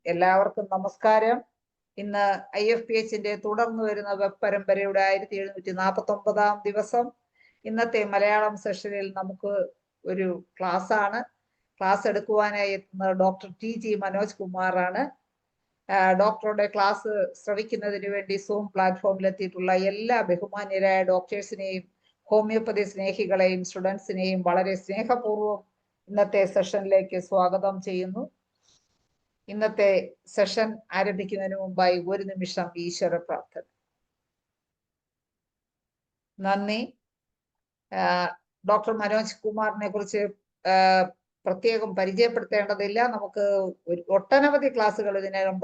എല്ലാവർക്കും നമസ്കാരം. ഇന്ന് IFPHന്റെ തുടർന്നു വരുന്ന വെബ് പരമ്പരയുടെ 1749-ാം ദിവസം. ഇന്നത്തെ മലയാളം സെഷനിൽ നമുക്ക് ഒരു ക്ലാസ് എടുക്കുവാനായി എത്തുന്നത് ഡോക്ടർ TG മനോജ് കുമാറാണ്. ഡോക്ടറുടെ ക്ലാസ് ശ്രവിക്കുന്നതിന് വേണ്ടി സൂം പ്ലാറ്റ്ഫോമിൽ എത്തിയിട്ടുള്ള എല്ലാ ബഹുമാന്യരായ ഡോക്ടേഴ്സിനെയും ഹോമിയോപ്പതി സ്നേഹികളെയും സ്റ്റുഡൻസിനെയും വളരെ സ്നേഹപൂർവ്വം ഇന്നത്തെ സെഷനിലേക്ക് സ്വാഗതം ചെയ്യുന്നു. ഇന്നത്തെ സെഷൻ ആരംഭിക്കുന്നതിന് മുമ്പായി ഒരു നിമിഷം ഈശ്വര പ്രാർത്ഥന. നന്ദി. ഡോക്ടർ മനോജ് കുമാറിനെ കുറിച്ച് പ്രത്യേകം പരിചയപ്പെടുത്തേണ്ടതില്ല. നമുക്ക് ഒട്ടനവധി ക്ലാസ്സുകൾ ഇതിനകം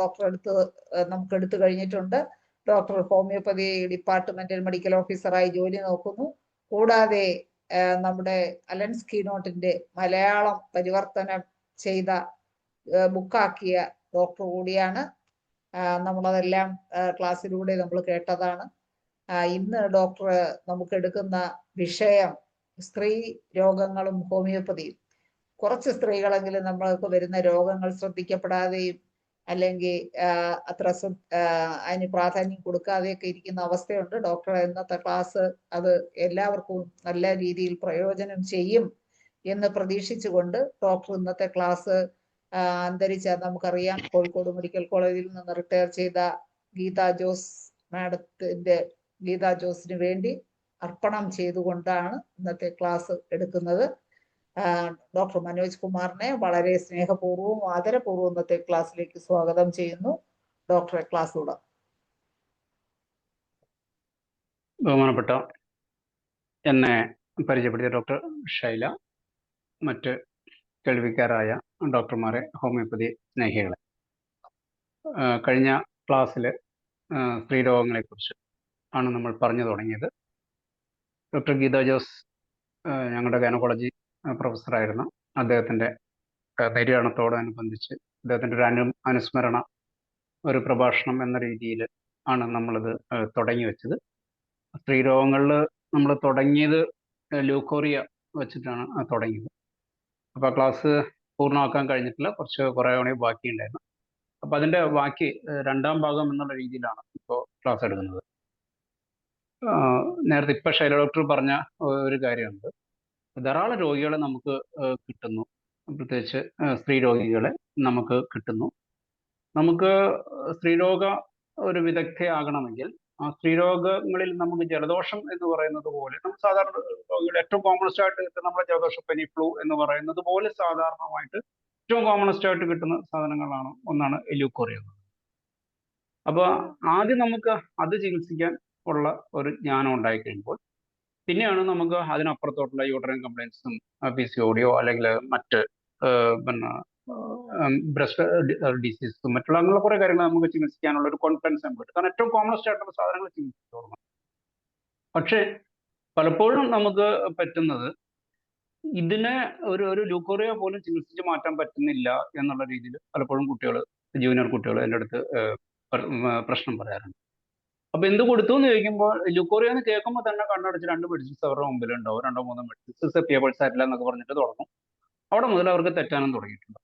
നമുക്ക് എടുത്തു കഴിഞ്ഞിട്ടുണ്ട്. ഡോക്ടർ ഹോമിയോപ്പതി ഡിപ്പാർട്ട്മെന്റിൽ മെഡിക്കൽ ഓഫീസറായി ജോലി നോക്കുന്നു. കൂടാതെ നമ്മുടെ അലൻസ് കീനോട്ടിന്റെ മലയാളം പരിവർത്തനം ചെയ്ത ബുക്കാക്കിയ ഡോക്ടർ കൂടിയാണ്. നമ്മളതെല്ലാം ക്ലാസ്സിലൂടെ നമ്മൾ കേട്ടതാണ്. ഇന്ന് ഡോക്ടർ നമുക്ക് എടുക്കുന്ന വിഷയം സ്ത്രീ രോഗങ്ങളും ഹോമിയോപ്പതിയും. കുറച്ച് സ്ത്രീകളെങ്കിലും നമ്മൾക്ക് വരുന്ന രോഗങ്ങൾ ശ്രദ്ധിക്കപ്പെടാതെയും അല്ലെങ്കിൽ അത്ര അതിന് പ്രാധാന്യം കൊടുക്കാതെയൊക്കെ ഇരിക്കുന്ന അവസ്ഥയുണ്ട്. ഡോക്ടർ ഇന്നത്തെ ക്ലാസ് അത് എല്ലാവർക്കും നല്ല രീതിയിൽ പ്രയോജനം ചെയ്യും എന്ന് പ്രതീക്ഷിച്ചുകൊണ്ട് ഡോക്ടർ ഇന്നത്തെ ക്ലാസ് അന്തരിച്ച നമുക്കറിയാം കോഴിക്കോട് മെഡിക്കൽ കോളേജിൽ നിന്ന് റിട്ടയർ ചെയ്ത ഗീതാ ജോസിന് വേണ്ടി അർപ്പണം ചെയ്തുകൊണ്ടാണ് ഇന്നത്തെ ക്ലാസ് എടുക്കുന്നത്. ഡോക്ടർ മനോജ് കുമാറിനെ വളരെ സ്നേഹപൂർവ്വവും ആദരപൂർവ്വം ഇന്നത്തെ ക്ലാസ്സിലേക്ക് സ്വാഗതം ചെയ്യുന്നു. ഡോക്ടറെ ക്ലാസ് വിടാം. ബഹുമാനപ്പെട്ട എന്നെ പരിചയപ്പെടുത്തിയ ഡോക്ടർ ഷൈല, മറ്റ് കേൾവിക്കാരായ ഡോക്ടർമാരെ, ഹോമിയോപ്പതി സ്നേഹികളെ, കഴിഞ്ഞ ക്ലാസ്സിൽ സ്ത്രീരോഗങ്ങളെക്കുറിച്ച് ആണ് നമ്മൾ പറഞ്ഞു തുടങ്ങിയത്. ഡോക്ടർ ഗീതാ ജോസ് ഞങ്ങളുടെ ഗൈനക്കോളജി പ്രൊഫസറായിരുന്നു. അദ്ദേഹത്തിൻ്റെ നിര്യാണത്തോടനുബന്ധിച്ച് അദ്ദേഹത്തിൻ്റെ ഒരു അനുസ്മരണ ഒരു പ്രഭാഷണം എന്ന രീതിയിൽ ആണ് നമ്മളിത് തുടങ്ങി വെച്ചത്. സ്ത്രീരോഗങ്ങളിൽ നമ്മൾ തുടങ്ങിയത് ലൂക്കോറിയ വെച്ചിട്ടാണ് തുടങ്ങിയത്. അപ്പോൾ ക്ലാസ് പൂർണ്ണമാക്കാൻ കഴിഞ്ഞിട്ടില്ല, കുറേ കൂടി ബാക്കിയുണ്ടായിരുന്നു. അപ്പോൾ അതിൻ്റെ ബാക്കി രണ്ടാം ഭാഗം എന്നുള്ള രീതിയിലാണ് ഇപ്പോൾ ക്ലാസ് എടുക്കുന്നത്. നേരത്തെ ഇപ്പം ശൈല ഡോക്ടർ പറഞ്ഞ ഒരു കാര്യമുണ്ട്. ധാരാളം രോഗികളെ നമുക്ക് കിട്ടുന്നു, പ്രത്യേകിച്ച് സ്ത്രീ രോഗികളെ നമുക്ക് കിട്ടുന്നു. നമുക്ക് സ്ത്രീരോഗ ഒരു വിദഗ്ധയാകണമെങ്കിൽ ആ സ്ത്രീരോഗങ്ങളിൽ നമുക്ക് ജലദോഷം എന്ന് പറയുന്നത് പോലെ നമുക്ക് സാധാരണ രോഗികൾ ഏറ്റവും കോമണസ്റ്റ് ആയിട്ട് കിട്ടുന്ന നമ്മുടെ ജലദോഷപ്പനി, ഫ്ലൂ എന്ന് പറയുന്നത് പോലെ സാധാരണമായിട്ട് ഏറ്റവും കോമണസ്റ്റ് ആയിട്ട് കിട്ടുന്ന സാധനങ്ങളാണ് ഒന്നാണ് ലൂക്കോറിയ. അപ്പോൾ ആദ്യം നമുക്ക് അത് ചികിത്സിക്കാൻ ഉള്ള ഒരു ജ്ഞാനം ഉണ്ടായിക്കഴിയുമ്പോൾ പിന്നെയാണ് നമുക്ക് അതിനപ്പുറത്തോട്ടുള്ള യൂട്രൈൻ കംപ്ലൈൻസും PCOD അല്ലെങ്കിൽ മറ്റ് ബ്രസ്റ്റ് ഡിസീസും മറ്റുള്ള അങ്ങനെയുള്ള കുറേ കാര്യങ്ങൾ നമുക്ക് ചികിത്സിക്കാനുള്ള ഒരു കോൺഫിഡൻസ് നമുക്ക് കിട്ടും. കാരണം ഏറ്റവും കോമണസ്റ്റ് ആയിട്ടുള്ള സാധനങ്ങൾ ചികിത്സിച്ചു തുടങ്ങും. പക്ഷേ പലപ്പോഴും നമുക്ക് പറ്റുന്നത് ഇതിനെ ഒരു ലൂക്കോറിയ പോലും ചികിത്സിച്ച് മാറ്റാൻ പറ്റുന്നില്ല എന്നുള്ള രീതിയിൽ പലപ്പോഴും ജൂനിയർ കുട്ടികൾ എൻ്റെ അടുത്ത് പ്രശ്നം പറയാറുണ്ട്. അപ്പൊ എന്ത് കൊടുത്തു എന്ന് ചോദിക്കുമ്പോൾ ലൂക്കോറിയ എന്ന് കേൾക്കുമ്പോൾ തന്നെ കണ്ണടച്ച് 2 മെഡിസിൻസ് അവരുടെ മുമ്പിലുണ്ടാവും, 2-3 മെഡിസിൻസ് സെപ്പിയബിൾസ് ആയിട്ടില്ല എന്നൊക്കെ പറഞ്ഞിട്ട് തുടങ്ങും. അവിടെ മുതൽ അവർക്ക് തെറ്റാനും തുടങ്ങിയിട്ടുണ്ട്.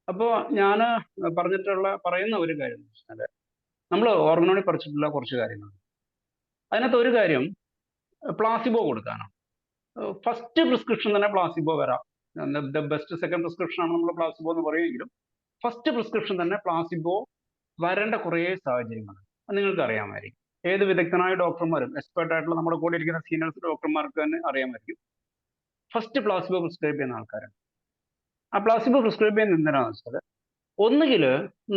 അപ്പോൾ ഞാൻ പറയുന്ന ഒരു കാര്യം എന്ന് വെച്ചാൽ നമ്മൾ ഓർഗനോണി പഠിച്ചിട്ടുള്ള കുറച്ച് കാര്യങ്ങളുണ്ട്. അതിനകത്ത് ഒരു കാര്യം പ്ലാസിബോ കൊടുക്കാനാണ്. ഫസ്റ്റ് പ്രിസ്ക്രിപ്ഷൻ തന്നെ പ്ലാസിബോ വരാം. ബെസ്റ്റ് സെക്കൻഡ് പ്രിസ്ക്രിപ്ഷൻ ആണ് നമ്മൾ പ്ലാസിബോ എന്ന് പറയുമെങ്കിലും ഫസ്റ്റ് പ്രിസ്ക്രിപ്ഷൻ തന്നെ പ്ലാസിബോ വരേണ്ട കുറേ സാഹചര്യങ്ങൾ നിങ്ങൾക്ക് അറിയാമായിരിക്കും. ഏത് വിദഗ്ധനായ ഡോക്ടർമാരും എക്സ്പേർട്ട് ആയിട്ടുള്ള നമ്മുടെ കൂടെ ഇരിക്കുന്ന സീനിയേഴ്സ് ഡോക്ടർമാർക്ക് തന്നെ അറിയാമായിരിക്കും. ഫസ്റ്റ് പ്ലാസിബോ പ്രിസ്ക്രൈബ് ചെയ്യുന്ന ആൾക്കാരാണ്. ആ പ്ലാസിബോ പ്രിസ്ക്രൈബ് ചെയ്യുന്ന എന്തിനാണെന്ന് വെച്ചാൽ ഒന്നുകിൽ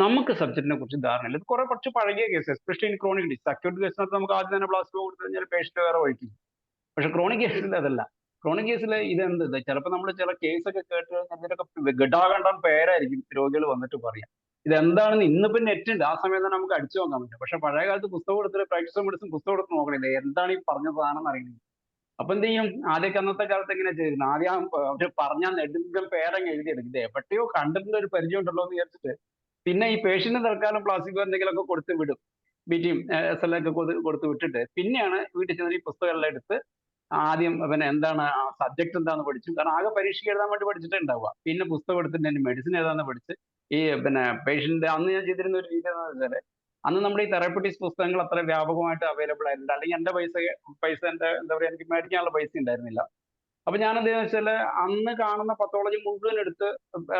നമുക്ക് സബ്ജക്റ്റിനെ കുറിച്ച് ധാരണയില്ല. ഇത് കുറച്ച് പഴകിയ case, especially in chronic disease. Acute കേസിനകത്ത് നമുക്ക് ആദ്യം തന്നെ പ്ലാസിബോ കൊടുത്തു കഴിഞ്ഞാൽ പേഷ്യന്റ് വേറെ വഴിക്കും. പക്ഷെ ക്രോണിക് കേസിൽ അതല്ല. ക്രോണിക് കേസിൽ ഇതെന്ത് ചിലപ്പോൾ നമ്മൾ ചില കേസൊക്കെ കേട്ട് അതിനൊക്കെ ഗഡാകണ്ടാൻ പേരായിരിക്കും രോഗികൾ വന്നിട്ട് പറയാം. ഇതെന്താണെന്ന് ഇന്നിപ്പോൾ നെറ്റ് ഉണ്ട്, ആ സമയം തന്നെ നമുക്ക് അടിച്ചു നോക്കാൻ പറ്റും. പക്ഷെ പഴയ കാലത്ത് പുസ്തകം എടുത്തിട്ട് പ്രാക്ടീസ് മെഡിസിൻ പുസ്തകം എടുത്ത് നോക്കണില്ല, എന്താണ് ഈ പറഞ്ഞ സാധനം അറിയുന്നത്. അപ്പൊ എന്ത് ചെയ്യും, ആദ്യമൊക്കെ അന്നത്തെ കാലത്ത് എങ്ങനെ ചെയ്തിരുന്നു, ആദ്യം അവർ പറഞ്ഞാൽ നെടുങ്കം പേരങ്ങ് എഴുതിയെടുക്കും. ഇത് എവിടെയോ കണ്ടിട്ടുള്ള ഒരു പരിചയം ഉണ്ടല്ലോ എന്ന് വിചാരിച്ചിട്ട് പിന്നെ ഈ പേഷ്യന്റ് തൽക്കാലം പ്ലാസ്റ്റിക്കോ എന്തെങ്കിലുമൊക്കെ കൊടുത്ത് വിടും, BTയും SL ഒക്കെ കൊടുത്ത് വിട്ടിട്ട് പിന്നെയാണ് വീട്ടിൽ ചെന്ന് ഈ പുസ്തകമെല്ലാം എടുത്ത് ആദ്യം പിന്നെ എന്താണ് സബ്ജക്ട് എന്താണെന്ന് പഠിച്ചു. കാരണം ആകെ പരീക്ഷയ്ക്ക് എഴുതാൻ വേണ്ടി പഠിച്ചിട്ടേ ഉണ്ടാവുക. പിന്നെ പുസ്തകം എടുത്തിട്ട് മെഡിസിൻ ഏതാണെന്ന് പഠിച്ച് ഈ പേഷ്യന്റ് അന്ന് ഞാൻ ചെയ്തിരുന്ന ഒരു രീതി എന്ന് വെച്ചാല്, അന്ന് നമ്മുടെ ഈ തെറാപ്യൂട്ടിക്സ് പുസ്തകങ്ങൾ അത്ര വ്യാപകമായിട്ട് അവൈലബിൾ ആയിരുന്നില്ല. അല്ലെങ്കിൽ എന്റെ പൈസ എന്റെ എന്താ പറയാ എനിക്ക് മേടിക്കാനുള്ള പൈസ ഉണ്ടായിരുന്നില്ല. അപ്പൊ ഞാൻ എന്ത് വെച്ചാല് അന്ന് കാണുന്ന പത്തോളജി മുഴുവൻ എടുത്ത്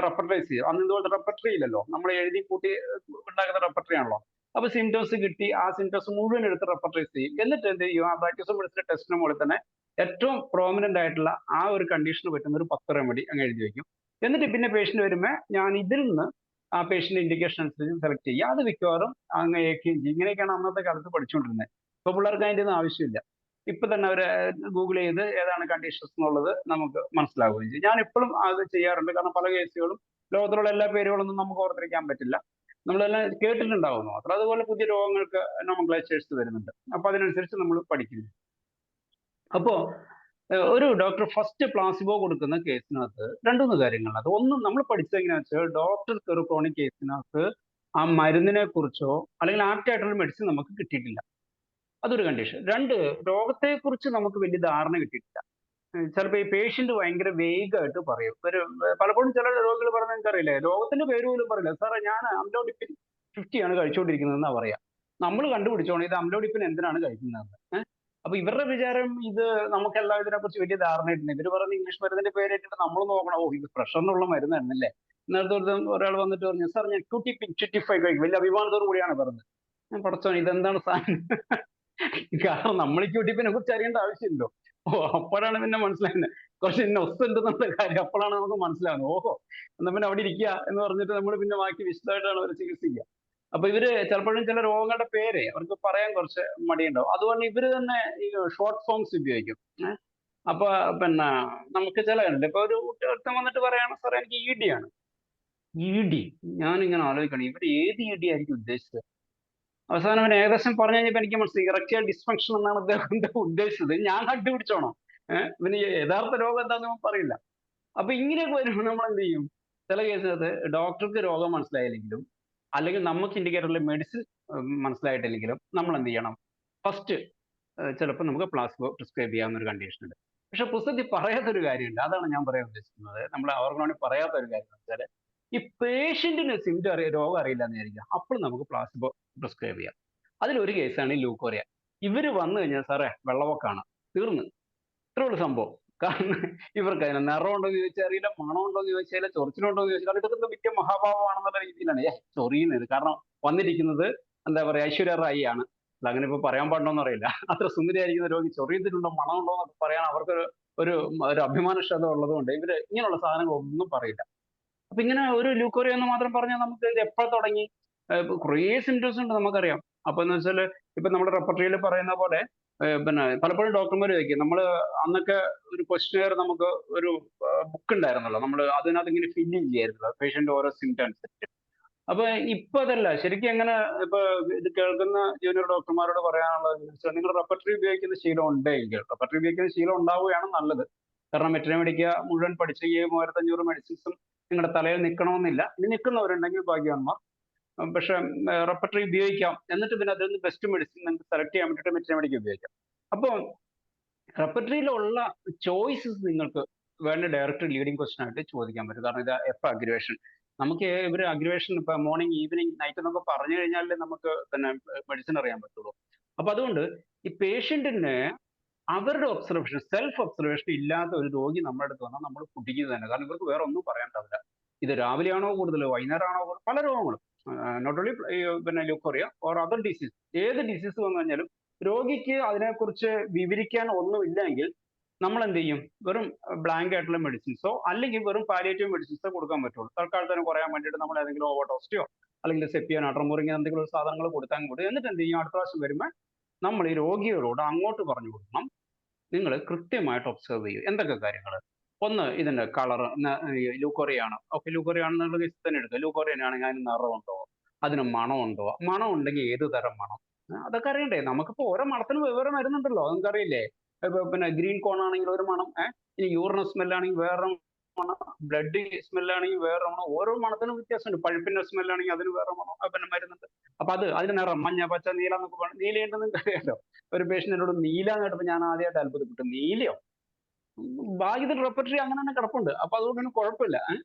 റെപ്പർട്ടൈസ് ചെയ്യും. അന്ന് ഇതുപോലെ റെപ്പർട്ടറി ഇല്ലല്ലോ, നമ്മൾ എഴുതി കൂട്ടി ഉണ്ടാക്കുന്ന റെപ്പർട്ടറി ആണല്ലോ. അപ്പൊ സിംറ്റംസ് കിട്ടി, ആ സിംറ്റംസ് മുഴുവൻ എടുത്ത് റെപ്പർട്ടൈസ് ചെയ്യും. എന്നിട്ട് എന്ത് ചെയ്യും, ആ പ്രാക്ടീസ് മെഡിസിന്റെ ടെസ്റ്റിന് മുകളിൽ തന്നെ ഏറ്റവും പ്രോമിനന്റ് ആയിട്ടുള്ള ആ ഒരു കണ്ടീഷന് പറ്റുന്ന ഒരു 10 റെമഡി അങ്ങ് എഴുതി വെക്കും. എന്നിട്ട് പിന്നെ പേഷ്യന്റ് വരുമ്പോൾ ഞാൻ ഇതിൽ നിന്ന് ആ പേഷ്യന്റ് ഇൻഡിക്കേഷൻ അനുസരിച്ച് സെലക്ട് ചെയ്യുക. അത് മിക്കവാറും അങ്ങ് ഏൽക്കുകയും ചെയ്യും. ഇങ്ങനെയൊക്കെയാണ് അന്നത്തെ കാലത്ത് പഠിച്ചുകൊണ്ടിരുന്നത്. ഇപ്പൊ പിള്ളേർക്ക് അതിന്റെ ഒന്നും ആവശ്യമില്ല. ഇപ്പൊ തന്നെ അവർ ഗൂഗിൾ ചെയ്ത് ഏതാണ് കണ്ടീഷൻസ് എന്നുള്ളത് നമുക്ക് മനസ്സിലാവുകയും ചെയ്യും. ഞാൻ ഇപ്പോഴും അത് ചെയ്യാറുണ്ട്. കാരണം പല കേസുകളും ലോകത്തിലുള്ള എല്ലാ പേരുകളൊന്നും നമുക്ക് ഓർത്തിരിക്കാൻ പറ്റില്ല. നമ്മളെല്ലാം കേട്ടിട്ടുണ്ടാവുന്നു മാത്രം. അതുപോലെ പുതിയ രോഗങ്ങൾക്ക് നോമൻക്ലേച്ചേഴ്സ് വരുന്നുണ്ട്. അപ്പൊ അതിനനുസരിച്ച് നമ്മൾ പഠിക്കുന്നു. അപ്പോ ഒരു ഡോക്ടർ ഫസ്റ്റ് പ്ലാസിബോ കൊടുക്കുന്ന കേസിനകത്ത് രണ്ടുമൂന്ന് കാര്യങ്ങളുണ്ട്. ഒന്ന് നമ്മൾ പഠിച്ചത് എങ്ങനെയാണെന്ന് വെച്ചാൽ, ഡോക്ടർക്ക് ഒരു ക്രോണിക് കേസിനകത്ത് ആ മരുന്നിനെ കുറിച്ചോ അല്ലെങ്കിൽ ആപ്റ്റ് ആയിട്ടുള്ള മെഡിസിൻ നമുക്ക് കിട്ടിയിട്ടില്ല. അതൊരു കണ്ടീഷൻ. രണ്ട്, രോഗത്തെക്കുറിച്ച് നമുക്ക് വലിയ ധാരണ കിട്ടിയിട്ടില്ല. ചിലപ്പോൾ ഈ പേഷ്യന്റ് ഭയങ്കര വേഗമായിട്ട് പറയും. പലപ്പോഴും ചില രോഗികൾ പറയുന്നത് എനിക്കറിയില്ലേ, രോഗത്തിന്റെ പേര് പോലും പറയില്ല. സാറേ ഞാൻ അംലോഡിപ്പിൻ 50 ആണ് കഴിച്ചുകൊണ്ടിരിക്കുന്നതെന്നാ പറയാ. നമ്മൾ കണ്ടുപിടിച്ചോണം ഇത് അംലോഡിപ്പിൻ എന്തിനാണ് കഴിക്കുന്നതെന്ന്. അപ്പൊ ഇവരുടെ വിചാരം ഇത് നമുക്കെല്ലാം ഇതിനെ കുറിച്ച് വലിയ ധാരണയിട്ടുണ്ട്. ഇവര് പറയുന്ന ഇംഗ്ലീഷ് മരുന്നിന്റെ പേരിട്ടിട്ട് നമ്മൾ നോക്കണം, ഓ ഇത് പ്രഷറിനുള്ള മരുന്നായിരുന്നല്ലേ. നേരത്തെ ഒരാൾ വന്നിട്ട് പറഞ്ഞു, സാർ ഞാൻ QT-PIN 25 കഴിക്കും. വലിയ അഭിമാനത്തോടു കൂടിയാണ് പറഞ്ഞത്. ഞാൻ പഠിച്ചോണം ഇതെന്താണ് സാധനം. കാരണം നമ്മൾ ഈ QT-PIN കുറിച്ച് അറിയേണ്ട ആവശ്യമില്ലല്ലോ. ഓ അപ്പോഴാണ് പിന്നെ മനസ്സിലായത് കുറച്ച് നൊസ് ഉണ്ടെന്നുള്ള കാര്യം. അപ്പോഴാണ് നമുക്ക് മനസ്സിലാകുന്നത്, ഓഹോ എന്നാ പിന്നെ അവിടെ ഇരിക്കുക എന്ന് പറഞ്ഞിട്ട് നമ്മൾ പിന്നെ ബാക്കി വിശദമായിട്ടാണ് അവർ ചികിത്സിക്കുക. അപ്പൊ ഇവര് ചിലപ്പോഴും ചില രോഗങ്ങളുടെ പേര് അവർക്ക് പറയാൻ കുറച്ച് മടിയുണ്ടാവും. അതുകൊണ്ട് ഇവര് തന്നെ ഈ ഷോർട്ട് ഫോംസ് ഉപയോഗിക്കും. അപ്പൊ നമുക്ക് ചില ഇപ്പൊ ഒരു കുറ്റം വന്നിട്ട് പറയാണ്, സാറേ എനിക്ക് ED ആണ്. ED, ഞാനിങ്ങനെ ആലോചിക്കണം ഇവർ ഏത് ED ആയിരിക്കും ഉദ്ദേശിച്ചത്. അവസാനം അവൻ ഏകദേശം പറഞ്ഞു കഴിഞ്ഞപ്പോൾ എനിക്ക് മനസ്സിലായി ഇറക്റ്റിയൽ ഡിസ്ഫങ്ഷൻ എന്നാണ് അദ്ദേഹം ഉദ്ദേശിച്ചത്. ഞാൻ കണ്ടുപിടിച്ചോണം. ഇവന് യഥാർത്ഥ രോഗം എന്താണെന്ന് നമുക്ക് പറയില്ല. അപ്പൊ ഇങ്ങനെയൊക്കെ വരുമ്പോൾ നമ്മൾ എന്ത് ചെയ്യും, ചില കേസിനകത്ത് ഡോക്ടർക്ക് രോഗം മനസ്സിലായില്ലെങ്കിലും അല്ലെങ്കിൽ നമുക്ക് ഇൻഡിക്കേറ്ററിൽ മെഡിസിൻ മനസ്സിലായിട്ടില്ലെങ്കിലും നമ്മൾ എന്ത് ചെയ്യണം, ഫസ്റ്റ് ചിലപ്പോൾ നമുക്ക് പ്ലാസിബോ പ്രിസ്ക്രൈബ് ചെയ്യാവുന്ന ഒരു കണ്ടീഷൻ ഉണ്ട്. പക്ഷെ പുസ്തകത്തിൽ പറയാത്തൊരു കാര്യമുണ്ട്. അതാണ് ഞാൻ പറയാൻ ഉദ്ദേശിക്കുന്നത്. നമ്മൾ ഓർഗനോണിക് പറയാത്ത ഒരു കാര്യം എന്ന് വെച്ചാൽ, ഈ പേഷ്യന്റിന് രോഗം അറിയില്ല എന്ന് വിചാരിക്കുക, അപ്പോൾ നമുക്ക് പ്ലാസിബോ പ്രിസ്ക്രൈബ് ചെയ്യാം. അതിലൊരു കേസാണ് ഈ ലൂക്കോറിയ. ഇവര് വന്നു കഴിഞ്ഞാൽ സാറേ വെള്ളപ്പൊക്കാണ്, തീർന്ന്, ഇത്രയുള്ള സംഭവം. കാരണം ഇവർക്ക് അതിന് നിറമുണ്ടോ എന്ന് ചോദിച്ചാൽ അറിയില്ല, മണമുണ്ടോ എന്ന് ചോദിച്ചാൽ, ചൊറിച്ചിലുണ്ടോ എന്ന് ചോദിച്ചാൽ, കാരണം ഇതൊക്കെ വലിയ മഹാഭാവമാണെന്നുള്ള രീതിയിലാണ് ചൊറിയുന്നത്. കാരണം വന്നിരിക്കുന്നത് എന്താ പറയാ ഐശ്വര്യ റായി ആണ്. അങ്ങനെ ഇപ്പൊ പറയാൻ പാടുണ്ടോന്ന് അറിയില്ല. അത്ര സുന്ദരിയായിരിക്കുന്ന രോഗി ചൊറിയത്തിലുണ്ടോ മണമുണ്ടോ എന്നൊക്കെ പറയാൻ അവർക്കൊരു ഒരു ഒരു അഭിമാനക്ഷത ഉള്ളതുകൊണ്ട് ഇവര് ഇങ്ങനെയുള്ള സാധനങ്ങൾ ഒന്നും പറയില്ല. അപ്പൊ ഇങ്ങനെ ഒരു ലൂക്കോറിയ എന്ന് മാത്രം പറഞ്ഞാൽ നമുക്ക് ഇത് എപ്പോൾ തുടങ്ങി, കുറേ സിംറ്റംസ് ഉണ്ട് നമുക്കറിയാം. അപ്പൊ എന്ന് വെച്ചാൽ ഇപ്പൊ നമ്മുടെ റെപ്പർട്ടറിയിൽ പറയുന്ന പോലെ പലപ്പോഴും ഡോക്ടർമാർ ചോദിക്കും, നമ്മൾ അന്നൊക്കെ ഒരു ക്വസ്റ്റ്യനെയർ നമുക്ക് ഒരു ബുക്ക് ഉണ്ടായിരുന്നല്ലോ, നമ്മൾ അതിനകത്ത് ഇങ്ങനെ ഫില്ല് ചെയ്യായിരുന്നല്ലോ പേഷ്യന്റ് ഓരോ സിംറ്റംസ്. അപ്പൊ ഇപ്പൊ അതല്ല ശരിക്കും. എങ്ങനെ ഇപ്പൊ ഇത് കേൾക്കുന്ന ജൂനിയർ ഡോക്ടർമാരോട് പറയാനുള്ളത് നിങ്ങൾ റെപ്പർട്ടറി ഉപയോഗിക്കുന്ന ശീലം ഉണ്ടെങ്കിൽ, റെപ്പർട്ടറി ഉപയോഗിക്കുന്ന ശീലം ഉണ്ടാവുകയാണ് നല്ലത്. കാരണം വെറ്ററിനറി മെഡിക്ക മുഴുവൻ പഠിച്ച ഈ 3500 മെഡിസിൻസും നിങ്ങളുടെ തലയിൽ നിൽക്കണമെന്നില്ല. ഇനി നിൽക്കുന്നവരുണ്ടെങ്കിൽ ഭാഗ്യവാന്മാർ. പക്ഷെ റെപ്പർട്ടറി ഉപയോഗിക്കാം. എന്നിട്ട് പിന്നെ അതിൽ നിന്ന് ബെസ്റ്റ് മെഡിസിൻ നിങ്ങൾക്ക് സെലക്ട് ചെയ്യാൻ വേണ്ടിയിട്ട് വെറ്ററിനറി മെഡിക്ക ഉപയോഗിക്കാം. അപ്പോൾ റെപ്പർട്ടറിയിലുള്ള ചോയ്സസ് നിങ്ങൾക്ക് വേണ്ട ഡയറക്റ്റ് ലീഡിങ് ക്വസ്റ്റൻ ആയിട്ട് ചോദിക്കാൻ പറ്റും. കാരണം ഇത് എപ്പോൾ അഗ്രിവേഷൻ, നമുക്ക് ഇവർ അഗ്രിവേഷൻ ഇപ്പൊ മോർണിംഗ് ഈവനിങ് നൈറ്റ് എന്നൊക്കെ പറഞ്ഞു കഴിഞ്ഞാലേ നമുക്ക് പിന്നെ മെഡിസിൻ അറിയാൻ പറ്റുള്ളൂ. അപ്പൊ അതുകൊണ്ട് ഈ പേഷ്യന്റിന് അവരുടെ ഒബ്സർവേഷൻ, സെൽഫ് ഒബ്സർവേഷൻ ഇല്ലാത്ത ഒരു രോഗി നമ്മുടെ അടുത്ത് വന്നാൽ നമ്മൾ കുടിക്കുന്നത് തന്നെ. കാരണം ഇവർക്ക് വേറെ ഒന്നും പറയാനുണ്ടാവില്ല. ഇത് രാവിലെയാണോ കൂടുതൽ, വൈകുന്നേരമാണോ കൂടുതൽ, പല രോഗങ്ങളും, not only leucorrhoea or other disease, ഏത് ഡിസീസ് വന്നു കഴിഞ്ഞാലും രോഗിക്ക് അതിനെക്കുറിച്ച് വിവരിക്കാൻ ഒന്നുമില്ലെങ്കിൽ നമ്മൾ എന്ത് ചെയ്യും, വെറും ബ്ലാങ്ക് ആയിട്ടുള്ള മെഡിസിൻസോ അല്ലെങ്കിൽ വെറും പാലിയേറ്റീവ് മെഡിസിൻസോ കൊടുക്കാൻ പറ്റുള്ളൂ. തൽക്കാലത്തിന് കുറയാൻ വേണ്ടിയിട്ട് നമ്മൾ ഏതെങ്കിലും ഓവർഡോസ്റ്റോ അല്ലെങ്കിൽ സെപ്പിയോ നാട്രമോറിങ്ങോ എന്തെങ്കിലും ഒരു സാധനങ്ങൾ കൊടുത്താൽ കൂടി, എന്നിട്ട് എന്ത് ചെയ്യും, അടുത്ത പ്രാവശ്യം വരുമ്പോൾ നമ്മൾ ഈ രോഗികളോട് അങ്ങോട്ട് പറഞ്ഞു കൊടുക്കണം, നിങ്ങൾ കൃത്യമായിട്ട് ഒബ്സർവ് ചെയ്യും എന്തൊക്കെ കാര്യങ്ങൾ. ഒന്ന്, ഇതിന്റെ കളർ, ലൂക്കോറിയാണ്, ഓക്കെ ലൂക്കോറിയാണെന്നുള്ള കേസിൽ തന്നെ എടുക്കുക. ലൂക്കോറിയാണെങ്കിൽ അതിന് നിറമുണ്ടോ, അതിന് മണമുണ്ടോ, മണം ഉണ്ടെങ്കിൽ ഏത് തരം മണം, അതൊക്കെ അറിയണ്ടേ. നമുക്കിപ്പോ ഓരോ മണത്തിനും വെവ്വേറെ മരുന്നുണ്ടല്ലോ, നിങ്ങൾക്കറിയില്ലേ. ഇപ്പൊ ഗ്രീൻ കോൺ ആണെങ്കിൽ ഒരു മണം, ഇനി യൂറിനൽ സ്മെല്ലാണെങ്കിൽ വേറെ മണം, ബ്ലഡ് സ്മെല്ലാണെങ്കിൽ വേറെ മണം, ഓരോ മണത്തിനും വ്യത്യാസമുണ്ട്. പഴുപ്പിന്റെ സ്മെല്ലാണെങ്കിൽ അതിന് വേറെ മണം മരുന്നുണ്ട്. അപ്പൊ അതിന്റെ നിറം മഞ്ഞ, പച്ച, നീല എന്നൊക്കെ പറഞ്ഞു. നീലയുണ്ടെന്ന് നിങ്ങൾക്ക് അറിയാലോ. ഒരു പേഷ്യന്റിനോട് നീല എന്ന് കേട്ടപ്പോൾ ഞാൻ ആദ്യമായിട്ട് അത്ഭുതപ്പെട്ടു. നീലയോ? ഭാഗ്യത്തിൽ റെപ്പർട്ടറി അങ്ങനെ തന്നെ കിടപ്പുണ്ട്. അപ്പൊ അതുകൊണ്ട് തന്നെ കുഴപ്പമില്ല.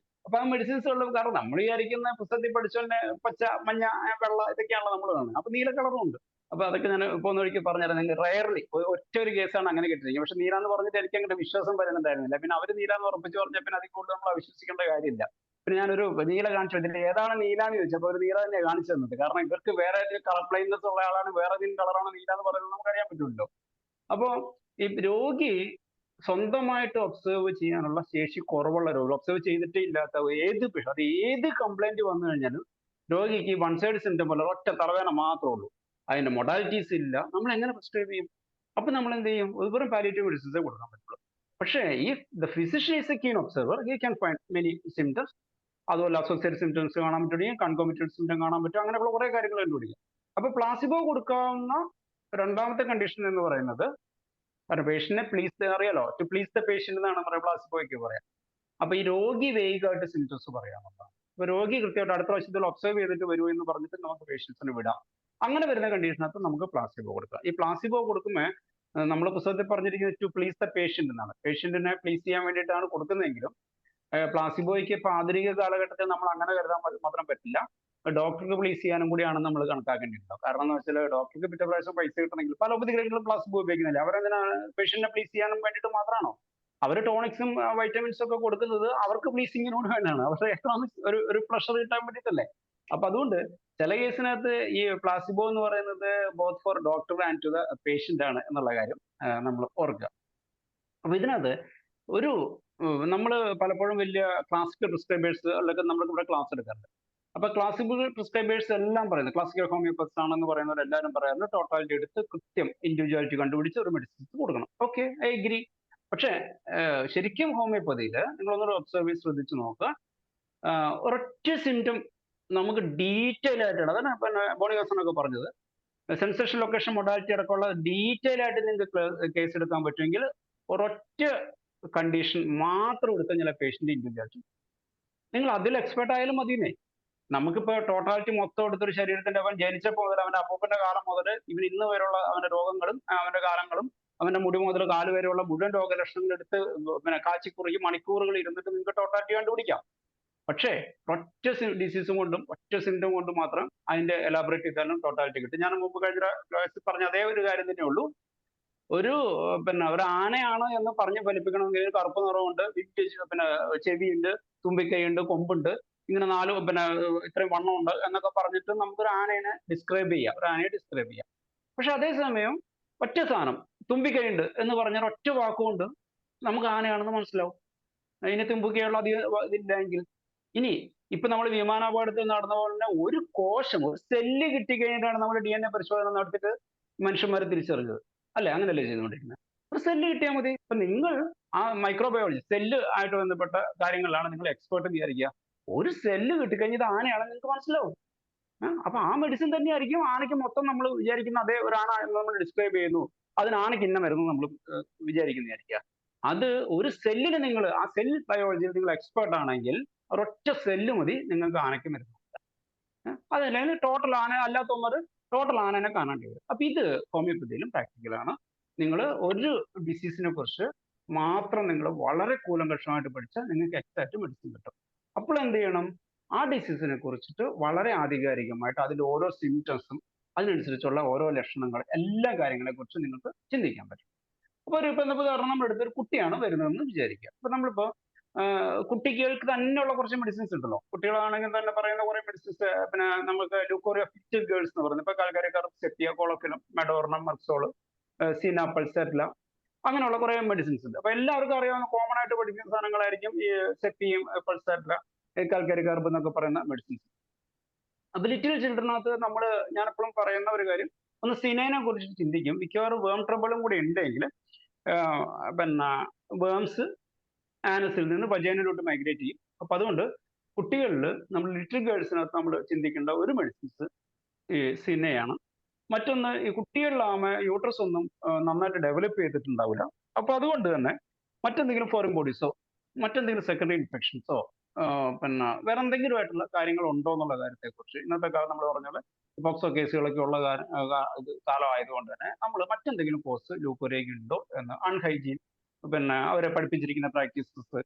അപ്പൊ ആ മെഡിസിൻസ് ഉള്ള കാരണം നമ്മൾ വിചാരിക്കുന്ന പുസ്തകത്തിൽ പഠിച്ചോന്നെ പച്ച മഞ്ഞ വെള്ള ഇതൊക്കെയാണല്ലോ നമ്മൾ കാണുന്നത്. അപ്പൊ നീല കളറും ഉണ്ട്. അപ്പൊ അതൊക്കെ ഞാൻ പോകുന്ന വഴിക്ക് പറഞ്ഞുതരാം. നിങ്ങൾ റയർലി ഒറ്റ ഒരു കേസാണ് അങ്ങനെ കിട്ടിയിരിക്കുന്നത്. പക്ഷെ നീല എന്ന് പറഞ്ഞിട്ട് എനിക്ക് അങ്ങോട്ട് വിശ്വാസം വരുന്നുണ്ടായിരുന്നില്ല. പിന്നെ അവര് നീല എന്ന് ഉറപ്പിച്ച് പറഞ്ഞാൽ പിന്നെ അതിൽ കൂടുതൽ നമ്മൾ അവിശ്വസിക്കേണ്ട കാര്യമില്ല. പിന്നെ ഞാനൊരു നീല കാണിച്ചു, ഇതിന്റെ ഏതാണ് നീല എന്ന് ചോദിച്ചപ്പോൾ ഒരു നീല തന്നെ കാണിച്ചു തന്നത്. കാരണം ഇവർക്ക് വേറെ കളർ ബ്ലൈൻഡ്നെസ് ഉള്ള ആളാണ്, വേറെ ഏതെങ്കിലും കളറാണ് നീല എന്ന് പറയുന്നത് നമുക്ക് അറിയാൻ പറ്റുമല്ലോ. അപ്പോ ഈ രോഗി സ്വന്തമായിട്ട് ഒബ്സർവ് ചെയ്യാനുള്ള ശേഷി കുറവുള്ള രോഗി, ഒബ്സർവ് ചെയ്തിട്ടേ ഇല്ലാത്ത അത് ഏത് കംപ്ലൈന്റ് വന്നു കഴിഞ്ഞാലും രോഗിക്ക് വൺ സൈഡ് സിംറ്റം പോലെ ഒറ്റ തലവേദന മാത്രമേ ഉള്ളൂ, അതിന്റെ മൊഡാലിറ്റീസ് ഇല്ല, നമ്മൾ എങ്ങനെ പ്രിസ്ക്രൈബ് ചെയ്യും? അപ്പൊ നമ്മൾ എന്ത് ചെയ്യും? വെറും പാലിയേറ്റീവ് മെഡിസിൻസേ കൊടുക്കാൻ പറ്റുള്ളൂ. പക്ഷേ ഈ the physician is a keen observer, he can find many symptoms. അതുപോലെ അസോസിയേറ്റ് സിംറ്റംസ് കാണാൻ പറ്റും, കൺകോമിറ്റന്റ് സിംറ്റം കാണാൻ പറ്റും, അങ്ങനെയുള്ള കുറെ കാര്യങ്ങൾ കണ്ടുപിടിക്കാം. അപ്പൊ പ്ലാസിബോ കൊടുക്കാവുന്ന രണ്ടാമത്തെ കണ്ടീഷൻ എന്ന് പറയുന്നത്, കാരണം പേഷ്യന്റിനെ പ്ലീസ് അറിയാലോ, ടു പ്ലീസ് ദ പേഷ്യന്റ് എന്നാണ് പറയുക, പ്ലാസിബോയ്ക്ക് പറയാം. അപ്പൊ ഈ രോഗി വേഗമായിട്ട് സിംറ്റംസ് പറയാമെന്നതാണ്. അപ്പൊ രോഗി കൃത്യമായിട്ട് അടുത്ത പ്രാവശ്യത്തിൽ ഒബ്സർവ് ചെയ്തിട്ട് വരൂ എന്ന് പറഞ്ഞിട്ട് നമുക്ക് പേഷ്യൻസിന് വിടാം. അങ്ങനെ വരുന്ന കണ്ടീഷനകത്ത് നമുക്ക് പ്ലാസിബോ കൊടുക്കാം. ഈ പ്ലാസിബോ കൊടുക്കുമ്പോൾ നമ്മൾ പുസ്തകത്തിൽ പറഞ്ഞിരിക്കുന്നത് ടു പ്ലീസ് ദ പേഷ്യന്റ് എന്നാണ്. പേഷ്യന്റിനെ പ്ലീസ് ചെയ്യാൻ വേണ്ടിയിട്ടാണ് കൊടുക്കുന്നതെങ്കിലും പ്ലാസിബോയ്ക്ക് ഇപ്പൊ ആധുനിക കാലഘട്ടത്തിൽ നമ്മൾ അങ്ങനെ കരുതാൻ മാത്രം പറ്റില്ല. ഡോക്ടർക്ക് പ്ലീസ് ചെയ്യാനും കൂടിയാണ് നമ്മൾ കണക്കാക്കേണ്ടിയിട്ടുണ്ടാവും. കാരണം എന്ന് വെച്ചാൽ ഡോക്ടർക്ക് പിറ്റേ പ്രാവശ്യം പൈസ കിട്ടണമെങ്കിൽ പല ഉപരികളും പ്ലാസിബോ ഉപയോഗിക്കുന്നില്ല. അവരെന്തിനാണ് പേഷ്യന്റിനെ പ്ലീസ് ചെയ്യാനും വേണ്ടിയിട്ട് മാത്രമാണോ? അവർ ടോണിക്സും വൈറ്റമിൻസും ഒക്കെ കൊടുക്കുന്നത് അവർക്ക് പ്ലീസിങ്ങിനോട് വേണ്ടിയാണ്, അവരുടെ എക്കണോമിക്സ് ഒരു പ്ലഷർ കിട്ടാൻ വേണ്ടിയിട്ടല്ലേ. അപ്പൊ അതുകൊണ്ട് ചില കേസിനകത്ത് ഈ പ്ലാസിബോ എന്ന് പറയുന്നത് both for doctor and to the patient ആണ് എന്നുള്ള കാര്യം നമ്മൾ ഓർക്കുക. അപ്പൊ ഇതിനകത്ത് ഒരു നമ്മൾ പലപ്പോഴും വലിയ ക്ലാസിക്കൽ പ്രിസ്ക്രൈബേഴ്സ് അല്ലെങ്കിൽ നമ്മൾ ഇവിടെ ക്ലാസ് എടുക്കാറുണ്ട്. അപ്പൊ ക്ലാസിക്കൽ പ്രിസ്ക്രൈബേഴ്സ് എല്ലാം പറയുന്നത് ക്ലാസിക്കൽ ഹോമിയോപ്പത്സ് ആണെന്ന് പറയുന്നവർ എല്ലാവരും പറയാറുണ്ട് ടോട്ടാലിറ്റി എടുത്ത് കൃത്യം ഇൻഡിവിജ്വാലിറ്റി കണ്ടുപിടിച്ച് ഒരു മെഡിസിൻസ് കൊടുക്കണം. Okay, I agree. പക്ഷേ ശരിക്കും ഹോമിയോപ്പതിയിൽ നിങ്ങളൊന്നൊരു ഒബ്സർവ് ശ്രദ്ധിച്ചു നോക്കുക, ഒരൊറ്റ സിംറ്റം നമുക്ക് ഡീറ്റെയിൽ ആയിട്ടാണ്, അതാണ് പിന്നെ ബോണിവാസനൊക്കെ പറഞ്ഞത്, സെൻസേഷൻ ലൊക്കേഷൻ മൊഡാലിറ്റി അടക്കമുള്ള ഡീറ്റെയിൽ ആയിട്ട് നിങ്ങൾക്ക് കേസ് എടുക്കാൻ പറ്റുമെങ്കിൽ ഒരൊറ്റ കണ്ടീഷൻ മാത്രം എടുത്ത ചില പേഷ്യന്റ് ഇൻഡിവിജ്വാലിറ്റി നിങ്ങൾ അതിൽ എക്സ്പെർട്ട് ആയാലും മതിയെന്നേ. നമുക്കിപ്പോ ടോട്ടാലിറ്റി മൊത്തം എടുത്തൊരു ശരീരത്തിന്റെ, അവൻ ജനിച്ചപ്പോൾ മുതൽ അവന്റെ അപ്പൂപ്പന്റെ കാലം മുതൽ ഇവൻ ഇന്ന് വരെയുള്ള അവന്റെ രോഗങ്ങളും അവന്റെ കാലങ്ങളും അവന്റെ മുടി മുതൽ കാല് വരെയുള്ള മുഴുവൻ രോഗലക്ഷണങ്ങൾ എടുത്ത് പിന്നെ കാച്ചിക്കുറുകി മണിക്കൂറുകൾ ഇരുന്നിട്ട് നിങ്ങൾക്ക് ടോട്ടാലിറ്റി കണ്ടുപിടിക്കാം. പക്ഷേ ഒറ്റ ഡിസീസും കൊണ്ടും ഒറ്റ സിംറ്റം കൊണ്ടും മാത്രം അതിന്റെ എലാബറേറ്റ് ചെയ്താലും ടോട്ടാലിറ്റി കിട്ടും. ഞാൻ മുമ്പ് കഴിഞ്ഞ ക്ലാസ്സിൽ പറഞ്ഞ അതേ ഒരു കാര്യം തന്നെ ഉള്ളൂ. ഒരു ഒരു ആനയാണ് എന്ന് പറഞ്ഞ് ഫലിപ്പിക്കണമെങ്കിൽ കറുപ്പ് നിറമുണ്ട്, പിന്നെ ചെവിയുണ്ട്, തുമ്പിക്കൈയുണ്ട്, കൊമ്പുണ്ട്, ഇങ്ങനെ നാല് ഇത്രയും വണ്ണമുണ്ട് എന്നൊക്കെ പറഞ്ഞിട്ട് നമുക്കൊരു ആനയെ ഡിസ്ക്രൈബ് ചെയ്യാം. പക്ഷെ അതേസമയം ഒറ്റ സാധനം തുമ്പിക്കൈയുണ്ട് എന്ന് പറഞ്ഞാൽ ഒറ്റ വാക്കുകൊണ്ട് നമുക്ക് ആനയാണെന്ന് മനസ്സിലാവും. അതിന് തുമ്പിക്കൈയുള്ള ഇതില്ലെങ്കിൽ ഇനി ഇപ്പൊ നമ്മൾ വിമാനാപകടത്തിൽ നടന്ന പോലെ തന്നെ ഒരു കോശം, ഒരു സെല്ല് കിട്ടിക്കഴിഞ്ഞിട്ടാണ് നമ്മൾ DNA പരിശോധന നടത്തിയിട്ട് മനുഷ്യന്മാരെ തിരിച്ചറിഞ്ഞത്, അല്ലെ? അങ്ങനെയല്ലേ ചെയ്തുകൊണ്ടിരിക്കുന്നത്? ഒരു സെല്ല് കിട്ടിയാൽ മതി. ഇപ്പൊ നിങ്ങൾ ആ മൈക്രോബയോളജി സെല്ല് ആയിട്ട് ബന്ധപ്പെട്ട കാര്യങ്ങളിലാണ് നിങ്ങൾ എക്സ്പേർട്ട് വിചാരിക്കുക. ഒരു സെല്ല് കിട്ടിക്കഴിഞ്ഞാൽ ഇത് ആനയാണെന്ന് നിങ്ങൾക്ക് മനസ്സിലാവും. അപ്പൊ ആ മെഡിസിൻ തന്നെയായിരിക്കും ആനയ്ക്ക് മൊത്തം നമ്മൾ വിചാരിക്കുന്ന അതേ ഒരു ആന എന്ന് നമ്മൾ ഡിസ്ക്രൈബ് ചെയ്യുന്നു, അതിന് ആനയ്ക്ക് ഇന്ന മരുന്ന് നമ്മൾ വിചാരിക്കുന്നതായിരിക്കുക. അത് ഒരു സെല്ലിന് നിങ്ങൾ ആ സെൽ ബയോളജിയിൽ നിങ്ങൾ എക്സ്പേർട്ട് ആണെങ്കിൽ ഒരൊറ്റ സെല്ല് മതി നിങ്ങൾക്ക് ആനയ്ക്ക് മരുന്ന്. അതല്ലെങ്കിൽ ടോട്ടൽ ആന അല്ലാത്തവന്മാർ ടോട്ടൽ ആനനെ കാണേണ്ടി വരും. അപ്പൊ ഇത് ഹോമിയോപ്പതിയിലും പ്രാക്ടിക്കലാണ്. നിങ്ങൾ ഒരു ഡിസീസിനെ കുറിച്ച് മാത്രം നിങ്ങൾ വളരെ കൂലങ്കഷമായിട്ട് പഠിച്ചാൽ നിങ്ങൾക്ക് എക്സാക്റ്റ് മെഡിസിൻ കിട്ടും. അപ്പോൾ എന്ത് ചെയ്യണം? ആ ഡിസീസിനെ കുറിച്ചിട്ട് വളരെ ആധികാരികമായിട്ട് അതിന്റെ ഓരോ സിംറ്റംസും അതിനനുസരിച്ചുള്ള ഓരോ ലക്ഷണങ്ങൾ എല്ലാ കാര്യങ്ങളെ കുറിച്ച് നിങ്ങൾക്ക് ചിന്തിക്കാൻ പറ്റും. അപ്പൊ ഇപ്പൊ ഉദാഹരണം നമ്മൾ എടുത്തൊരു കുട്ടിയാണ് വരുന്നതെന്ന് വിചാരിക്കുക. അപ്പൊ നമ്മളിപ്പോ കുട്ടികൾക്ക് തന്നെയുള്ള കുറച്ച് മെഡിസിൻസ് ഉണ്ടല്ലോ. കുട്ടികളാണെങ്കിൽ തന്നെ പറയുന്ന കുറെ മെഡിസിൻസ്, പിന്നെ നമുക്ക് ലൂക്കോറിയ ഫിറ്റ് ഗേൾസ് എന്ന് പറയുന്നത്, ഇപ്പൊ കാൽക്കാരിക്കാർ സെപ്റ്റിയ, കോളോഫിലം, മെഡോർണം, മർസോള്, സീന, പൾസെറ്റ്ല, അങ്ങനെയുള്ള കുറെ മെഡിസിൻസ് ഉണ്ട്. അപ്പൊ എല്ലാവർക്കും അറിയാവുന്ന കോമൺ ആയിട്ട് പഠിക്കുന്ന സാധനങ്ങളായിരിക്കും ഈ സെപ്പിയും പൾസെറ്റ്ല, കാൽക്കാരിക്കാർബ് എന്നൊക്കെ പറയുന്ന മെഡിസിൻസ്. അപ്പൊ ലിറ്റിൽ ചിൽഡ്രനകത്ത് ഞാൻ എപ്പോഴും പറയുന്ന ഒരു കാര്യം, ഒന്ന് സിനേനെ കുറിച്ച് ചിന്തിക്കും. മിക്കവാറും വേം ട്രബിളും കൂടി ഉണ്ടെങ്കിൽ വേംസ് ആനസിൽ നിന്ന് വജൈനയിലോട്ട് മൈഗ്രേറ്റ് ചെയ്യും. അപ്പൊ അതുകൊണ്ട് കുട്ടികളിൽ നമ്മൾ ലിറ്റിൽ ഗേൾസിനകത്ത് നമ്മൾ ചിന്തിക്കേണ്ട ഒരു മെഡിസിൻസ് ഈ സിനയാണ്. മറ്റൊന്ന്, ഈ കുട്ടികളിലാകുമ്പോൾ യൂട്രസ് ഒന്നും നന്നായിട്ട് ഡെവലപ്പ് ചെയ്തിട്ടുണ്ടാവില്ല. അപ്പൊ അതുകൊണ്ട് തന്നെ മറ്റെന്തെങ്കിലും ഫോറിൻ ബോഡീസോ മറ്റെന്തെങ്കിലും സെക്കൻഡറി ഇൻഫെക്ഷൻസോ വേറെ എന്തെങ്കിലും ആയിട്ടുള്ള കാര്യങ്ങൾ ഉണ്ടോ എന്നുള്ള കാര്യത്തെക്കുറിച്ച് ഇന്നത്തെ കാലം നമ്മൾ പറഞ്ഞ പോലെ പോക്സോ കേസുകളൊക്കെ ഉള്ള കാലമായതുകൊണ്ട് തന്നെ നമ്മൾ മറ്റെന്തെങ്കിലും കോഴ്സ് ലൂക്കോറിയയ്ക്ക് ഉണ്ടോ എന്ന് അൺഹൈജീൻ അവരെ പഠിപ്പിച്ചിരിക്കുന്ന പ്രാക്ടീസസ്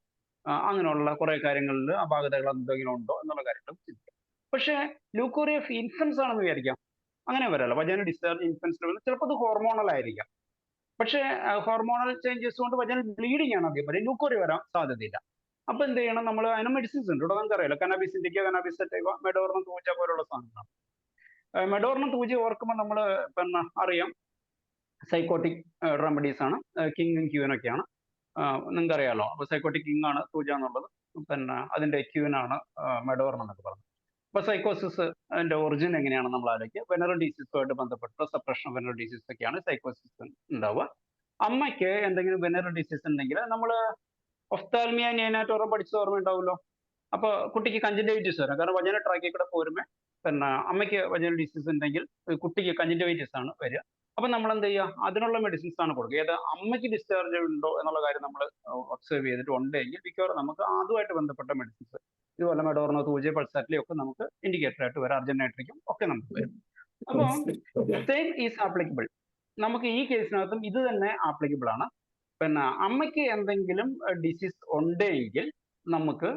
അങ്ങനെയുള്ള കുറെ കാര്യങ്ങളിൽ അപാകതകൾ എന്തെങ്കിലും ഉണ്ടോ എന്നുള്ള കാര്യങ്ങൾ ചിന്തിക്കാം. പക്ഷേ ലൂക്കോറിയ ഓഫ് ഇൻഫൻസ് ആണെന്ന് വിചാരിക്കാം, അങ്ങനെ വരല്ലോ. വജൈനൽ ഡിസ്ചാർജ് ഇൻഫൻസിൽ ചിലപ്പോൾ അത് ഹോർമോണൽ ആയിരിക്കാം. പക്ഷേ ഹോർമോണൽ ചേഞ്ചസ് കൊണ്ട് വജൈനൽ ബ്ലീഡിംഗ് ആണ് അധികം വരും, ലൂക്കോറിയ വരാൻ സാധ്യതയില്ല. അപ്പൊ എന്ത് ചെയ്യണം? നമ്മൾ അതിന് മെഡിസിൻസ് ഉണ്ട്, ഇവിടെ നമുക്കറിയാലോ. Cannabis indica, cannabis sativa, medorrhinum, thuja പോലുള്ള സാധനങ്ങളാണ്. മെഡോർണം, തൂജ ഓർക്കുമ്പോൾ നമ്മൾ പിന്നെ അറിയാം സൈക്കോട്ടിക് റെമഡീസ് ആണ്, കിങ് ക്യൂനൊക്കെയാണ്. നിങ്ങൾക്ക് അറിയാലോ. അപ്പൊ സൈക്കോട്ടിക് കിങ് ആണ് തൂജ എന്നുള്ളത്, പിന്നെ അതിന്റെ ക്യൂനാണ് മെഡോർണം എന്നൊക്കെ പറഞ്ഞത്. അപ്പൊ സൈക്കോസിസ് അതിന്റെ ഒറിജിൻ എങ്ങനെയാണ് നമ്മൾ ആലോചിക്കുക? വെനറൽ ഡിസീസുമായിട്ട് ബന്ധപ്പെട്ട സപ്രഷൻ വെനറൽ ഡിസീസ് ഒക്കെയാണ് സൈക്കോസിസ് ഉണ്ടാവുക. അമ്മയ്ക്ക് എന്തെങ്കിലും വെനറൽ ഡിസീസ് ഉണ്ടെങ്കിൽ നമ്മൾ ഒഫ്താൽമിയ നിയോനാറ്റോറം പഠിച്ചത് ഓർമ്മയുണ്ടാവുമല്ലോ. അപ്പൊ കുട്ടിക്ക് കഞ്ചൻറ്റൈറ്റിസ് വരാം, കാരണം വജൈനൽ ട്രാക്കിൽ കൂടെ പോരുമേ പിന്നെ അമ്മയ്ക്ക് വജൈനൽ ഡിസീസ് ഉണ്ടെങ്കിൽ കുട്ടിക്ക് കഞ്ചൻറ്റൈറ്റിസ് ആണ് വരിക. അപ്പൊ നമ്മൾ എന്ത് ചെയ്യുക? അതിനുള്ള മെഡിസിൻസ് ആണ് കൊടുക്കുക. ഏത് അമ്മയ്ക്ക് ഡിസ്ചാർജ് ഉണ്ടോ എന്നുള്ള കാര്യം നമ്മൾ ഒബ്സർവ് ചെയ്തിട്ട് ഉണ്ടെങ്കിൽ മിക്കവാറും നമുക്ക് അതുമായിട്ട് ബന്ധപ്പെട്ട മെഡിസിൻസ് ഇതുപോലെ മെഡോർണോ, തൂജ, പൾസാറ്റിലി ഒക്കെ നമുക്ക് ഇൻഡിക്കേറ്റർ ആയിട്ട് വരാം, അർജന്റൈട്രിക്കും ഒക്കെ നമുക്ക് വരും. അപ്പോൾ സെയിം ഈസ് ആപ്ലിക്കബിൾ. നമുക്ക് ഈ കേസിനകത്തും ഇത് തന്നെ ആപ്ലിക്കബിൾ ആണ്. പിന്നെ അമ്മയ്ക്ക് എന്തെങ്കിലും ഡിസീസ് ഉണ്ടെങ്കിൽ നമുക്ക്,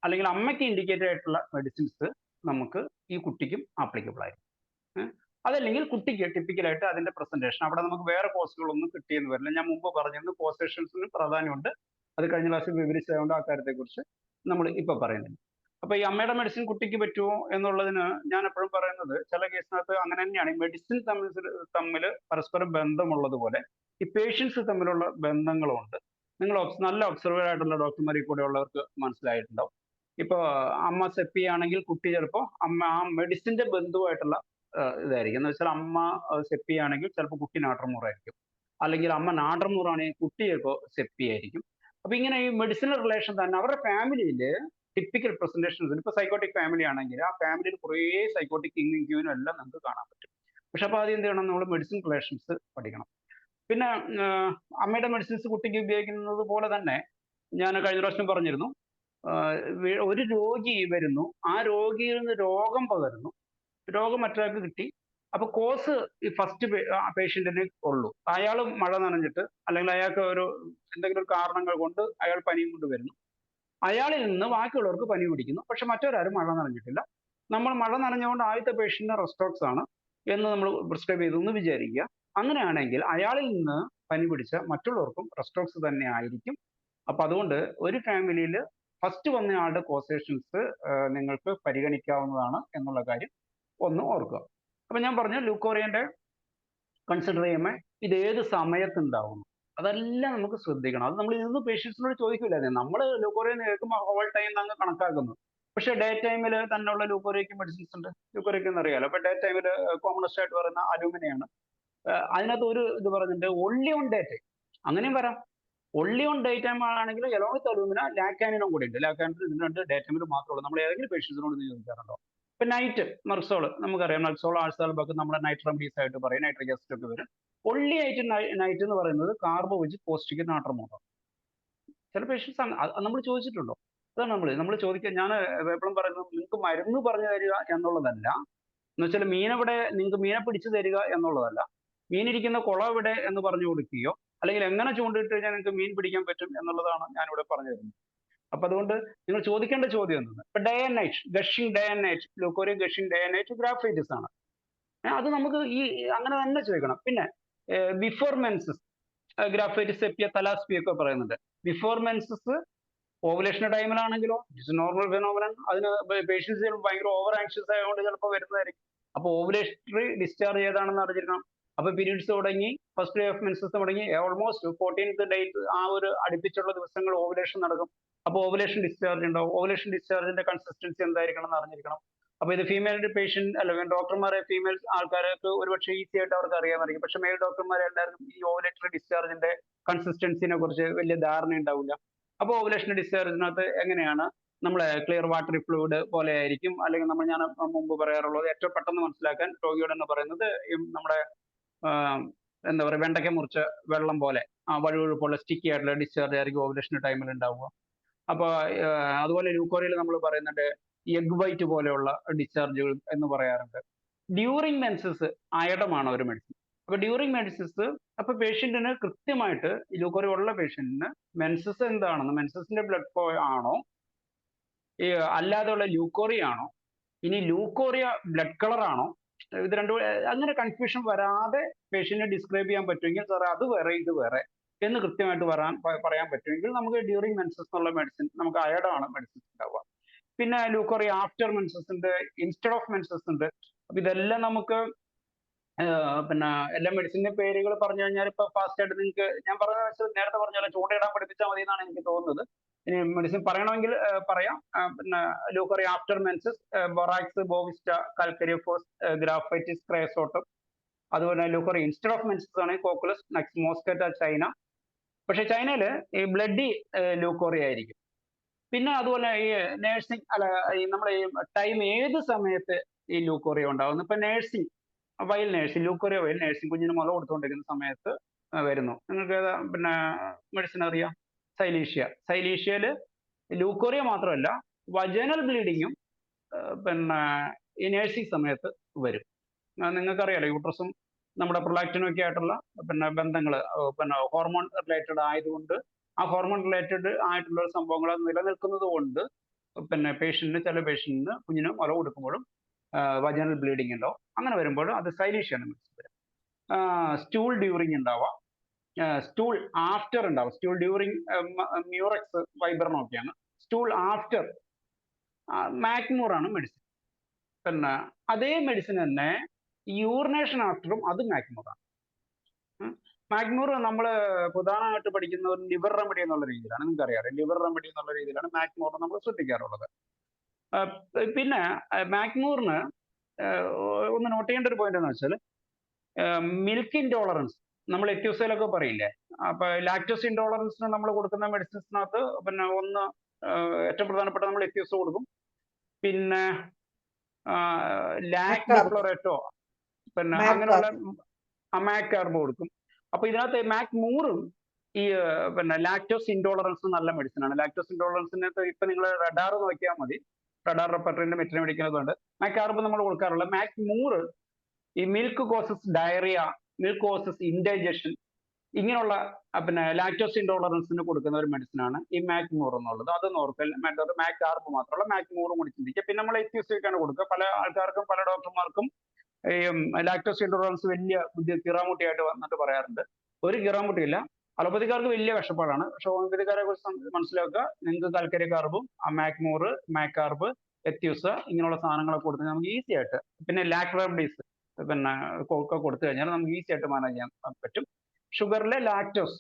അല്ലെങ്കിൽ അമ്മയ്ക്ക് ഇൻഡിക്കേറ്റഡ് ആയിട്ടുള്ള മെഡിസിൻസ് നമുക്ക് ഈ കുട്ടിക്കും ആപ്ലിക്കബിൾ ആയിരിക്കും. അതല്ലെങ്കിൽ കുട്ടിക്ക് ടിപ്പിക്കലായിട്ട് അതിന്റെ പ്രസന്റേഷൻ, അവിടെ നമുക്ക് വേറെ കോഴ്സുകളൊന്നും കിട്ടിയെന്ന് വരില്ല. ഞാൻ മുമ്പ് പറഞ്ഞിരുന്നു കോസേഷൻസിന് പ്രാധാന്യമുണ്ട്, അത് കഴിഞ്ഞ ക്ലാസ്സിൽ വിവരിച്ചതുകൊണ്ട് ആ കാര്യത്തെക്കുറിച്ച് നമ്മൾ ഇപ്പൊ പറയുന്നില്ല. അപ്പൊ ഈ അമ്മയുടെ മെഡിസിൻ കുട്ടിക്ക് പറ്റുമോ എന്നുള്ളതിന് ഞാൻ എപ്പോഴും പറയുന്നത്, ചില കേസിനകത്ത് അങ്ങനെ തന്നെയാണ്. ഈ മെഡിസിൻ തമ്മിൽ പരസ്പരം ബന്ധമുള്ളതുപോലെ ഈ പേഷ്യൻസ് തമ്മിലുള്ള ബന്ധങ്ങളുമുണ്ട്. നിങ്ങൾ നല്ല ഒബ്സർവർ ആയിട്ടുള്ള ഡോക്ടർമാരിൽ കൂടെ ഉള്ളവർക്ക് മനസ്സിലായിട്ടുണ്ടാവും. ഇപ്പൊ അമ്മ സെപ്പി ആണെങ്കിൽ കുട്ടി ചിലപ്പോൾ അമ്മ ആ മെഡിസിന്റെ ബന്ധുവായിട്ടുള്ള ഇതായിരിക്കും. എന്ന് വെച്ചാൽ അമ്മ സെപ്പി ആണെങ്കിൽ ചിലപ്പോൾ കുട്ടി നാട്ടർമൂറായിരിക്കും, അല്ലെങ്കിൽ അമ്മ നാട്ടർമൂറാണെങ്കിൽ കുട്ടി ചിലപ്പോൾ സെപ്പി ആയിരിക്കും. അപ്പൊ ഇങ്ങനെ ഈ മെഡിസിനൽ റിലേഷൻ തന്നെ അവരുടെ ഫാമിലിയിൽ ടിപ്പിക്കൽ പ്രസന്റേഷൻസ്. ഇപ്പൊ സൈക്കോട്ടിക് ഫാമിലി ആണെങ്കിൽ ആ ഫാമിലിയിൽ കുറേ സൈക്കോട്ടിക് കിങ്ങും ക്യൂനും എല്ലാം നമുക്ക് കാണാൻ പറ്റും. പക്ഷെ അപ്പൊ ആദ്യം എന്ത് ചെയ്യണം? നമ്മൾ മെഡിസിൻ റിലേഷൻസ് പഠിക്കണം. പിന്നെ അമ്മയുടെ മെഡിസിൻസ് കുട്ടിക്ക് ഉപയോഗിക്കുന്നത് പോലെ തന്നെ ഞാൻ കഴിഞ്ഞ പ്രാവശ്യം പറഞ്ഞിരുന്നു, ഒരു രോഗി വരുന്നു, ആ രോഗിയിൽ നിന്ന് രോഗം പകരുന്നു, രോഗം മറ്റൊരാൾക്ക് കിട്ടി. അപ്പൊ കോസ് ഈ ഫസ്റ്റ് പേഷ്യന്റിന് ഉള്ളൂ. അയാൾ മഴ നനഞ്ഞിട്ട്, അല്ലെങ്കിൽ അയാൾക്ക് എന്തെങ്കിലും ഒരു കാരണങ്ങൾ കൊണ്ട് അയാൾ പനിയും കൊണ്ട് വരുന്നു. അയാളിൽ നിന്ന് ബാക്കിയുള്ളവർക്ക് പനി പിടിക്കുന്നു, പക്ഷെ മറ്റൊരാരും മഴ നനഞ്ഞിട്ടില്ല. നമ്മൾ മഴ നനഞ്ഞുകൊണ്ട് ആദ്യത്തെ പേഷ്യന്റിന് റെസ്റ്റോക്സ് ആണ് എന്ന് നമ്മൾ പ്രിസ്ക്രൈബ് ചെയ്തു എന്ന് വിചാരിക്കുക. അങ്ങനെയാണെങ്കിൽ അയാളിൽ നിന്ന് പനി പിടിച്ച മറ്റുള്ളവർക്കും റെസ്റ്റോക്സ് തന്നെ ആയിരിക്കും. അപ്പൊ അതുകൊണ്ട് ഒരു ഫാമിലിയിൽ ഫസ്റ്റ് വന്നയാളുടെ കോസേഷൻസ് നിങ്ങൾക്ക് പരിഗണിക്കാവുന്നതാണ് എന്നുള്ള കാര്യം ഒന്ന് ഓർക്കുക. അപ്പൊ ഞാൻ പറഞ്ഞു ലൂക്കോറിയന്റെ കൺസിഡർ ചെയ്യുമ്പോൾ ഇത് ഏത് സമയത്തുണ്ടാവുന്നു അതെല്ലാം നമുക്ക് ശ്രദ്ധിക്കണം. അത് നമ്മൾ ഇന്ന് പേഷ്യൻസിനോട് ചോദിക്കില്ല. നമ്മൾ ലൂക്കോറിയ കേൾക്കുമ്പോൾ ഹോൾ ടൈം അങ്ങ് കണക്കാക്കുന്നു. പക്ഷെ ഡേ ടൈമിൽ തന്നെയുള്ള ലൂക്കോറിയയ്ക്ക് മെഡിസിൻസ് ഉണ്ട്. ലൂക്കോറിയയ്ക്ക് എന്നറിയാലോ. അപ്പൊ ഡേ ടൈമിൽ കോമണസ്റ്റ് ആയിട്ട് പറയുന്ന അലൂമിനിയാണ്. അതിനകത്ത് ഒരു ഇത് പറഞ്ഞിട്ടുണ്ട്, ഒൺലി ഓൺ ഡേ ടൈം. അങ്ങനെയും വരാം. ഒൺലി ഓൺ ഡേ ടൈം ആണെങ്കിൽ എലോങ് വിത്ത് അലൂമിന ലാക്കാനിനും കൂടി ഉണ്ട്. ലാക്കാനിന് ഇതിനുണ്ട്, ഡേ ടൈമിൽ മാത്രമേ. നമ്മൾ ഏതെങ്കിലും പേഷ്യൻസിനോട് ചോദിക്കാറുണ്ടോ? ഇപ്പൊ നൈറ്റ് മർസോള് നമുക്കറിയാം, നൾസോൾ ആഴ്സാൽബൊക്കെ നമ്മുടെ നൈറ്റ് റെമഡീസ് ആയിട്ട് പറയും, നൈട്രിക് ആസിഡ് ഒക്കെ വരും. ഒൺലി ആയിട്ട് നൈറ്റ് എന്ന് പറയുന്നത് കാർബോ വെച്ച് പോസ്റ്റിക്ക് നാട്ടർമോട്ടോ. ചില പേഷ്യൻസ് നമ്മൾ ചോദിച്ചിട്ടുണ്ടോ? അതാണ് നമ്മൾ ചോദിക്കുക. ഞാൻ എപ്പോഴും പറയുന്നത് നിങ്ങൾക്ക് മരുന്ന് പറഞ്ഞു തരിക എന്നുള്ളതല്ല, എന്ന് വെച്ചാൽ മീനെവിടെ നിങ്ങൾക്ക് മീനെ പിടിച്ചു തരിക എന്നുള്ളതല്ല, മീനിരിക്കുന്ന കുളം എവിടെ എന്ന് പറഞ്ഞു കൊടുക്കുകയോ അല്ലെങ്കിൽ എങ്ങനെ ചൂണ്ടിട്ട് കഴിഞ്ഞാൽ നിങ്ങൾക്ക് മീൻ പിടിക്കാൻ പറ്റും എന്നുള്ളതാണ് ഞാനിവിടെ പറഞ്ഞു തരുന്നത്. അപ്പൊ അതുകൊണ്ട് നിങ്ങൾ ചോദിക്കേണ്ട ചോദ്യം എന്താണ്? ഇപ്പൊ day and night, gushing day and night, leucorrhoea gushing day and night graphites ആണ്. അത് നമുക്ക് ഈ അങ്ങനെ തന്നെ ചോദിക്കണം. പിന്നെ before menses, graphites, sepia, thlaspi ഒക്കെ പറയുന്നുണ്ട്. ബിഫോർ മെൻസസ് ഓവുലേഷൻ ടൈമിലാണെങ്കിലോ ഇറ്റ്സ് നോർമൽ ഫിനോമിനൻ. അതിന് പേഷ്യൻസ് ഭയങ്കര ഓവർ ആൻഷ്യസ് ആയതുകൊണ്ട് ചിലപ്പോൾ വരുന്നതായിരിക്കും. അപ്പൊ ഓവുലേഷണറി ഡിസ്ചാർജ് ഏതാണെന്ന് അറിഞ്ഞിരിക്കണം. അപ്പൊ പീരീഡ്സ് തുടങ്ങി, ഫസ്റ്റ് ഡേ ഓഫ് മെൻസസ് തുടങ്ങി ഓൾമോസ്റ്റ് 14th ഡേറ്റ് ആ ഒരു അടുപ്പിച്ചുള്ള ദിവസങ്ങൾ ഓവുലേഷൻ നടക്കും. അപ്പൊ ഓവുലേഷൻ ഡിസ്ചാർജ് ഉണ്ടാവും. ഓവുലേഷൻ ഡിസ്ചാർജിന്റെ കൺസിസ്റ്റൻസി എന്തായിരിക്കണം എന്ന് അറിഞ്ഞിരിക്കണം. അപ്പൊ ഇത് ഫീമെയിൽ പേഷ്യന്റ് അല്ല, ഡോക്ടർമാരെ ഫീമെയിൽ ആൾക്കാർക്ക് ഒരുപക്ഷെ ഈസി ആയിട്ട് അവർക്ക് അറിയാമായിരിക്കും. പക്ഷെ മെയിൽ ഡോക്ടർമാരെ എല്ലാവർക്കും ഈ ഓവുലേറ്ററി ഡിസ്ചാർജിന്റെ കൺസിസ്റ്റൻസിനെ കുറിച്ച് വലിയ ധാരണ ഉണ്ടാവില്ല. അപ്പോൾ ഓവുലേഷൻ ഡിസ്ചാർജിനകത്ത് എങ്ങനെയാണ് നമ്മളെ ക്ലിയർ വാട്ടറി ഫ്ലൂയിഡ് പോലെ ആയിരിക്കും, അല്ലെങ്കിൽ ഞാൻ മുമ്പ് പറയാറുള്ളത് ഏറ്റവും പെട്ടെന്ന് മനസ്സിലാക്കാൻ രോഗിയോട് എന്ന് പറയുന്നത് നമ്മുടെ എന്താ പറയുക, വെണ്ടയ്ക്ക മുറിച്ച വെള്ളം പോലെ ആ വഴുവഴുപ്പുള്ള സ്റ്റിക്കി ആയിട്ടുള്ള ഡിസ്ചാർജ് ആയിരിക്കും ഓവുലേഷൻ ടൈമിൽ ഉണ്ടാവുക. അപ്പൊ അതുപോലെ ലൂക്കോറിയയിൽ നമ്മൾ പറയുന്നുണ്ട് എഗ് വൈറ്റ് പോലെയുള്ള ഡിസ്ചാർജുകൾ എന്ന് പറയാറുണ്ട്. ഡ്യൂറിങ് മെൻസസ് അയഡമാണ് ഒരു മെഡിസിൻ. അപ്പൊ ഡ്യൂറിങ് മെൻസസ് അപ്പൊ പേഷ്യന്റിന് കൃത്യമായിട്ട് ലൂക്കോറിയ ഉള്ള പേഷ്യന്റിന് മെൻസസ് എന്താണെന്ന്, മെൻസസിന്റെ ബ്ലഡ് ഫ്ലോ ആണോ, ഈ അല്ലാതെയുള്ള ലൂക്കോറിയ ആണോ, ഇനി ലൂക്കോറിയ ബ്ലഡ് കളർ ആണോ, ഇത് രണ്ടും അങ്ങനെ കൺഫ്യൂഷൻ വരാതെ പേഷ്യന്റിനെ ഡിസ്ക്രൈബ് ചെയ്യാൻ പറ്റുമെങ്കിൽ സാർ അത് വേറെ ഇത് വേറെ എന്ന് കൃത്യമായിട്ട് പറയാൻ പറ്റുമെങ്കിൽ നമുക്ക് ഡ്യൂറിങ് മെൻസസ് എന്നുള്ള മെഡിസിൻ, നമുക്ക് അയഡാണ് മെഡിസിൻ ഉണ്ടാവുക. പിന്നെ ലൂക്കോറിയ ആഫ്റ്റർ മെൻസസ് ഉണ്ട്, ഇൻസ്റ്റഡ് ഓഫ് മെൻസസ് ഉണ്ട്. അപ്പൊ ഇതെല്ലാം നമുക്ക് പിന്നെ എല്ലാ മെഡിസിന്റെ പേരുകൾ പറഞ്ഞു കഴിഞ്ഞാൽ ഇപ്പൊ ഫാസ്റ്റ് ആയിട്ട് നിങ്ങൾക്ക് ഞാൻ പറഞ്ഞ നേരത്തെ പറഞ്ഞ പോലെ ചൂണ്ടയിടാൻ പഠിപ്പിച്ചാൽ മതി എന്നാണ് എനിക്ക് തോന്നുന്നത്. ഇനി മെഡിസിൻ പറയണമെങ്കിൽ പറയാം. പിന്നെ ലൂക്കോറിയ ആഫ്റ്റർ മെൻസസ്, ബൊറാക്സ്, ബോവിസ്റ്റ, കാൽക്കരിയോഫോസ്, ഗ്രാഫൈറ്റിസ്, ക്രയോസോട്ടം. അതുപോലെ ലൂക്കോറിയ ഇൻസ്റ്റഡ് ഓഫ് മെൻസസ് ആണ് കോക്കുലസ്, നെക്സ്റ്റ് മോസ്കറ്റ, ചൈന. പക്ഷെ ചൈനയില് ഈ ബ്ലഡി ലൂക്കോറിയ ആയിരിക്കും. പിന്നെ അതുപോലെ ഈ നേഴ്സിംഗ് അല്ല, ഈ നമ്മുടെ ഈ ടൈം ഏത് സമയത്ത് ഈ ലൂക്കോറിയ ഉണ്ടാകുന്നു. ഇപ്പൊ നേഴ്സിംഗ് വയൽ നേഴ്സിംഗ്, ലൂക്കോറിയ വയൽ നേഴ്സിംഗ് കുഞ്ഞിന് മുല കൊടുത്തുകൊണ്ടിരിക്കുന്ന സമയത്ത് വരുന്നു. നിങ്ങൾക്ക് ഏതാ പിന്നെ മെഡിസിൻ അറിയാം? സൈലീഷ്യ. സൈലീഷ്യയില് ലൂക്കോറിയ മാത്രമല്ല വജനൽ ബ്ലീഡിങ്ങും പിന്നെ ഈ നേഴ്സിംഗ് സമയത്ത് വരും. നിങ്ങൾക്കറിയാലോ യൂട്രസും നമ്മുടെ പ്രൊലാക്റ്റിനും ഒക്കെ ആയിട്ടുള്ള പിന്നെ ബന്ധങ്ങൾ പിന്നെ ഹോർമോൺ റിലേറ്റഡ് ആയതുകൊണ്ട് ആ ഹോർമോൺ റിലേറ്റഡ് ആയിട്ടുള്ള സംഭവങ്ങൾ നിലനിൽക്കുന്നത് കൊണ്ട് പിന്നെ ചില പേഷ്യന്റിന് കുഞ്ഞിന് മുല കൊടുക്കുമ്പോഴും വജനൽ ബ്ലീഡിങ് ഉണ്ടാവും. അങ്ങനെ വരുമ്പോൾ അത് സൈലീഷ്യാണ് മെഡിസിൻ വരും. സ്റ്റൂൾ ഡ്യൂറിങ് ഉണ്ടാവാം, സ്റ്റൂൾ ആഫ്റ്റർ ഉണ്ടാവും. സ്റ്റൂൾ ഡ്യൂറിങ് മ്യൂറക്സ് വൈബ്രണമൊക്കെയാണ്. സ്റ്റൂൾ ആഫ്റ്റർ മാക്മൂർ ആണ് മെഡിസിൻ. പിന്നെ അതേ മെഡിസിൻ തന്നെ യൂറിനേഷൻ ആഫ്റ്ററും അത് മാക്മൂറാണ്. മാക്മൂർ നമ്മൾ പ്രധാനമായിട്ട് പഠിക്കുന്ന ഒരു ലിവർ റെമഡി എന്നുള്ള രീതിയിലാണ്. നിങ്ങൾക്ക് അറിയാം, ലിവർ റെമഡി എന്നുള്ള രീതിയിലാണ് മാക്മൂർ നമ്മൾ ശ്രദ്ധിക്കാറുള്ളത്. പിന്നെ മാക്മൂറിന് ഒന്ന് നോട്ട് ചെയ്യേണ്ട ഒരു പോയിന്റ് എന്ന് വെച്ചാൽ മിൽക്ക് ഇൻടോളറൻസ്, നമ്മൾ എക്യൂസയിലൊക്കെ പറയില്ലേ, അപ്പൊ ലാക്ടോസ് ഇൻടോളറൻസിന് നമ്മൾ കൊടുക്കുന്ന മെഡിസിൻസിനകത്ത് പിന്നെ ഒന്ന് ഏറ്റവും പ്രധാനപ്പെട്ട നമ്മൾ എക്യൂസ് കൊടുക്കും. പിന്നെ ലാക് ഡിഫ്ലോറേറ്റോ പിന്നെ അങ്ങനെയുള്ള മാക്കാർബ് കൊടുക്കും. അപ്പൊ ഇതിനകത്ത് മാക്മൂറും ഈ പിന്നെ ലാക്ടോസ് ഇൻടോളറൻസ് നല്ല മെഡിസിൻ ആണ്. ലാക്ടോസ് ഇൻടോളറൻസിനകത്ത് ഇപ്പൊ നിങ്ങൾ റഡാർ നോക്കിയാൽ മതി, റഡാർ റെപ്പർട്ടറിന്റെ മെറ്റിനെ മേടിക്കുന്നതുകൊണ്ട് മാക്കാർബ് നമ്മൾ കൊടുക്കാറുള്ള. മാക്മൂർ ഈ milk causes diarrhoea, milk causes indigestion, ഇങ്ങനെയുള്ള പിന്നെ ലാക്ടോസ് ഇൻടോളറൻസിന് കൊടുക്കുന്ന ഒരു മെഡിസിൻ ആണ് ഈ മാക്മൂർ എന്നുള്ളത്. അതൊന്നും ഓർക്കൽ. മറ്റത് മാക്കാർബ് മാത്രമല്ല മാക്മൂറും കൂടി ചിന്തിക്കുക. പിന്നെ നമ്മൾ എക്യൂസിയൊക്കെയാണ് കൊടുക്കുക. പല ആൾക്കാർക്കും പല ഡോക്ടർമാർക്കും ഈ ലാക്ടോസ് ഇൻടോളറൻസ് വലിയ കിറാമുട്ടിയായിട്ട് വന്നിട്ട് പറയാറുണ്ട്. ഒരു കിറാമുട്ടിയില്ല, അലോപ്പതിക്കാർക്ക് വലിയ കഷ്ടപ്പാടാണ്. പക്ഷെ ഹോമിയോപ്പതിക്കാരെ കുറിച്ച് മനസ്സിലാക്കുക, നിങ്ങൾക്ക് കാൽക്കരി കാർബും മാക്മൂർ, മാക്കാർബ്, എത്യൂസ് ഇങ്ങനെയുള്ള സാധനങ്ങളൊക്കെ കൊടുത്ത് നമുക്ക് ഈസി ആയിട്ട്, പിന്നെ ലാക്രബ്ഡീസ് പിന്നെ ഒക്കെ കൊടുത്തു കഴിഞ്ഞാൽ നമുക്ക് ഈസി ആയിട്ട് മാനേജ് ചെയ്യാൻ പറ്റും. ഷുഗറിലെ ലാക്ടോസ്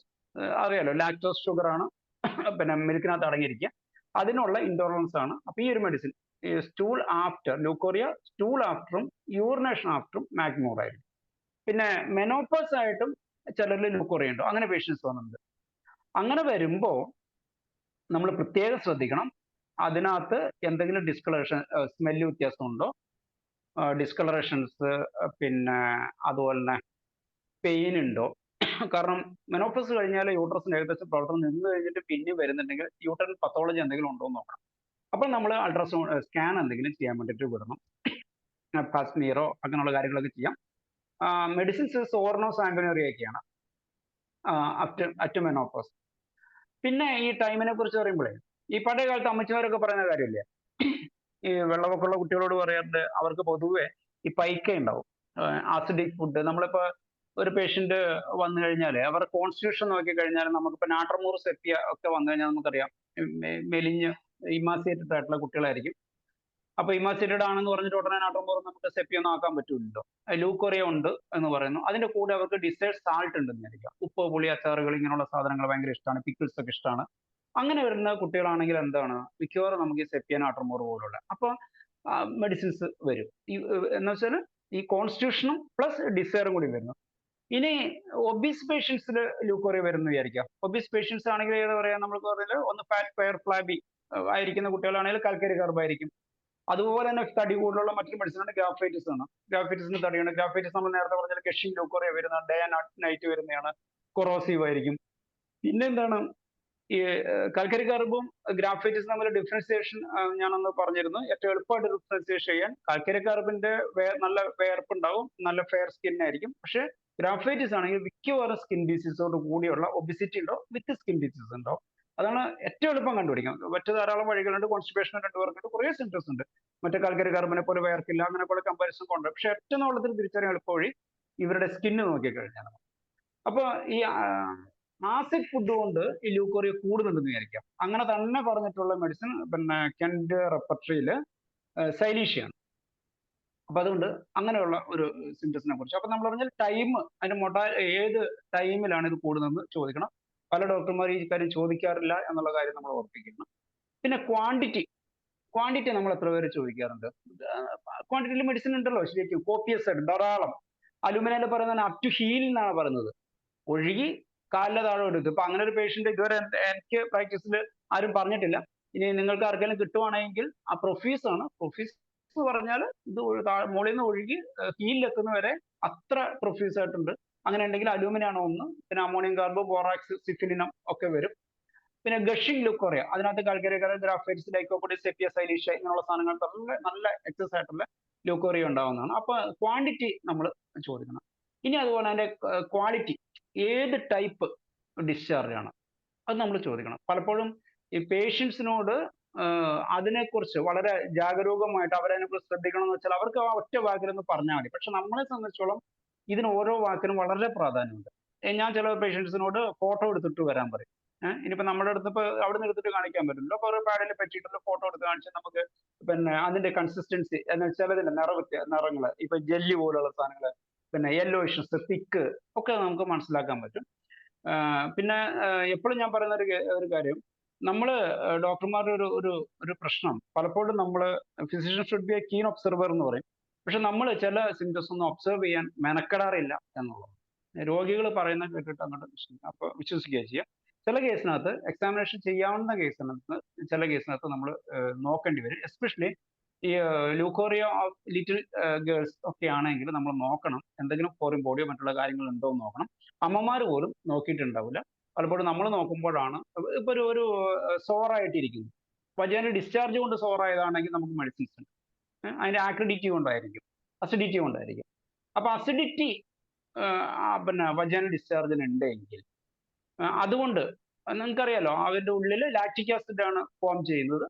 അറിയാലോ, ലാക്ടോസ് ഷുഗർ ആണ് പിന്നെ മിൽക്കിനകത്ത് അടങ്ങിയിരിക്കുക, അതിനുള്ള ഇൻടോളറൻസ് ആണ്. അപ്പൊ ഈ ഒരു മെഡിസിൻ ഈ സ്റ്റൂൾ ആഫ്റ്റർ ലൂക്കോറിയ, സ്റ്റൂൾ ആഫ്റ്ററും യൂറിനേഷൻ ആഫ്റ്ററും മാക്മൂർ ആയിരിക്കും. പിന്നെ മെനോപ്പസ് ആയിട്ടും ചിലരിൽ ലൂക്കോറിയ ഉണ്ടോ, അങ്ങനെ പേഷ്യൻസ് വന്നിട്ടുണ്ട്. അങ്ങനെ വരുമ്പോ നമ്മൾ പ്രത്യേകം ശ്രദ്ധിക്കണം, അതിനകത്ത് എന്തെങ്കിലും ഡിസ്കളറേഷൻ, സ്മെല്ല് വ്യത്യാസം ഉണ്ടോ, ഡിസ്കളറേഷൻസ്, പിന്നെ അതുപോലെ തന്നെ പെയിൻ ഉണ്ടോ. കാരണം മെനോപ്പസ് കഴിഞ്ഞാൽ യൂട്രസിന് ഏകദേശം പ്രവർത്തനം നിന്ന് കഴിഞ്ഞിട്ട് പിന്നെ വരുന്നുണ്ടെങ്കിൽ യൂട്രൻ പത്തോളജി എന്തെങ്കിലും ഉണ്ടോ എന്ന് നോക്കണം. അപ്പോൾ നമ്മൾ അൾട്രാസൗണ്ട് സ്കാൻ എന്തെങ്കിലും ചെയ്യാൻ വേണ്ടിയിട്ട് വിടണം. പാസ്മീറോ അങ്ങനെയുള്ള കാര്യങ്ങളൊക്കെ ചെയ്യാം. മെഡിസിൻസ് സോർണോ സാങ്കുനോറിയൊക്കെയാണ് അറ്റ് മെനോപ്പസ്. പിന്നെ ഈ ടൈമിനെ കുറിച്ച് പറയുമ്പോഴേ, ഈ പഴയ കാലത്ത് അമ്മച്ചിമാരൊക്കെ പറയുന്ന കാര്യമില്ലേ, ഈ വെള്ളമൊക്കെയുള്ള കുട്ടികളോട് പറയാറുണ്ട്, അവർക്ക് പൊതുവെ ഈ പൈക്ക ഉണ്ടാവും, ആസിഡിക് ഫുഡ്. നമ്മളിപ്പോ ഒരു പേഷ്യന്റ് വന്നു കഴിഞ്ഞാൽ അവർ കോൺസ്റ്റിറ്റ്യൂഷൻ നോക്കി കഴിഞ്ഞാൽ നമുക്കിപ്പോ നാട്രമൂർ, സെപ്പിയ ഒക്കെ വന്നു കഴിഞ്ഞാൽ നമുക്കറിയാം മെലിഞ്ഞ് ഇമാസിയേറ്റഡ് ആയിട്ടുള്ള കുട്ടികളായിരിക്കും. അപ്പൊ ഇമാസിയേറ്റഡ് ആണെന്ന് പറഞ്ഞിട്ട് ഉടനെ നാട്രമൂർ നമുക്ക് സെപ്പിയ ഒന്നും ആക്കാൻ പറ്റില്ലല്ലോ. ലൂക്കോറിയ ഉണ്ട് എന്ന് പറയുന്നു. അതിന്റെ കൂടെ അവർക്ക് ഡിസൈഡ് സാൾട്ട് ഉണ്ടെന്ന് വിചാരിക്കാം. ഉപ്പ്, പുളി, അച്ചാറുകൾ ഇങ്ങനെയുള്ള സാധനങ്ങൾ ഭയങ്കര ഇഷ്ടമാണ്, പിക്കിൾസ് ഒക്കെ ഇഷ്ടമാണ്. അങ്ങനെ വരുന്ന കുട്ടികളാണെങ്കിൽ എന്താണ് മിക്കവാറും നമുക്ക് ഈ സെപ്പിയ, നാട്രമൂർ പോലുള്ള അപ്പൊ മെഡിസിൻസ് വരും. എന്ന് വെച്ചാൽ ഈ കോൺസ്റ്റിറ്റ്യൂഷനും പ്ലസ് ഡിസയറും കൂടി വരുന്നു. ഇനി ഒബീസ് പേഷ്യൻസിൽ ലൂക്കോറിയ വരുന്നു വിചാരിക്കാം. ഒബീസ് പേഷ്യൻസ് ആണെങ്കിൽ ഏതാ പറയാ, നമ്മൾക്ക് പറഞ്ഞാൽ ഒന്ന് ഫാറ്റ് പയർ ഫ്ലാബി ആയിരിക്കുന്ന കുട്ടികളാണെങ്കിൽ കാൽക്കരി കാർബ് ആയിരിക്കും. അതുപോലെ തന്നെ തടി കൂടുതലുള്ള മറ്റൊരു മെഡിസിനാണ് ഗ്രാഫൈറ്റിസ് ആണ്. ഗ്രാഫൈറ്റിസിന് തടിയാണ്. ഗ്രാഫൈറ്റിസ് നമ്മൾ നേരത്തെ പറഞ്ഞാൽ കെഷിൻ ലൂക്കോറിയ വരുന്ന ഡേ നൈറ്റ് വരുന്നതാണ്, കൊറോസീവ് ആയിരിക്കും. പിന്നെന്താണ് ഈ കാൽക്കരി കാർബും ഗ്രാഫൈറ്റിസും തമ്മിൽ ഡിഫറൻസിയേഷൻ ഞാനൊന്ന് പറഞ്ഞിരുന്നു. ഏറ്റവും എളുപ്പമായിട്ട് ഡിഫറൻസിയേഷൻ ചെയ്യാൻ കാൽക്കരി കാർബിന്റെ നല്ല വേർപ്പ് ഉണ്ടാവും, നല്ല ഫെയർ സ്കിൻ ആയിരിക്കും. പക്ഷെ ഗ്രാഫൈറ്റിസ് ആണെങ്കിൽ മിക്കവാറും സ്കിൻ ഡിസീസോട് കൂടിയുള്ള ഒബിസിറ്റി ഉണ്ടോ വിത്ത് സ്കിൻ ഡിസീസ് ഉണ്ടോ. അതാണ് ഏറ്റവും എളുപ്പം കണ്ടുപിടിക്കാം. മറ്റു ധാരാളം വഴികളുണ്ട്. കോൺസ്റ്റിപ്പേഷൻ രണ്ടുപേർക്കുണ്ട്, കുറേ സിംറ്റംസ് ഉണ്ട്. മറ്റേ കാൽക്കരി കാർബനെ പോലെ വേർക്കില്ല, അങ്ങനെയൊക്കെ കമ്പാരിസൺ കൊണ്ട്. പക്ഷെ ഒറ്റ നോളത്തിൽ തിരിച്ചറിയാൻ എളുപ്പ വഴി ഇവരുടെ സ്കിന്ന് നോക്കിക്കഴിഞ്ഞാൽ. അപ്പൊ ഈ ആസിഡ് ഫുഡ് കൊണ്ട് ഈ ലൂക്കോറിയ കൂടുന്നുണ്ടെന്ന് വിചാരിക്കാം. അങ്ങനെ തന്നെ പറഞ്ഞിട്ടുള്ള മെഡിസിൻ പിന്നെ കെന്റ് റെപ്പർട്ടറിയിൽ സൈലീഷ്യാണ്. അപ്പൊ അതുകൊണ്ട് അങ്ങനെയുള്ള ഒരു സിംറ്റംസിനെ കുറിച്ച്. അപ്പൊ നമ്മൾ പറഞ്ഞാൽ ടൈം, അതിന്റെ ഏത് ടൈമിലാണ് ഇത് കൂടുന്നതെന്ന് ചോദിക്കണം. പല ഡോക്ടർമാർ ഈ കാര്യം ചോദിക്കാറില്ല എന്നുള്ള കാര്യം നമ്മൾ ഓർപ്പിക്കണം. പിന്നെ ക്വാണ്ടിറ്റി നമ്മൾ എത്ര പേര് ചോദിക്കാറുണ്ട്? ക്വാണ്ടിറ്റിയിൽ മെഡിസിൻ ഉണ്ടല്ലോ ശരിക്കും, കോപ്പിയസ് ആയിട്ട് ധാരാളം. അലുമിനയിൽ പറയുന്നത് അപ് ടു ഹീൽ എന്നാണ് പറയുന്നത്, ഒഴുകി കാലിലെ താഴെ എടുക്കും. ഇപ്പൊ അങ്ങനെ ഒരു പേഷ്യന്റ് ഇതുവരെ എനിക്ക് പ്രാക്ടീസിൽ ആരും പറഞ്ഞിട്ടില്ല. ഇനി നിങ്ങൾക്ക് ആർക്കെങ്കിലും കിട്ടുവാണെങ്കിൽ ആ പ്രൊഫീസ് ആണ്. പ്രൊഫീസ് എന്ന് പറഞ്ഞാൽ ഇത് മുകളിൽ നിന്ന് ഒഴുകി ഹീലിലെത്തുന്ന വരെ അത്ര പ്രൊഫ്യൂസ് ആയിട്ടുണ്ട്. അങ്ങനെ ഉണ്ടെങ്കിൽ അലൂമിനാണ് ഒന്ന്. പിന്നെ അമോണിയം കാർബോ, ബോറാക്സ്, സിഫിലിനം ഒക്കെ വരും. പിന്നെ ഗഷിംഗ് ലൂക്കോറിയ, അതിനകത്ത് കാൽക്കരി ഗ്രാഫൈറ്റ്സ്, ലൈക്കോപ്പൊഡിസ്, സെപ്പിയ, സൈലീഷ്യ ഇങ്ങനെയുള്ള സാധനങ്ങൾ നല്ല എക്സസ് ആയിട്ടുള്ള ലൂക്കോറിയ ഉണ്ടാവുന്നതാണ്. അപ്പൊ ക്വാണ്ടിറ്റി നമ്മൾ ചോദിക്കണം. ഇനി അതുപോലെ അതിന്റെ ക്വാളിറ്റി, ഏത് ടൈപ്പ് ഡിസ്ചാർജ് ആണ് അത് നമ്മൾ ചോദിക്കണം. പലപ്പോഴും ഈ പേഷ്യൻസിനോട് അതിനെക്കുറിച്ച് വളരെ ജാഗരൂകമായിട്ട് അവരതിനെക്കുറിച്ച് ശ്രദ്ധിക്കണം എന്ന് വെച്ചാൽ അവർക്ക് ആ ഒറ്റ വാക്കിലൊന്ന് പറഞ്ഞാൽ മതി. പക്ഷെ നമ്മളെ സംബന്ധിച്ചോളം ഇതിന് ഓരോ വാക്കിനും വളരെ പ്രാധാന്യമുണ്ട്. ഞാൻ ചില പേഷ്യൻസിനോട് ഫോട്ടോ എടുത്തിട്ട് വരാൻ പറയും. ഇനിയിപ്പോ നമ്മുടെ അടുത്ത് ഇപ്പൊ അവിടെ നിന്ന് എടുത്തിട്ട് കാണിക്കാൻ പറ്റില്ല. അപ്പൊ ഒരു പാഡിൽ പറ്റിയിട്ടുള്ള ഫോട്ടോ എടുത്ത് കാണിച്ചാൽ നമുക്ക് പിന്നെ അതിന്റെ കൺസിസ്റ്റൻസി ചിലതിന്റെ നിറങ്ങള്, ഇപ്പൊ ജെല്ലി പോലുള്ള സാധനങ്ങള്, പിന്നെ യെല്ലോയിഷസ്, തിക്ക് ഒക്കെ നമുക്ക് മനസ്സിലാക്കാൻ പറ്റും. പിന്നെ എപ്പോഴും ഞാൻ പറയുന്ന ഒരു കാര്യം, നമ്മൾ ഡോക്ടർമാരുടെ ഒരു പ്രശ്നം പലപ്പോഴും നമ്മൾ physician should be a keen observer എന്ന് പറയും. പക്ഷെ നമ്മൾ ചില സിംറ്റംസ് ഒന്നും ഒബ്സർവ് ചെയ്യാൻ മെനക്കെടാറില്ല എന്നുള്ളത്. രോഗികൾ പറയുന്ന കേട്ടിട്ട് അങ്ങോട്ട് അപ്പൊ വിശ്വസിക്കുക ചെയ്യുക. ചില കേസിനകത്ത് എക്സാമിനേഷൻ ചെയ്യാവുന്ന കേസിനകത്ത് ചില കേസിനകത്ത് നമ്മൾ നോക്കേണ്ടി വരും. എസ്പെഷ്യലി ഈ ലൂക്കോറിയ ഓഫ് ലിറ്റിൽ ഗേൾസ് ഒക്കെ ആണെങ്കിൽ നമ്മൾ നോക്കണം, എന്തെങ്കിലും ഫോറിൻ ബോഡിയോ മറ്റുള്ള കാര്യങ്ങൾ ഉണ്ടോ എന്ന് നോക്കണം. അമ്മമാർ പോലും നോക്കിയിട്ടുണ്ടാവില്ല. പലപ്പോഴും നമ്മൾ നോക്കുമ്പോഴാണ് ഇപ്പൊ ഒരു സോറായിട്ടിരിക്കുന്നു. വജൈനൽ ഡിസ്ചാർജ് കൊണ്ട് സോറായതാണെങ്കിൽ നമുക്ക് മെഡിസിൻസ് ഉണ്ട്. അതിന്റെ ആക്രിഡിറ്റി കൊണ്ടായിരിക്കും, അസിഡിറ്റി കൊണ്ടായിരിക്കും. അപ്പൊ അസിഡിറ്റി പിന്നെ വജൈനൽ ഡിസ്ചാർജിന് ഉണ്ടെങ്കിൽ അതുകൊണ്ട് നിങ്ങൾക്കറിയാലോ അതിന്റെ ഉള്ളിൽ ലാക്റ്റിക് ആസിഡ് ആണ് ഫോം ചെയ്യുന്നത്.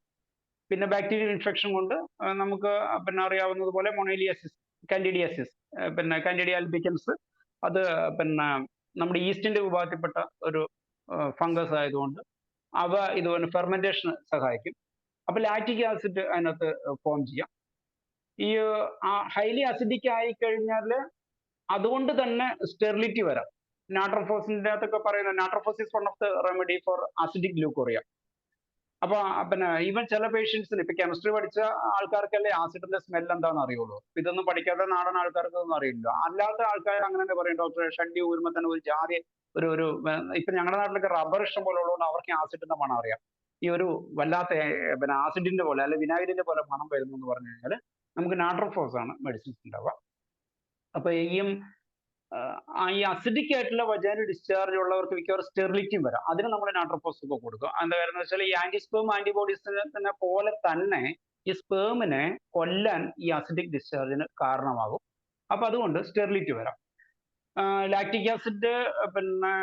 പിന്നെ ബാക്ടീരിയൽ ഇൻഫെക്ഷൻ കൊണ്ട് നമുക്ക് പിന്നെ അറിയാവുന്നതുപോലെ മൊണേലിയാസിസ്, കാൻഡിഡിയാസിസ്, പിന്നെ കാൻഡിഡിയ ആൽബിക്കൻസ്, അത് പിന്നെ നമ്മുടെ ഈസ്റ്റിന്റെ വിഭാഗത്തിൽപ്പെട്ട ഒരു ഫംഗസ് ആയതുകൊണ്ട് അവ ഇതുപോലെ ഫെർമെന്റേഷന് സഹായിക്കും. അപ്പൊ ലാക്റ്റിക് ആസിഡ് അതിനകത്ത് ഫോം ചെയ്യാം. ഈ ഹൈലി അസിഡിക് ആയി കഴിഞ്ഞാൽ അതുകൊണ്ട് തന്നെ സ്റ്റെറിലിറ്റി വരാം. നാട്രോഫോസിന്റെ അകത്തൊക്കെ പറയുന്ന natrophos is one of the remedy for acidic leucorrhoea. അപ്പൊ പിന്നെ ഈവൻ ചില പേഷ്യൻസിന് ഇപ്പൊ കെമിസ്ട്രി പഠിച്ച ആൾക്കാർക്കല്ലേ ആസിഡിന്റെ സ്മെൽ എന്താണെന്ന് അറിയുള്ളൂ. ഇതൊന്നും പഠിക്കാത്ത നാടൻ ആൾക്കാർക്ക് ഒന്നും അറിയില്ല. അല്ലാത്ത ആൾക്കാർ അങ്ങനെ തന്നെ പറയും, ഡോക്ടറെ ഷണ്ടി ഊരുമ്പോൾ തന്നെ ഒരു ജാതി ഒരു ഇപ്പൊ ഞങ്ങളുടെ നാട്ടിലൊക്കെ റബ്ബർ ഇഷ്ടം പോലെ ഉള്ളതുകൊണ്ട് അവർക്ക് ആസിഡിന്റെ മണം അറിയാം. ഈ ഒരു വല്ലാത്ത പിന്നെ ആസിഡിന്റെ പോലെ അല്ലെ വിനാഗിരിന്റെ പോലെ മണം വരുന്നു എന്ന് പറഞ്ഞു കഴിഞ്ഞാൽ നമുക്ക് നാട്രോഫോസ് ആണ് മെഡിസിൻസ് ഉണ്ടാവുക. അപ്പൊ ഈ അസിഡിക് ആയിട്ടുള്ള വജൈനൽ ഡിസ്ചാർജ് ഉള്ളവർക്ക് മിക്കവാറും സ്റ്റെറിലിറ്റിയും വരാം. അതിന് നമ്മൾ നാട്രോഫോസ് ഒക്കെ കൊടുക്കും. എന്താ കാര്യം എന്ന് വെച്ചാൽ ഈ ആന്റിസ്പേം ആന്റിബോഡീസിനെ പോലെ തന്നെ ഈ സ്പേമിനെ കൊല്ലാൻ ഈ അസിഡിക് ഡിസ്ചാർജിന് കാരണമാകും. അപ്പൊ അതുകൊണ്ട് സ്റ്റെറിലിറ്റി വരാം. ലാക്റ്റിക് ആസിഡ് പിന്നെ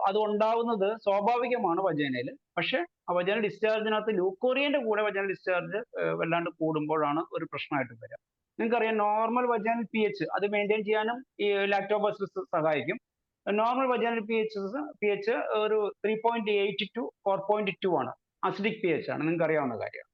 അത് ഉണ്ടാവുന്നത് സ്വാഭാവികമാണ് വജൈനയിൽ. പക്ഷെ ആ വജൈനൽ ഡിസ്ചാർജിനകത്ത് ലൂക്കോറിയന്റെ കൂടെ വജൈനൽ ഡിസ്ചാർജ് വല്ലാണ്ട് കൂടുമ്പോഴാണ് ഒരു പ്രശ്നമായിട്ട് വരിക. നിങ്ങൾക്കറിയാം നോർമൽ വജൈനൽ പി എച്ച് അത് മെയിൻറ്റെയിൻ ചെയ്യാനും ഈ ലാക്ടോബാസിലസ് സഹായിക്കും. നോർമൽ വജൈനൽ പി എച്ച് ഒരു 3.8 to 4.2 ആണ്. അസിഡിക് പി എച്ച് ആണ്, നിങ്ങൾക്ക് അറിയാവുന്ന കാര്യമാണ്.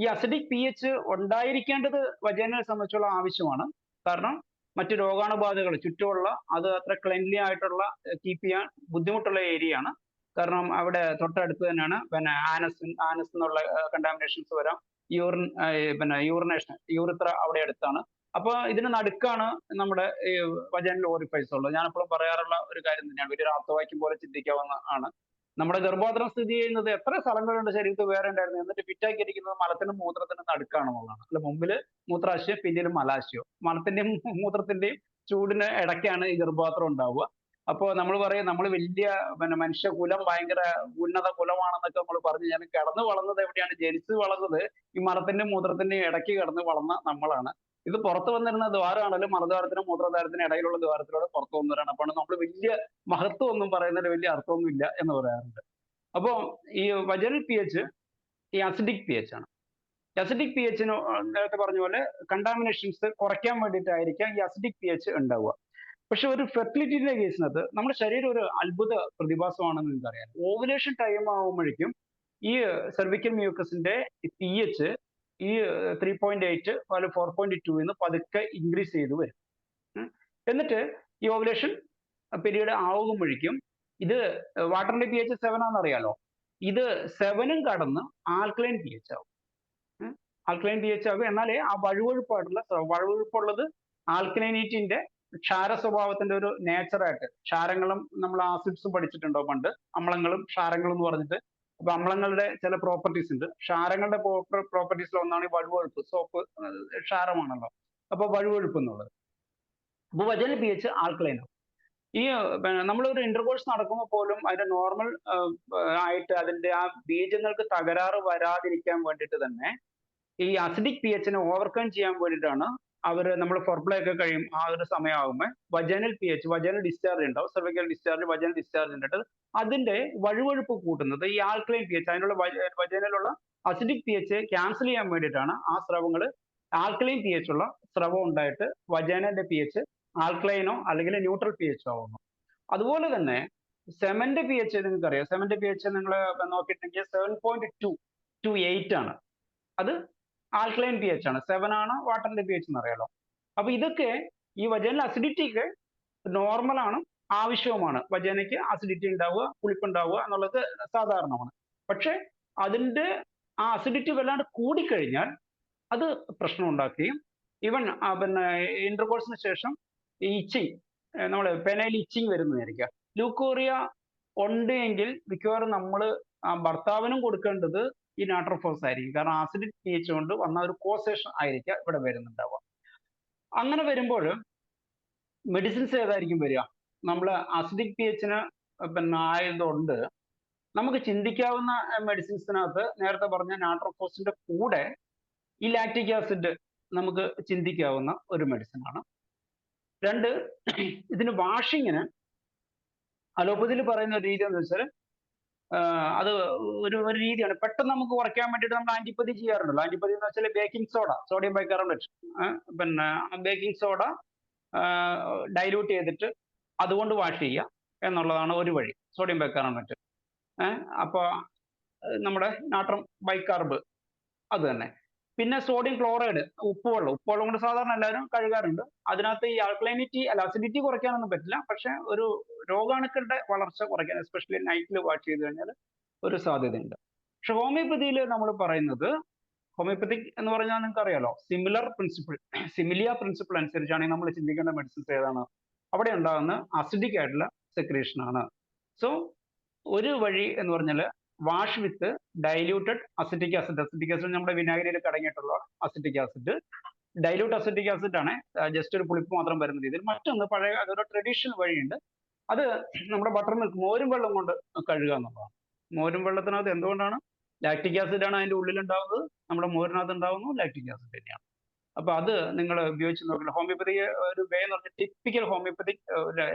ഈ അസിഡിക് പി എച്ച് ഉണ്ടായിരിക്കേണ്ടത് വജൈനയെ സംബന്ധിച്ചുള്ള ആവശ്യമാണ്. കാരണം മറ്റു രോഗാണുബാധകൾ ചുറ്റുമുള്ള അത് അത്ര ക്ലെൻലി ആയിട്ടുള്ള കീപ്പ് ചെയ്യാൻ ബുദ്ധിമുട്ടുള്ള ഏരിയ ആണ്. കാരണം അവിടെ തൊട്ടടുത്ത് തന്നെയാണ് പിന്നെ ആനസ് എന്നുള്ള കണ്ടാമിനേഷൻസ് വരാം. പിന്നെ യൂറിത്ര അവിടെ അടുത്താണ്. അപ്പൊ ഇതിന് നടുക്കാണ് നമ്മുടെ ഈ വജൈനൽ ഓറിഫൈസ് ഉള്ളത്. ഞാൻ എപ്പോഴും പറയാറുള്ള ഒരു കാര്യം തന്നെയാണ്, വലിയൊരു ആപ്തവാക്യം പോലെ ചിന്തിക്കാവുന്ന ആണ്. നമ്മുടെ ഗർഭപാത്രം സ്ഥിതി ചെയ്യുന്നത് എത്ര സ്ഥലങ്ങളുണ്ട് ശരീരത്തിൽ വേറെ ഉണ്ടായിരുന്നു, എന്നിട്ട് ഫിറ്റാക്കി ഇരിക്കുന്നത് മലത്തിനും മൂത്രത്തിനും നടുക്കാണെന്നുള്ളതാണ്. അല്ല, മുമ്പില് മൂത്രാശയം, പിന്നിൽ മലാശയം. മലത്തിന്റെയും മൂത്രത്തിന്റെയും ചൂടിന് ഇടയ്ക്കാണ് ഈ ഗർഭപാത്രം ഉണ്ടാവുക. അപ്പോൾ നമ്മൾ പറയും നമ്മൾ വലിയ പിന്നെ മനുഷ്യകുലം ഭയങ്കര ഉന്നത കുലമാണെന്നൊക്കെ നമ്മൾ പറഞ്ഞു. ഞാൻ കിടന്ന് വളർന്നത് എവിടെയാണ്? ജനിച്ച് വളർന്നത് ഈ മലത്തിന്റെയും മൂത്രത്തിന്റെയും ഇടയ്ക്ക് കിടന്ന് വളർന്ന നമ്മളാണ്. ഇത് പുറത്തു വന്നിരുന്ന ദ്വാരമാണല്ലോ മലദ്വാരത്തിനും മൂത്രദ്വാരത്തിനും ഇടയിലുള്ള ദ്വാരത്തിലൂടെ പുറത്തു വന്നവരാണ്. അപ്പോൾ നമ്മൾ വലിയ മഹത്വം ഒന്നും പറയുന്നതിൽ വലിയ അർത്ഥമൊന്നും ഇല്ല എന്ന് പറയാറുണ്ട്. അപ്പോൾ ഈ വജനൽ പി എച്ച് ഈ അസിഡിക് പി എച്ച് ആണ്. അസിഡിക് പി എച്ചിന് നേരത്തെ പറഞ്ഞ പോലെ കണ്ടാമിനേഷൻസ് കുറയ്ക്കാൻ വേണ്ടിയിട്ടായിരിക്കാം ഈ അസിഡിക് പി എച്ച് ഉണ്ടാവുക. പക്ഷെ ഒരു ഫെർട്ടിലിറ്റിയുടെ കേസിനകത്ത് നമ്മുടെ ശരീരം ഒരു അത്ഭുത പ്രതിഭാസമാണെന്ന് നിങ്ങൾക്കറിയാം. ഓവുലേഷൻ ടൈം ആകുമ്പോഴേക്കും ഈ സെർവിക്കൽ മ്യൂക്കസിന്റെ പി എച്ച് ഈ 3.8 അല്ലെങ്കിൽ 4.2 എന്ന് പതുക്കെ ഇൻക്രീസ് ചെയ്ത് വരും. എന്നിട്ട് ഈ ഓവുലേഷൻ പീരീഡ് ആകുമ്പോഴേക്കും ഇത് വാട്ടറിന്റെ പി എച്ച് 7 ആണെന്ന് അറിയാലോ. ഇത് 7 കടന്ന് ആൽക്കലൈൻ പി എച്ച് ആവും. ആൽക്കലൈൻ പി എച്ച് ആകും. എന്നാലേ ആ വഴുവഴുപ്പുള്ളത് ആൽക്കലൈനേറ്റിന്റെ ക്ഷാര സ്വഭാവത്തിന്റെ ഒരു നേച്ചറായിട്ട്, ക്ഷാരങ്ങളും നമ്മൾ ആസിഡ്സും പഠിച്ചിട്ടുണ്ടോ പണ്ട്, അമ്ലങ്ങളും ക്ഷാരങ്ങളും എന്ന് പറഞ്ഞിട്ട്. അപ്പൊ അമ്ലങ്ങളുടെ ചില പ്രോപ്പർട്ടീസ് ഉണ്ട്, ക്ഷാരങ്ങളുടെ പ്രോപ്പർട്ടീസിൽ ഒന്നാണ് ഈ വഴുവഴുപ്പ്. സോപ്പ് ക്ഷാരമാണല്ലോ, അപ്പൊ വഴുവഴുപ്പ് എന്നുള്ളത്. അപ്പൊ വജനൽ പി എച്ച് ആൽക്കലൈൻ ആവും. ഈ നമ്മളൊരു ഇന്റർകോഴ്സ് നടക്കുമ്പോൾ പോലും അതിന്റെ നോർമൽ ആയിട്ട് അതിന്റെ ആ ബീജങ്ങൾക്ക് തകരാറ് വരാതിരിക്കാൻ വേണ്ടിയിട്ട് തന്നെ ഈ അസിഡിക് പി എച്ചിനെ ഓവർകം ചെയ്യാൻ വേണ്ടിയിട്ടാണ് നമ്മൾ ഫോർപ്ലേ ഒക്കെ കഴിയും ആ ഒരു സമയമാകുമ്പോൾ വജനൽ പി എച്ച്, വജനൽ ഡിസ്ചാർജ് ഉണ്ടാവും, സെർവിക്കൽ ഡിസ്ചാർജ്, വജനൽ ഡിസ്ചാർജ് ഉണ്ടായിട്ട് അതിന്റെ വഴുവഴുപ്പ് കൂട്ടുന്നത് ഈ ആൽക്കലൈൻ പി എച്ച്, അതിനുള്ള വജനലുള്ള അസിഡിക് പി എച്ച് ക്യാൻസൽ ചെയ്യാൻ വേണ്ടിയിട്ടാണ് ആ സ്രവങ്ങൾ ആൽക്കലൈൻ പി എച്ച് ഉള്ള സ്രവം ഉണ്ടായിട്ട് വജനന്റെ പി എച്ച് ആൽക്കലൈനോ അല്ലെങ്കിൽ ന്യൂട്രൽ പി എച്ച് ആവുന്നു. അതുപോലെ തന്നെ സെമന്റെ പി എച്ച് നിങ്ങൾക്കറിയാം. സെമന്റെ പി എച്ച് നിങ്ങൾ നോക്കിയിട്ടുണ്ടെങ്കിൽ 7.2 to 8 ആണ്. അത് ആൽക്കലൈൻ പി എച്ച് ആണ്. 7 ആണ് വാട്ടറിന്റെ പി എച്ച് എന്ന് അറിയാലോ. അപ്പൊ ഇതൊക്കെ ഈ വജനൽ അസിഡിറ്റിക്ക് നോർമൽ ആണ്, ആവശ്യവുമാണ്. വജനയ്ക്ക് അസിഡിറ്റി ഉണ്ടാവുക, പുളിപ്പുണ്ടാവുക എന്നുള്ളത് സാധാരണമാണ്. പക്ഷെ അതിന്റെ ആ അസിഡിറ്റി വല്ലാണ്ട് കൂടിക്കഴിഞ്ഞാൽ അത് പ്രശ്നം ഉണ്ടാക്കുകയും ഈവൻ പിന്നെ ഇന്റർകോഴ്സിന് ശേഷം ഇച്ചിങ്, നമ്മൾ പെനയിൽ ഇച്ചിങ് വരുന്നതായിരിക്കാം. ലൂക്കോറിയ ഉണ്ട് എങ്കിൽ മിക്കവാറും നമ്മൾ ഭർത്താവിനും കൊടുക്കേണ്ടത് ഈ നാട്രോഫോസ് ആയിരിക്കും. കാരണം ആസിഡിക് പി എച്ച് കൊണ്ട് വന്ന ഒരു കോസേഷൻ ആയിരിക്കാം ഇവിടെ വരുന്നുണ്ടാവുക. അങ്ങനെ വരുമ്പോൾ മെഡിസിൻസ് ഏതായിരിക്കും വരിക? നമ്മൾ അസിഡിക് പി എച്ചിന് പിന്നെ ആയതുകൊണ്ട് നമുക്ക് ചിന്തിക്കാവുന്ന മെഡിസിൻസിനകത്ത് നേരത്തെ പറഞ്ഞ നാട്രോഫോസിന്റെ കൂടെ ഈ ലാക്റ്റിക് ആസിഡ് നമുക്ക് ചിന്തിക്കാവുന്ന ഒരു മെഡിസിൻ ആണ്. 2, ഇതിന് വാഷിങ്ങിന് അലോപ്പതിയിൽ പറയുന്ന ഒരു രീതി എന്ന് വെച്ചാൽ അത് ഒരു രീതിയാണ്. പെട്ടെന്ന് നമുക്ക് കുറയ്ക്കാൻ വേണ്ടിയിട്ട് നമ്മൾ ആന്റിപ്പതി ചെയ്യാറുണ്ടല്ലോ. ആന്റിപ്പതി എന്ന് വെച്ചാൽ ബേക്കിംഗ് സോഡ, സോഡിയം ബൈകാർബണേറ്റ്, പിന്നെ ബേക്കിംഗ് സോഡ ഡൈല്യൂട്ട് ചെയ്തിട്ട് അതുകൊണ്ട് വാഷ് ചെയ്യുക എന്നുള്ളതാണ് ഒരു വഴി, സോഡിയം ബൈകാർബണേറ്റ്. അപ്പോൾ നമ്മുടെ നാട്രം ബൈകാർബ് അത് തന്നെ. പിന്നെ സോഡിയം ക്ലോറൈഡ്, ഉപ്പുവെള്ളം കൊണ്ട് സാധാരണ എല്ലാവരും കഴുകാറുണ്ട്. അതിനകത്ത് ഈ ആൽക്കലൈനിറ്റി അസിഡിറ്റി കുറയ്ക്കാനൊന്നും പറ്റില്ല, പക്ഷെ ഒരു രോഗാണുക്കളുടെ വളർച്ച കുറയ്ക്കാൻ, എസ്പെഷ്യലി നൈറ്റിൽ വാഷ് ചെയ്ത് കഴിഞ്ഞാൽ ഒരു സാധ്യതയുണ്ട്. പക്ഷെ ഹോമിയോപ്പതിയിൽ നമ്മൾ പറയുന്നത്, ഹോമിയോപ്പതിക് എന്ന് പറഞ്ഞാൽ നിങ്ങൾക്ക് അറിയാലോ, സിമിലിയ പ്രിൻസിപ്പിൾ അനുസരിച്ചാണെങ്കിൽ നമ്മൾ ചിന്തിക്കേണ്ട മെഡിസിൻസ് ഏതാണ്? അവിടെ ഉണ്ടാകുന്ന അസിഡിക് ആയിട്ടുള്ള സെക്രീഷൻ ആണ്. സോ ഒരു വഴി എന്ന് പറഞ്ഞാൽ wash with diluted acetic acid. Acetic acid നമ്മുടെ വിനാഗിരിയിൽ അടങ്ങിയിട്ടുള്ള acetic acid, dilute acetic acid ആണ്, ജസ്റ്റ് ഒരു പുളിപ്പ് മാത്രം വരുന്ന രീതിയിൽ. മറ്റൊന്ന് പഴയ അതൊരു ട്രഡീഷണൽ വഴിയുണ്ട്, അത് നമ്മുടെ ബട്ടർ മിൽക്ക്, മോരും വെള്ളം കൊണ്ട് കഴുകുക എന്നുള്ളതാണ്. മോരും വെള്ളത്തിനകത്ത് എന്തുകൊണ്ടാണ്? ലാക്റ്റിക് ആസിഡ് ആണ് അതിന്റെ ഉള്ളിലുണ്ടാവുന്നത്, നമ്മുടെ മോരിനകത്ത് ഉണ്ടാവുന്നു ലാക്റ്റിക് ആസിഡ് തന്നെയാണ്. അപ്പൊ അത് നിങ്ങൾ ഉപയോഗിച്ച് നോക്കില്ല. ഹോമിയോപ്പതി ഒരു വേ എന്ന് പറഞ്ഞാൽ ടിപ്പിക്കൽ ഹോമിയോപ്പതിക്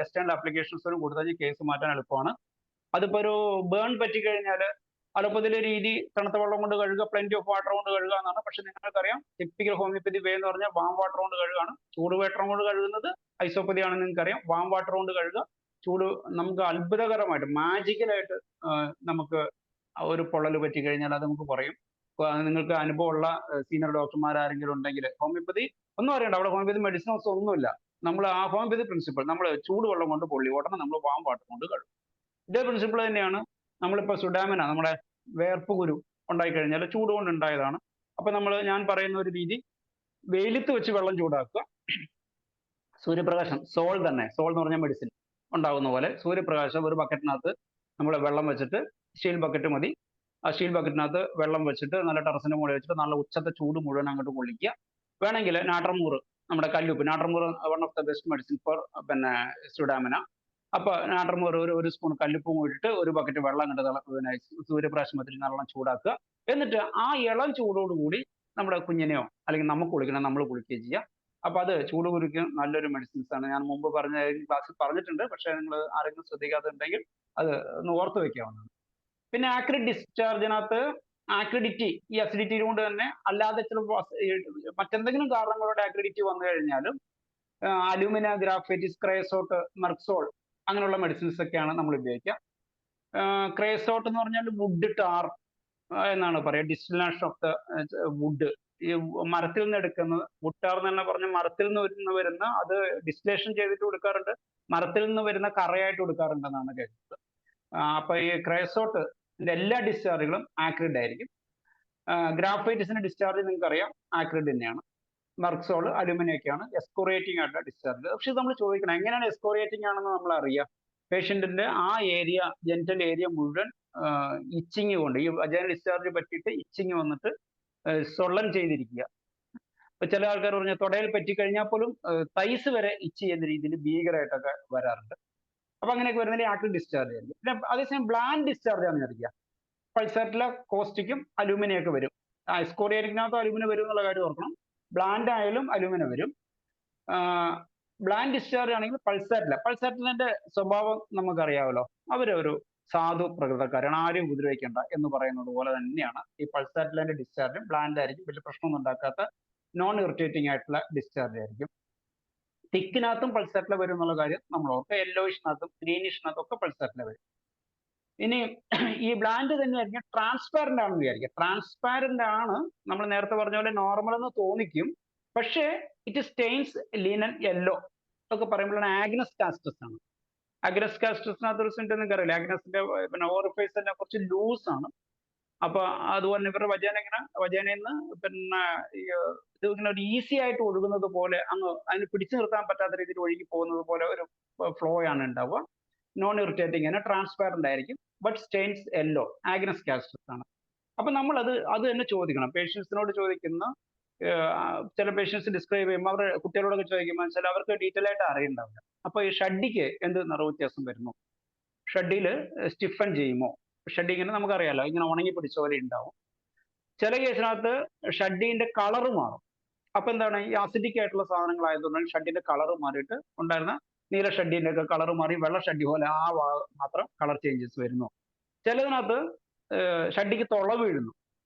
എക്സ്റ്റേണൽ ആപ്ലിക്കേഷൻസിനും കൊടുത്താൽ കേസ് മാറ്റാൻ എളുപ്പമാണ്. അതിപ്പോ ഒരു ബേൺ പറ്റിക്കഴിഞ്ഞാൽ അലോപ്പതിയിലെ രീതി തണുത്ത വെള്ളം കൊണ്ട് കഴുകുക, പ്ലെന്റി ഓഫ് വാട്ടർ കൊണ്ട് കഴുകുക എന്നാണ്. പക്ഷെ നിങ്ങൾക്കറിയാം ടിപ്പിക്കൽ ഹോമിയോപ്പതി വേ എന്ന് പറഞ്ഞാൽ വാം വാട്ടർ കൊണ്ട് കഴുകാണ്. ചൂട് വാട്ടർ കൊണ്ട് കഴുകുന്നത് ഐസോപ്പതി ആണെന്ന് നിങ്ങൾക്കറിയാം. വാം വാട്ടർ കൊണ്ട് കഴുകുക, നമുക്ക് അത്ഭുതകരമായിട്ട് മാജിക്കലായിട്ട് നമുക്ക് ഒരു പൊള്ളൽ പറ്റി കഴിഞ്ഞാൽ അത് നമുക്ക് പറയും. നിങ്ങൾക്ക് അനുഭവമുള്ള സീനിയർ ഡോക്ടർമാർ ആരെങ്കിലും ഉണ്ടെങ്കിൽ, ഹോമിയോപ്പതി ഒന്നും അറിയണ്ട, അവിടെ ഹോമിയോപ്പതി മെഡിസിൻസ് ഒന്നുമില്ല. നമ്മൾ ആ ഹോമിയോപ്പതി പ്രിൻസിപ്പിൾ, നമ്മൾ ചൂടുവെള്ളം കൊണ്ട് പൊള്ളി ഉടനെ നമ്മൾ വാം വാട്ടർ കൊണ്ട് കഴുകും. ഇതേ പ്രിൻസിപ്പിൾ തന്നെയാണ് നമ്മളിപ്പോൾ സുഡാമിന, നമ്മുടെ വേർപ്പ് കുരു ഉണ്ടായിക്കഴിഞ്ഞാൽ ചൂട് കൊണ്ട് ഉണ്ടായതാണ്. അപ്പൊ ഞാൻ പറയുന്ന ഒരു രീതി, വെയിലത്ത് വെച്ച് വെള്ളം ചൂടാക്കുക, സൂര്യപ്രകാശം, സോൾ എന്ന് പറഞ്ഞ മെഡിസിൻ ഉണ്ടാകുന്ന പോലെ സൂര്യപ്രകാശം ഒരു ബക്കറ്റിനകത്ത് നമ്മൾ വെള്ളം വെച്ചിട്ട്, സ്റ്റീൽ ബക്കറ്റ് മതി, ആ സ്റ്റീൽ ബക്കറ്റിനകത്ത് വെള്ളം വെച്ചിട്ട് നല്ല ടെറസിന്റെ മുകളിൽ വെച്ചിട്ട് നല്ല ഉച്ചത്തെ ചൂട് മുഴുവൻ അങ്ങോട്ട് കൊള്ളിക്കുക. വേണമെങ്കിൽ നാട്രമൂറ്, നമ്മുടെ കല്ലുപ്പ്, natrum mur one of the best medicine for പിന്നെ സുഡാമിന. അപ്പൊ നാട്രമൂറ് ഒരു സ്പൂൺ കല്ലുപ്പും ഇട്ടിട്ട് ഒരു ബക്കറ്റ് വെള്ളം അങ്ങോട്ട് സൂര്യപ്രകാശം വെച്ചിട്ട് നല്ലോണം ചൂടാക്കുക. എന്നിട്ട് ആ ഇളം ചൂടോടുകൂടി നമ്മുടെ കുഞ്ഞിനെയോ അല്ലെങ്കിൽ നമുക്ക് കുളിക്കണം, നമ്മൾ കുളിക്കുകയും ചെയ്യുക. അപ്പൊ അത് ചൂട് കുരുക്ക് നല്ലൊരു മെഡിസിൻസ് ആണ്. ഞാൻ മുമ്പ് പറഞ്ഞ ക്ലാസ്സിൽ പറഞ്ഞിട്ടുണ്ട്, പക്ഷെ നിങ്ങൾ ആരെങ്കിലും ശ്രദ്ധിക്കാത്തുണ്ടെങ്കിൽ അത് ഒന്ന് ഓർത്ത് വെക്കാവുന്നതാണ്. പിന്നെ ആക്രിഡ് ഡിസ്ചാർജിനകത്ത് ആക്രിഡിറ്റി, ഈ അസിഡിറ്റി കൊണ്ട് തന്നെ അല്ലാതെ ചില മറ്റെന്തെങ്കിലും കാരണങ്ങളോടെ ആക്രിഡിറ്റി വന്നു കഴിഞ്ഞാലും അലൂമിന, ഗ്രാഫൈറ്റിസ്, ക്രേസോട്ട്, മെർക്സോൾ അങ്ങനെയുള്ള മെഡിസിൻസ് ഒക്കെയാണ് നമ്മൾ ഉപയോഗിക്കുക. ക്രേസോട്ട് എന്ന് പറഞ്ഞാൽ വുഡ് ടാർ എന്നാണ് പറയുക, ഡിസ്റ്റിലേഷൻ ഓഫ് ദ വുഡ്. ഈ മരത്തിൽ നിന്ന് എടുക്കുന്നത് വുഡ് ടാർ എന്ന് തന്നെ പറഞ്ഞ മരത്തിൽ നിന്ന് വരുന്ന അത് ഡിസ്റ്റിലേഷൻ ചെയ്തിട്ട് കൊടുക്കാറുണ്ട്, മരത്തിൽ നിന്ന് വരുന്ന കറയായിട്ട് കൊടുക്കാറുണ്ടെന്നാണ് കേൾക്കുന്നത്. അപ്പൊ ഈ ക്രേസോട്ട് എല്ലാ ഡിസ്ചാർജുകളും ആക്രിഡ് ആയിരിക്കും. ഗ്രാഫൈറ്റിസിന്റെ ഡിസ്ചാർജ് നിങ്ങൾക്ക് അറിയാം, ആക്രിഡ് തന്നെയാണ്. മെർക്സോൾ, അലുമിനിയൊക്കെയാണ് എസ്കോറേറ്റിംഗ് ആയിട്ടുള്ള ഡിസ്ചാർജ്. പക്ഷെ നമ്മൾ ചോദിക്കണം എങ്ങനെയാണ് എസ്കോറേറ്റിംഗ് ആണെന്ന് നമ്മൾ അറിയാം. പേഷ്യന്റിന്റെ ആ ഏരിയ, ജെന്റൽ ഏരിയ മുഴുവൻ ഇച്ചിങ് കൊണ്ട്, ഈ വജൈനൽ ഡിസ്ചാർജ് പറ്റിയിട്ട് ഇച്ചിങ് വന്നിട്ട് സൊള്ളൻ ചെയ്തിരിക്കുക. ഇപ്പൊ ചില ആൾക്കാർ പറഞ്ഞ തൊടയിൽ പറ്റിക്കഴിഞ്ഞാൽ പോലും തൈസ് വരെ ഇച്ച് ചെയ്യുന്ന രീതിയിൽ ഭീകരമായിട്ടൊക്കെ വരാറുണ്ട്. അപ്പൊ അങ്ങനെയൊക്കെ വരുന്നതിൽ ആക്രിഡ് ഡിസ്ചാർജ് ആയിരിക്കും. പിന്നെ അതേസമയം ബ്ലാൻഡ് ഡിസ്ചാർജ് ആണെന്ന് അറിയാം, പൾസാറ്റില കോസ്റ്റിക്കും അലൂമിനിയൊക്കെ വരും. എസ്കോറിയറ്റിനകത്ത് അലൂമിന വരും എന്നുള്ള കാര്യം ഓർക്കണം. ബ്ലാൻഡ് ആയാലും അലൂമിന വരും. ബ്ലാൻഡ് ഡിസ്ചാർജ് ആണെങ്കിൽ പൾസാറ്റിലിന്റെ സ്വഭാവം നമുക്കറിയാമല്ലോ, അവരൊരു സാധു പ്രകൃതക്കാരാണ്, ആരും ഉപദ്രവിക്കേണ്ട എന്ന് പറയുന്നത് പോലെ തന്നെയാണ് ഈ പൾസാറ്റിലിന്റെ ഡിസ്ചാർജ്. ബ്ലാൻഡ് ആയിരിക്കും, വലിയ പ്രശ്നമൊന്നും ഉണ്ടാക്കാത്ത നോൺ ഇറിറ്റേറ്റിംഗ് ആയിട്ടുള്ള ഡിസ്ചാർജ് ആയിരിക്കും. തിക്കിനകത്തും പൾസാറ്റില വരും എന്നുള്ള കാര്യം നമ്മൾ ഓർക്കുക. യെല്ലോയിഷിനകത്തും ഗ്രീനിഷിനകത്തും ഒക്കെ പൾസാറ്റില വരും. ഇനി ഈ ബ്ലാൻഡ് തന്നെയായിരിക്കും ട്രാൻസ്പാരന്റ് ആണെന്ന് വിചാരിക്കുക. ട്രാൻസ്പാരന്റ് ആണ്, നമ്മൾ നേരത്തെ പറഞ്ഞ പോലെ നോർമൽ എന്ന് തോന്നിക്കും, പക്ഷേ ഇറ്റ് സ്റ്റെയിൻസ് ലിനൻ യെല്ലോ ഒക്കെ പറയുമ്പോഴാണ് ആഗ്നസ് കാസ്റ്റസ് ആണ്. ആഗ്നസ് കാസ്റ്റസിനകത്ത് ഒരു സിംറ്റം നിങ്ങൾക്ക് അറിയില്ല, ആഗ്നസിന്റെ പിന്നെ ഓറിഫൈസ് തന്നെ കുറച്ച് ലൂസ് ആണ്. അപ്പൊ അതുപോലെ ഇവരുടെ വജാനയിൽ നിന്ന് പിന്നെ ഇത് ഇങ്ങനെ ഒരു ഈസി ആയിട്ട് ഒഴുകുന്നത് പോലെ, അങ്ങ് അതിന് പിടിച്ചു നിർത്താൻ പറ്റാത്ത രീതിയിൽ ഒഴുകി പോകുന്നത് പോലെ ഒരു ഫ്ലോ ആണ് ഉണ്ടാവുക. നോൺ ഇറിറ്റേറ്റിംഗ് ആണ്, ട്രാൻസ്പാരന്റ് ആയിരിക്കും, but Staines yellow, Agnes castes ആണ്. അപ്പൊ നമ്മൾ അത് തന്നെ ചോദിക്കണം. പേഷ്യൻസിനോട് ചോദിക്കുന്ന ചില പേഷ്യൻസ് ഡിസ്ക്രൈബ് ചെയ്യുമ്പോൾ അവരുടെ കുട്ടികളോടൊക്കെ ചോദിക്കുമ്പോൾ ചില അവർക്ക് ഡീറ്റെയിൽ ആയിട്ട് അറിയുന്നുണ്ടാവില്ല. അപ്പൊ ഈ ഷഡിക്ക് എന്ത് നിറവ്യത്യാസം വരുന്നു, ഷഡിയിൽ സ്റ്റിഫൻ ചെയ്യുമോ, ഷഡ്ഡി ഇങ്ങനെ നമുക്കറിയാലോ ഇങ്ങനെ ഉണങ്ങി പിടിച്ച പോലെ ഉണ്ടാവും. ചില കേസിനകത്ത് ഷഡ്ഡിന്റെ കളർ മാറും. അപ്പൊ എന്താണ്, ഈ അസിഡിക് ആയിട്ടുള്ള സാധനങ്ങളായതുകൊണ്ട് ഷഡ്ഡിന്റെ കളർ മാറിയിട്ട് ഉണ്ടായിരുന്ന നീല ഷഡ്ഡിന്റെ ഒക്കെ കളർ മാറി വെള്ള ഷഡ്ഡി പോലെ ആ മാത്രം കളർ ചേഞ്ചസ് വരുന്നു. ചിലതിനകത്ത് ഷഡ്ഡിക്ക് തുള വീഴുന്നു,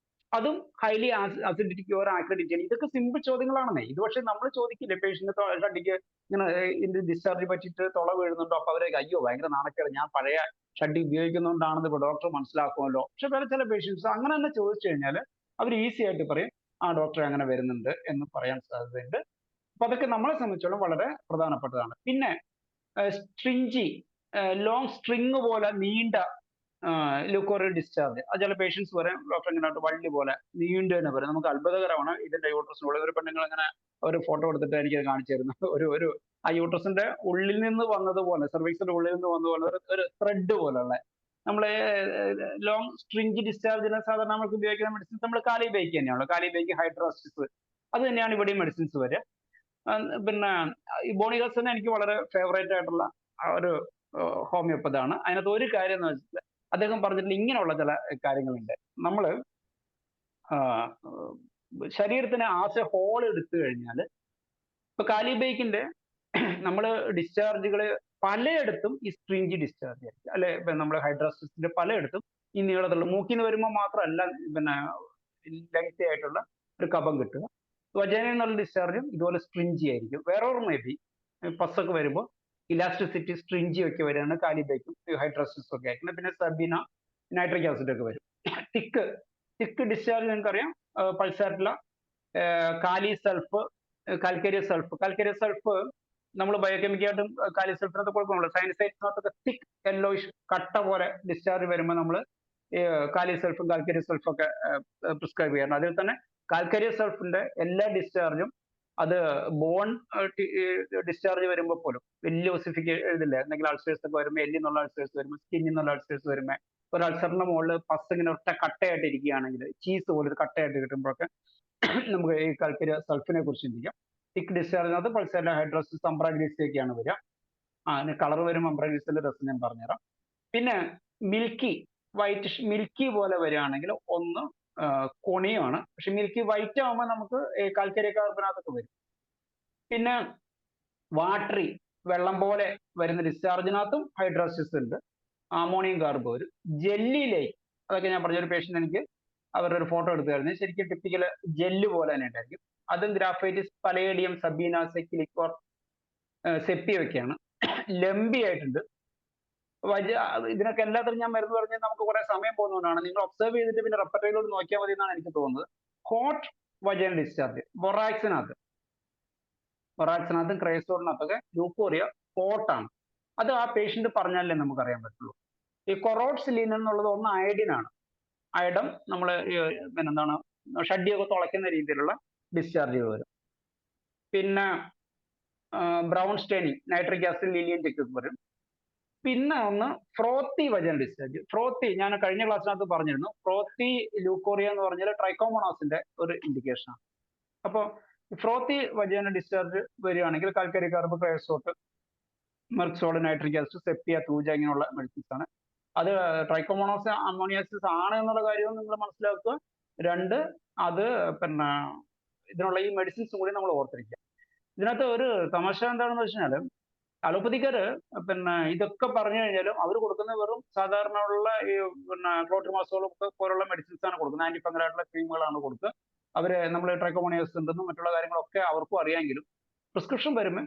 അതും ഹൈലി അസിഡിറ്റി ഓർ ആക്രിഡിറ്റി ആണ്. ഇതൊക്കെ സിമ്പിൾ ചോദ്യങ്ങളാണെന്നേ. ഇത് പക്ഷെ നമ്മൾ ചോദിക്കില്ലേ, പേഷ്യന്റ് ഷഡ്ഡിക്ക് ഇങ്ങനെ ഇത് ഡിസ്ചാർജ് പറ്റിയിട്ട് തുള വീഴുന്നുണ്ടോ, അപ്പൊ അവരെ അയ്യോ ഭയങ്കര നാണക്കേട്, ഞാൻ പഴയ ഷഡ്ഡി ഉപയോഗിക്കുന്നതുകൊണ്ടാണെന്ന് ഇപ്പൊ ഡോക്ടർ മനസ്സിലാക്കുമല്ലോ. പക്ഷെ ചില പേഷ്യൻസ് അങ്ങനെ തന്നെ ചോദിച്ചു കഴിഞ്ഞാൽ അവർ ഈസി ആയിട്ട് പറയും, ആ ഡോക്ടറെ അങ്ങനെ വരുന്നുണ്ട് എന്ന് പറയാൻ സാധ്യതയുണ്ട്. അപ്പൊ അതൊക്കെ നമ്മളെ സംബന്ധിച്ചോളം വളരെ പ്രധാനപ്പെട്ടതാണ്. പിന്നെ സ്ട്രിഞ്ചി, ലോങ് സ്ട്രിങ് പോലെ നീണ്ട ലുക്കോറിയൽ ഡിസ്ചാർജ്, അത് ചില പേഷ്യൻസ് വരെ ഡോക്ടർ ഇങ്ങനെ വള്ളി പോലെ നീണ്ടു തന്നെ വരും. നമുക്ക് അത്ഭുതകരമാണ് ഇതിന്റെ യൂട്രസിനുള്ള. ഒരു പെണ്ണുങ്ങൾ ഇങ്ങനെ ഒരു ഫോട്ടോ എടുത്തിട്ട് എനിക്ക് കാണിച്ചു തരുന്നു, ഒരു ആ യൂട്രസിന്റെ ഉള്ളിൽ നിന്ന് വന്നതുപോലെ, സർവീസിന്റെ ഉള്ളിൽ നിന്ന് വന്നതുപോലെ ഒരു ത്രെഡ് പോലുള്ള, നമ്മള് ലോങ് സ്ട്രിഞ്ച് ഡിസ്ചാർജിന് സാധാരണ നമുക്ക് ഉപയോഗിക്കുന്ന മെഡിസിൻസ് നമ്മൾ കാലിബൈക്ക് തന്നെയാണല്ലോ, കാലിബൈക്ക്, ഹൈഡ്രോസിസ്, അത് തന്നെയാണ് ഇവിടെയും മെഡിസിൻസ് വരിക. പിന്നെ ഈ ബോണിഗൾസിന് എനിക്ക് വളരെ ഫേവറേറ്റ് ആയിട്ടുള്ള ഒരു ഹോമിയോപ്പതാണ്. അതിനകത്ത് ഒരു കാര്യം എന്ന് വെച്ചാൽ അദ്ദേഹം പറഞ്ഞിട്ടുള്ള ഇങ്ങനെയുള്ള ചില കാര്യങ്ങളുണ്ട്. നമ്മള് ശരീരത്തിന് ആസ് എ ഹോൾ എടുത്തു കഴിഞ്ഞാൽ, ഇപ്പൊ കാലിബൈക്കിന്റെ നമ്മൾ ഡിസ്ചാർജുകൾ പലയിടത്തും ഈ സ്ട്രിഞ്ചി ഡിസ്ചാർജ് ആയിരിക്കും, അല്ലെ നമ്മൾ ഹൈഡ്രോസിന്റെ പലയിടത്തും ഈ നീളത്തിലുള്ള മൂക്കിന്ന് വരുമ്പോൾ മാത്രമല്ല പിന്നെ ലെങ്തി ആയിട്ടുള്ള ഒരു കഫം കിട്ടുക. വജൈനയിൽ നിന്നുള്ള ഡിസ്ചാർജും ഇതുപോലെ സ്ട്രിഞ്ചി ആയിരിക്കും. വേറെ ഓർമ്മ പസ്സൊക്കെ വരുമ്പോൾ ഇലാസ്റ്റിസിറ്റി സ്ട്രിഞ്ചി ഒക്കെ വരികയാണ് കാലിബൈക്കും ഹൈഡ്രോസിസും ഒക്കെ ആയിരിക്കും. പിന്നെ സബീന, നൈട്രിക് ആസിഡ് ഒക്കെ വരും. തിക്ക് ഡിസ്ചാർജ് നിങ്ങൾക്കറിയാം, പൾസാറ്റില, കാലി സൾഫ്, കാൽക്കേരിയസ് സൾഫ് നമ്മൾ ബയോകെമിക്കായിട്ടും കാലി സൾഫിനകത്ത് കൊടുക്കുന്നുള്ളൂ. സൈനസൈറ്റ്സിനകത്തൊക്കെ തിക്ക് യെല്ലോയിഷ് കട്ട പോലെ ഡിസ്ചാർജ് വരുമ്പോൾ നമ്മൾ കാലി സൾഫും കാൽക്കേരിയസ് സൾഫും ഒക്കെ പ്രിസ്ക്രൈബ് ചെയ്യാറുണ്ട്. അതിൽ തന്നെ കാൽക്കേരിയസ് സൾഫിന്റെ എല്ലാ ഡിസ്ചാർജും അത് ബോൺ ഡിസ്ചാർജ് വരുമ്പോൾ പോലും വലിയ ഇതില്ല. എന്തെങ്കിലും അൾസേഴ്സ് ഒക്കെ വരുമ്പോൾ, എല്ലിൽ നിന്നുള്ള അൾസേഴ്സ് വരുമ്പോൾ, സ്കിന്നിൽ നിന്നുള്ള അൾസേഴ്സ് വരുമ്പോൾ, ഒരു അൾസറിന്റെ മുകളിൽ പസ് ഇങ്ങനെ ഒറ്റ കട്ടയായിട്ട് ഇരിക്കുകയാണെങ്കിൽ, ചീസ് പോലെ ഒരു കട്ടയായിട്ട് കിട്ടുമ്പോഴൊക്കെ നമുക്ക് ഈ കാൽക്കേരിയസ് സൾഫിനെ കുറിച്ച് ചിന്തിക്കാം. തിക്ക് ഡിസ്ചാർജിനകത്ത് പൾസാറ്റില, ഹൈഡ്രോസിസ്, അംബ്രാഗ്ലീസിയൊക്കെയാണ് വരിക. അതിന് കളർ വരുമ്പോൾ അംബ്രാഗ്ലീസിന്റെ രസം ഞാൻ പറഞ്ഞുതരാം. പിന്നെ മിൽക്കി പോലെ വരികയാണെങ്കിൽ ഒന്ന് കൊണിയാണ്, പക്ഷെ മിൽക്കി വൈറ്റ് ആകുമ്പോൾ നമുക്ക് കാൽക്കേരിയ കാർബണാത്തൊക്കെ വരും. പിന്നെ വാട്ടറി, വെള്ളം പോലെ വരുന്ന ഡിസ്ചാർജിനകത്തും ഹൈഡ്രോസിസ് ഉണ്ട്. അമോണിയം കാർബ് വരും. ജെല്ലി ലൈക്ക്, അതൊക്കെ ഞാൻ പറഞ്ഞൊരു പേഷ്യൻ്റ് എനിക്ക് അവരുടെ ഒരു ഫോട്ടോ എടുത്തായിരുന്നു. ശരിക്കും ടിപ്പിക്കൽ ജെല്ല് പോലെ തന്നെ ഉണ്ടായിരിക്കും. അതും ഗ്രാഫൈറ്റിസ്, പലേഡിയം, സബീന, സെക്കിലിക്കോർ, സെപ്പിയൊക്കെയാണ്. ലംബി ആയിട്ടുണ്ട്. ഇതിനൊക്കെ എല്ലാത്തിനും ഞാൻ മരുന്ന് പറഞ്ഞാൽ നമുക്ക് കുറെ സമയം പോകുന്നതുകൊണ്ടാണ്. നിങ്ങൾ ഒബ്സർവ് ചെയ്തിട്ട് പിന്നെ റെപ്പർട്ടറിയിലോട്ട് നോക്കിയാൽ മതി എന്നാണ് എനിക്ക് തോന്നുന്നത്. ഹോട്ട് വജൈനൽ ഡിസ്ചാർജ്, ബൊറാക്സിനകത്തും ക്രൈസോളിനകത്തൊക്കെ ലൂക്കോറിയ ഹോട്ടാണ്. അത് ആ പേഷ്യന്റ് പറഞ്ഞാലേ നമുക്കറിയാൻ പറ്റുള്ളൂ. ഈ കൊറോഡ്സിലിൻ എന്നുള്ളത് ഒന്ന് അയഡിനാണ്. അയഡം നമ്മൾ പിന്നെന്താണ് ഷഡ്ഡിയൊക്കെ തുളയ്ക്കുന്ന രീതിയിലുള്ള ഡിസ്ചാർജ് വരും. പിന്നെ brown staining, nitric acid, Lilian technique വരും. പിന്നെ ഒന്ന് ഫ്രോത്തി വജൈനൽ ഡിസ്ചാർജ്. ഫ്രോത്തി ഞാൻ കഴിഞ്ഞ ക്ലാസ്സിനകത്ത് പറഞ്ഞിരുന്നു. ഫ്രോത്തി ലൂക്കോറിയ എന്ന് പറഞ്ഞാൽ ട്രൈക്കോമോണാസിന്റെ ഒരു ഇൻഡിക്കേഷൻ ആണ്. അപ്പോൾ ഫ്രോത്തി വജൈനൽ ഡിസ്ചാർജ് വരികയാണെങ്കിൽ കാൽക്കരി കാർബ്, ക്രയോസോട്ട്, മെർക്സോൾ, നൈട്രിക് ആസിഡ്, സെപ്റ്റിയ, തൂജ ഇങ്ങനെയുള്ള മെഡിസിൻസ് ആണ്. അത് ട്രൈക്കോമോണോസ് അമോണിയാസിസ് ആണ് എന്നുള്ള കാര്യവും നിങ്ങൾ മനസ്സിലാക്കുക. രണ്ട്, അത് പിന്നെ ഇതിനുള്ള ഈ മെഡിസിൻസ് കൂടി നമ്മൾ ഓർത്തിരിക്കുക. ഇതിനകത്ത് ഒരു തമാശ എന്താണെന്ന് വെച്ചാൽ അലോപ്പതിക്കാര് പിന്നെ ഇതൊക്കെ പറഞ്ഞു കഴിഞ്ഞാലും അവർ കൊടുക്കുന്ന വെറും സാധാരണ ഉള്ള ഈ പിന്നെ ക്ലോട്രിമാസോളും പോലുള്ള മെഡിസിൻസ് ആണ് കൊടുക്കുന്നത്. ആന്റി ഫംഗൽ ആയിട്ടുള്ള ക്രീമുകളാണ് കൊടുക്കുക. അവര് നമ്മൾ ട്രൈക്കോമോണിയാസിസ് ഉണ്ടെന്നും മറ്റുള്ള കാര്യങ്ങളൊക്കെ അവർക്കും അറിയാമെങ്കിലും പ്രിസ്ക്രിപ്ഷൻ വരുമ്പോൾ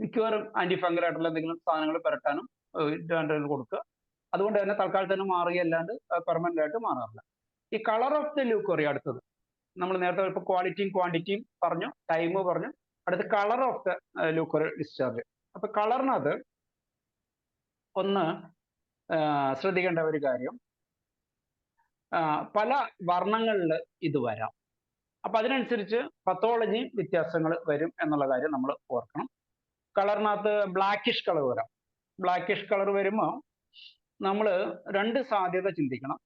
മിക്കവാറും ആന്റി ഫംഗൽ ആയിട്ടുള്ള എന്തെങ്കിലും സാധനങ്ങൾ പുരട്ടാനും കൊടുക്കുക. അതുകൊണ്ട് തന്നെ തൽക്കാലത്തിന് മാറുകയല്ലാണ്ട് പെർമനന്റ് ആയിട്ട് മാറാറില്ല. ഈ കളർ ഓഫ് ദ ലൂക്കോറിയ അടുത്തത് നമ്മൾ നേരത്തെ ഇപ്പോൾ ക്വാളിറ്റിയും ക്വാണ്ടിറ്റിയും പറഞ്ഞു, ടൈം പറഞ്ഞു. അടുത്ത colour of the leucorrhoea discharge. അപ്പൊ കളറിനകത്ത് ഒന്ന് ശ്രദ്ധിക്കേണ്ട ഒരു കാര്യം, പല വർണ്ണങ്ങളിൽ ഇത് വരാം. അപ്പൊ അതിനനുസരിച്ച് പത്തോളജി വ്യത്യാസങ്ങൾ വരും എന്നുള്ള കാര്യം നമ്മൾ ഓർക്കണം. കളറിനകത്ത് ബ്ലാക്കിഷ് കളർ വരാം. ബ്ലാക്കിഷ് കളർ വരുമ്പോൾ നമ്മൾ രണ്ട് സാധ്യത ചിന്തിക്കണം.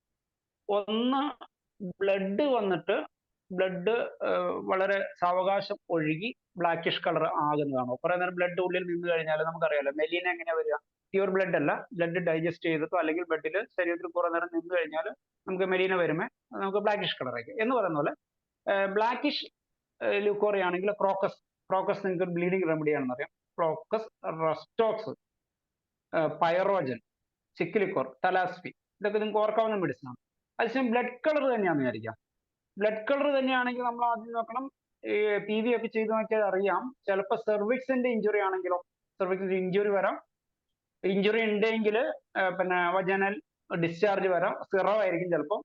ഒന്ന്, ബ്ലഡ് വന്നിട്ട് ബ്ലഡ് വളരെ സാവകാശം ഒഴുകി ബ്ലാക്കിഷ് കളർ ആകുന്നതാണോ? കുറെ നേരം ബ്ലഡ് ഉള്ളിൽ നിന്ന് കഴിഞ്ഞാൽ നമുക്കറിയാലോ മെലീന എങ്ങനെയാ വരിക. പ്യൂർ ബ്ലഡ് അല്ല, ബ്ലഡ് ഡൈജസ്റ്റ് ചെയ്തിട്ടോ അല്ലെങ്കിൽ ബ്ലഡിൽ ശരീരത്തിൽ കുറെ നേരം നിന്ന് കഴിഞ്ഞാൽ നമുക്ക് മെലീന വരുമ്പോൾ നമുക്ക് ബ്ലാക്കിഷ് കളർ ആയിരിക്കും എന്ന് പറയുന്ന പോലെ ബ്ലാക്കിഷ് ലൂക്കോറിയ ആണെങ്കിൽ ക്രോക്കസ് നിങ്ങൾക്ക് ബ്ലീഡിങ് റെമഡി ആണെന്ന് അറിയാം. ക്രോക്കസ്, റെസ്റ്റോക്സ്, പൈറോജൻ, സിക്കിലിക്കോർ, തലാസ്പി, ഇതൊക്കെ നിങ്ങൾക്ക് ഓർക്കാവുന്ന മെഡിസിൻ ആണ്. അതേസമയം ബ്ലഡ് കളർ തന്നെയാണെന്ന് വിചാരിക്കാം. ബ്ലഡ് കളർ തന്നെയാണെങ്കിൽ നമ്മൾ ആദ്യം നോക്കണം, പി വി ഒക്കെ ചെയ്ത് നോക്കിയാൽ അറിയാം. ചിലപ്പോൾ സെർവിക്സിന്റെ ഇഞ്ചുറി ആണെങ്കിലോ, സെർവിക്സിന്റെ ഇഞ്ചുറി വരാം. ഇഞ്ചുറി ഉണ്ടെങ്കിൽ പിന്നെ വജനൽ ഡിസ്ചാർജ് വരാം, സിറോ ആയിരിക്കും ചിലപ്പോൾ.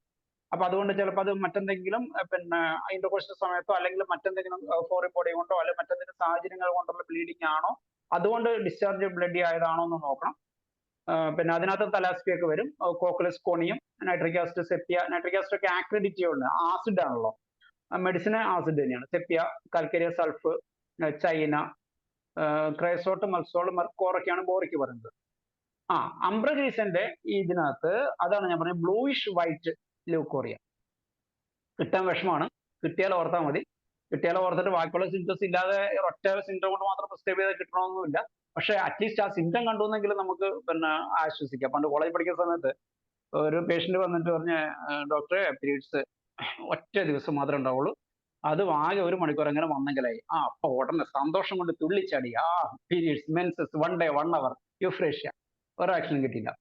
അപ്പൊ അതുകൊണ്ട് ചിലപ്പോൾ അത് മറ്റെന്തെങ്കിലും പിന്നെ ഇന്റർകോഴ്സ് സമയത്തോ അല്ലെങ്കിൽ മറ്റെന്തെങ്കിലും ഫോറിൻ ബോഡി കൊണ്ടോ അല്ലെങ്കിൽ മറ്റെന്തെങ്കിലും സാഹചര്യങ്ങൾ കൊണ്ടുള്ള ബ്ലീഡിംഗ് ആണോ, അതുകൊണ്ട് ഡിസ്ചാർജ് ബ്ലഡ് ആയതാണോ എന്ന് നോക്കണം. പിന്നെ അതിനകത്ത് തലാസ്പി ഒക്കെ വരും. കോക്കുലസ് conium, nitric acid, സെപ്റ്റിയ. Nitric acid ഒക്കെ ആക്രിഡിറ്റി ഉണ്ട്, ആസിഡ് ആണല്ലോ, മെഡിസിന് ആസിഡ് തന്നെയാണ്. സെപ്റ്റിയ, കാൽക്കരിയ, സൾഫ്, ചൈന, ക്രൈസോട്ട്, മൽസോൾ, മെർക്കോറൊക്കെയാണ് ബോറിക്ക് പറയുന്നത്. അംബ്രജീസിന്റെ ഇതിനകത്ത് അതാണ് ഞാൻ പറഞ്ഞത്, ബ്ലൂയിഷ് വൈറ്റ് ലൂക്കോറിയ. കിട്ടാൻ വിഷമാണ്, കിട്ടിയാൽ ഓർത്താൽ മതി. കിട്ടിയാൽ ഓർത്തിട്ട് ബാക്കിയുള്ള സിംറ്റംസ് ഇല്ലാതെ ഒറ്റ സിംറ്റം കൊണ്ട് മാത്രം പ്രിസ്ക്രൈബ് ചെയ്ത് കിട്ടണമെന്നൊന്നുമില്ല. പക്ഷെ അറ്റ്ലീസ്റ്റ് ആ സിംറ്റം കണ്ടുവെന്നെങ്കിലും നമുക്ക് പിന്നെ ആശ്വസിക്കാം. പണ്ട് കോളേജ് പഠിക്കുന്ന സമയത്ത് ഒരു പേഷ്യന്റ് വന്നിട്ട് പറഞ്ഞ്, ഡോക്ടറെ പീരീഡ്സ് ഒറ്റ ദിവസം മാത്രമേ ഉണ്ടാവുള്ളൂ, അതും ആകെ 1 മണിക്കൂർ എങ്ങനെ വന്നെങ്കിലായി. അപ്പൊ ഉടനെ സന്തോഷം കൊണ്ട് തുള്ളിച്ചാടി, പീരീഡ്സ്, മെൻസസ്, 1 day 1 hour, യുഫ്രേഷ്യ, ഒരാക്ഷനും കിട്ടിയില്ല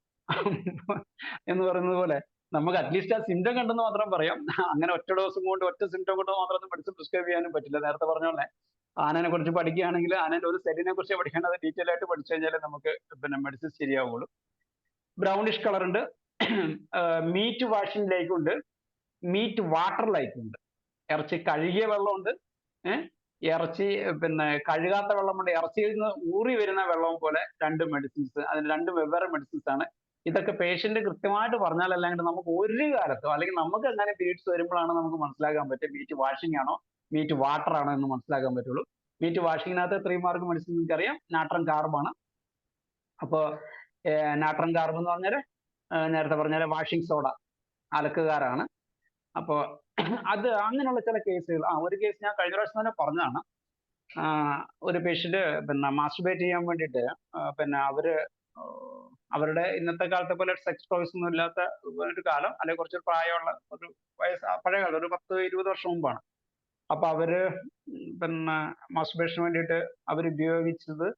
എന്ന് പറയുന്നത് പോലെ നമുക്ക് അറ്റ്ലീസ്റ്റ് ആ സിംറ്റം കണ്ടെന്ന് മാത്രം പറയാം. അങ്ങനെ ഒറ്റ ദിവസം കൊണ്ട് ഒറ്റ സിംറ്റം കൊണ്ട് മാത്രം മെഡിസിൻ പ്രിസ്ക്രൈബ് ചെയ്യാനും പറ്റില്ല. നേരത്തെ പറഞ്ഞ പോലെ ആനനെ കുറിച്ച് പഠിക്കുകയാണെങ്കിൽ ആനന്റെ ഒരു സെല്ലിനെ കുറിച്ച് പഠിക്കേണ്ടത് ഡീറ്റെയിൽ ആയിട്ട് പഠിച്ചു കഴിഞ്ഞാൽ നമുക്ക് പിന്നെ മെഡിസിൻ ശരിയാവുള്ളൂ. ബ്രൗണിഷ് കളർ ഉണ്ട്. മീറ്റ് വാഷിംഗ് ലൈക്ക് ഉണ്ട്, മീറ്റ് വാട്ടർ ലൈക്ക് ഉണ്ട്. ഇറച്ചി കഴുകിയ വെള്ളമുണ്ട്, ഇറച്ചി പിന്നെ കഴുകാത്ത വെള്ളമുണ്ട്. ഇറച്ചിയിൽ നിന്ന് ഊറി വരുന്ന വെള്ളം പോലെ രണ്ട് മെഡിസിൻസ്, അതിന് 2 വെവ്വേറെ മെഡിസിൻസ് ആണ്. ഇതൊക്കെ പേഷ്യന്റ് കൃത്യമായിട്ട് പറഞ്ഞാലല്ലാണ്ട് നമുക്ക് ഒരു കാലത്തോ അല്ലെങ്കിൽ നമുക്ക് അങ്ങനെ പീരീഡ്സ് വരുമ്പോഴാണ് നമുക്ക് മനസ്സിലാക്കാൻ പറ്റും മീറ്റ് വാഷിംഗ് ആണോ മീറ്റ് വാട്ടർ ആണോ എന്ന് മനസ്സിലാക്കാൻ പറ്റുള്ളൂ. മീറ്റ് വാഷിങ്ങിനകത്ത് 3 മാർക്ക് മെഡിസിൻ നിങ്ങൾക്കറിയാം, നാട്രം കാർബാണ്. അപ്പോൾ നാട്രം കാർബ് എന്ന് പറഞ്ഞാൽ നേരത്തെ പറഞ്ഞാൽ വാഷിംഗ് സോഡ, അലക്കുകാരാണ്. അപ്പോൾ അത് അങ്ങനെയുള്ള ചില കേസുകൾ. ഒരു കേസ് ഞാൻ കഴിഞ്ഞ പ്രാവശ്യം തന്നെ പറഞ്ഞതാണ്. ഒരു പേഷ്യന്റ് പിന്നെ മാസ്റ്റുബേറ്റ് ചെയ്യാൻ വേണ്ടിയിട്ട് പിന്നെ അവരുടെ ഇന്നത്തെ കാലത്തെ പോലെ സെക്സ് ടോയ്സ് ഒന്നും ഇല്ലാത്ത ഒരു കാലം, അല്ലെങ്കിൽ കുറച്ച് പ്രായമുള്ള ഒരു പഴയ കാലം, ഒരു 10-20 വർഷം മുമ്പാണ്. അപ്പൊ അവര് പിന്നെ മാസ്റ്റുർബേഷന് വേണ്ടിയിട്ട് അവരുപയോഗിച്ചത്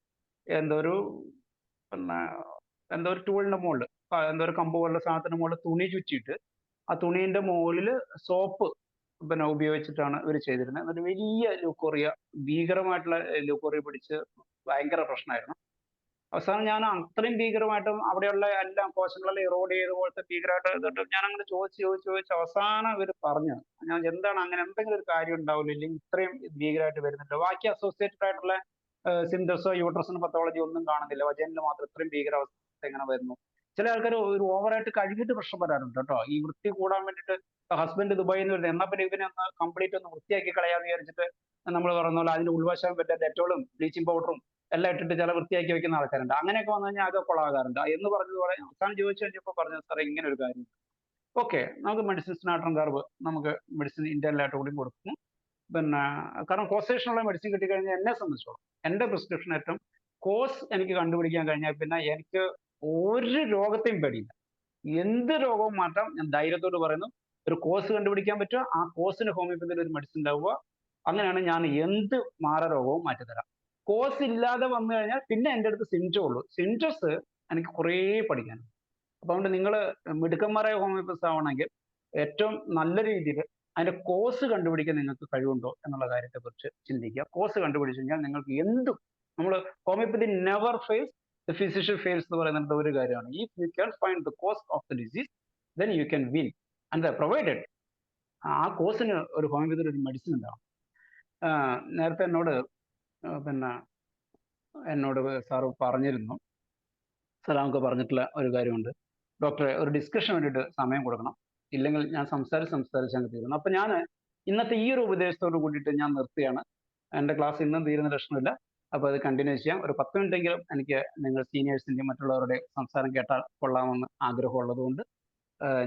എന്തോ ഒരു പിന്നെ എന്തോ ഒരു ടൂളിന്റെ മുകളിൽ എന്തോ ഒരു കമ്പ് പോലുള്ള സാധനത്തിന് മുകളിൽ തുണി ചുറ്റിയിട്ട് ആ തുണീന്റെ മുകളിൽ സോപ്പ് പിന്നെ ഉപയോഗിച്ചിട്ടാണ് ഇവർ ചെയ്തിരുന്നത്. എന്നിട്ട് വലിയ ലൂക്കോറിയ, ഭീകരമായിട്ടുള്ള ലൂക്കോറിയ പിടിച്ച് ഭയങ്കര പ്രശ്നമായിരുന്നു. അവസാനം ഞാൻ അത്രയും ഭീകരമായിട്ടും അവിടെയുള്ള എല്ലാ കോശങ്ങളെല്ലാം ഇറോഡ് ചെയ്ത പോലത്തെ ഭീകരമായിട്ട് ഇതിട്ട് ഞാൻ അങ്ങനെ ചോദിച്ച് അവസാനം ഇവർ പറഞ്ഞു, ഞാൻ എന്താണ് അങ്ങനെ എന്തെങ്കിലും ഒരു കാര്യം ഉണ്ടാവില്ല, ഇല്ലെങ്കിൽ ഇത്രയും ഭീകരമായിട്ട് വരുന്നുണ്ട്. ബാക്കി അസോസിയേറ്റഡ് ആയിട്ടുള്ള സിംറ്റംസോ യൂട്രസിന് പത്തോളജി ഒന്നും കാണുന്നില്ല, വജനിൽ മാത്രം ഇത്രയും ഭീകരാവസ്ഥ എങ്ങനെ വരുന്നു. ചില ആൾക്കാർ ഒരു ഓവറായിട്ട് കഴുകിയിട്ട് പ്രശ്നം വരാറുണ്ട് കേട്ടോ, ഈ വൃത്തി കൂടാൻ വേണ്ടിയിട്ട്. ഹസ്ബൻഡ് ദുബായിൽ നിന്ന് വരുന്നത്, എന്നാ പിന്നെ ഇവനെ ഒന്ന് കംപ്ലീറ്റ് ഒന്ന് വൃത്തിയാക്കി കളയാന്ന് വിചാരിച്ചിട്ട് നമ്മൾ പറഞ്ഞ പോലെ അതിന്റെ ഉൾവശം പറ്റ ഡെറ്റോളും ബ്ലീച്ചിങ് പൗഡറും എല്ലാം ഇട്ടിട്ട് ചില വൃത്തിയാക്കി വെക്കുന്ന ആൾക്കാരുണ്ട്. അങ്ങനെയൊക്കെ വന്നു കഴിഞ്ഞാൽ ആകെ കൊളാകാറുണ്ട്. എന്ന് പറഞ്ഞതുപോലെ അവസാനം ചോദിച്ചു കഴിഞ്ഞപ്പോൾ പറഞ്ഞു, സാറേ ഇങ്ങനെ ഒരു കാര്യം. ഓക്കെ, നമുക്ക് മെഡിസിൻസ് നാട്ടൻ കർവ് നമുക്ക് മെഡിസിൻ ഇന്ത്യയിലായിട്ട് കൂടി കൊടുക്കുന്നു. പിന്നെ കാരണം കോസേഷനുള്ള മെഡിസിൻ കിട്ടിക്കഴിഞ്ഞാൽ എന്നെ സംബന്ധിച്ചോളം എൻ്റെ പ്രിസ്ക്രിപ്ഷൻ ഏറ്റവും കോസ് എനിക്ക് കണ്ടുപിടിക്കാൻ കഴിഞ്ഞാൽ പിന്നെ എനിക്ക് ഒരു രോഗത്തെയും പേടിയില്ല. എന്ത് രോഗവും മാറ്റാം. ഞാൻ ധൈര്യത്തോട് പറയുന്നു, ഒരു കോസ് കണ്ടുപിടിക്കാൻ പറ്റുക, ആ കോസിന് ഹോമിയോപ്പതിയിൽ ഒരു മെഡിസിൻ ഉണ്ടാവുക, അങ്ങനെയാണ് ഞാൻ എന്ത് മാരരോഗവും മാറ്റിത്തരാം. കോസ് ഇല്ലാതെ വന്നു കഴിഞ്ഞാൽ പിന്നെ എൻ്റെ അടുത്ത് സിംറ്റം ഉള്ളൂ. സിംറ്റംസ് എനിക്ക് കുറേ പഠിക്കാനുണ്ട്. അപ്പൊ അതുകൊണ്ട് നിങ്ങൾ മിടുക്കന്മാരായ ഹോമിയോപ്പതിസ്റ്റ് ആവണമെങ്കിൽ ഏറ്റവും നല്ല രീതിയിൽ അതിന്റെ കോസ് കണ്ടുപിടിക്കാൻ നിങ്ങൾക്ക് കഴിവുണ്ടോ എന്നുള്ള കാര്യത്തെക്കുറിച്ച് ചിന്തിക്കുക. കോസ് കണ്ടുപിടിച്ചു കഴിഞ്ഞാൽ നിങ്ങൾക്ക് എന്തും, നമ്മൾ homoeopathy never fails, the physician fails എന്ന് പറയുന്നത് ഒരു കാര്യമാണ്. If you can find the cause of the disease then you can win and provided ആ കോസിന് ഒരു ഹോമിയോപ്പതിയിൽ ഒരു മെഡിസിൻ ഉണ്ടാവും. നേരത്തെ എന്നോട് സാറ് പറഞ്ഞിരുന്നു, സലാമൊക്കെ പറഞ്ഞിട്ടുള്ള ഒരു കാര്യമുണ്ട്, ഡോക്ടറെ ഒരു ഡിസ്കഷന് വേണ്ടിയിട്ട് സമയം കൊടുക്കണം, ഇല്ലെങ്കിൽ ഞാൻ സംസാരിച്ച് അങ്ങ് തീരുന്നു. അപ്പൊ ഞാൻ ഇന്നത്തെ ഈ ഒരു ഉപദേശത്തോട് കൂടിയിട്ട് ഞാൻ നിർത്തുകയാണ്. എൻ്റെ ക്ലാസ് ഇന്നും തീരുന്ന ലക്ഷണമില്ല. അപ്പോൾ അത് കണ്ടിന്യൂ ചെയ്യാം. ഒരു 10 മിനിറ്റെങ്കിലും എനിക്ക് നിങ്ങൾ സീനിയേഴ്സിൻ്റെയും മറ്റുള്ളവരുടെ സംസാരം കേട്ടാൽ കൊള്ളാമെന്ന് ആഗ്രഹമുള്ളതുകൊണ്ട്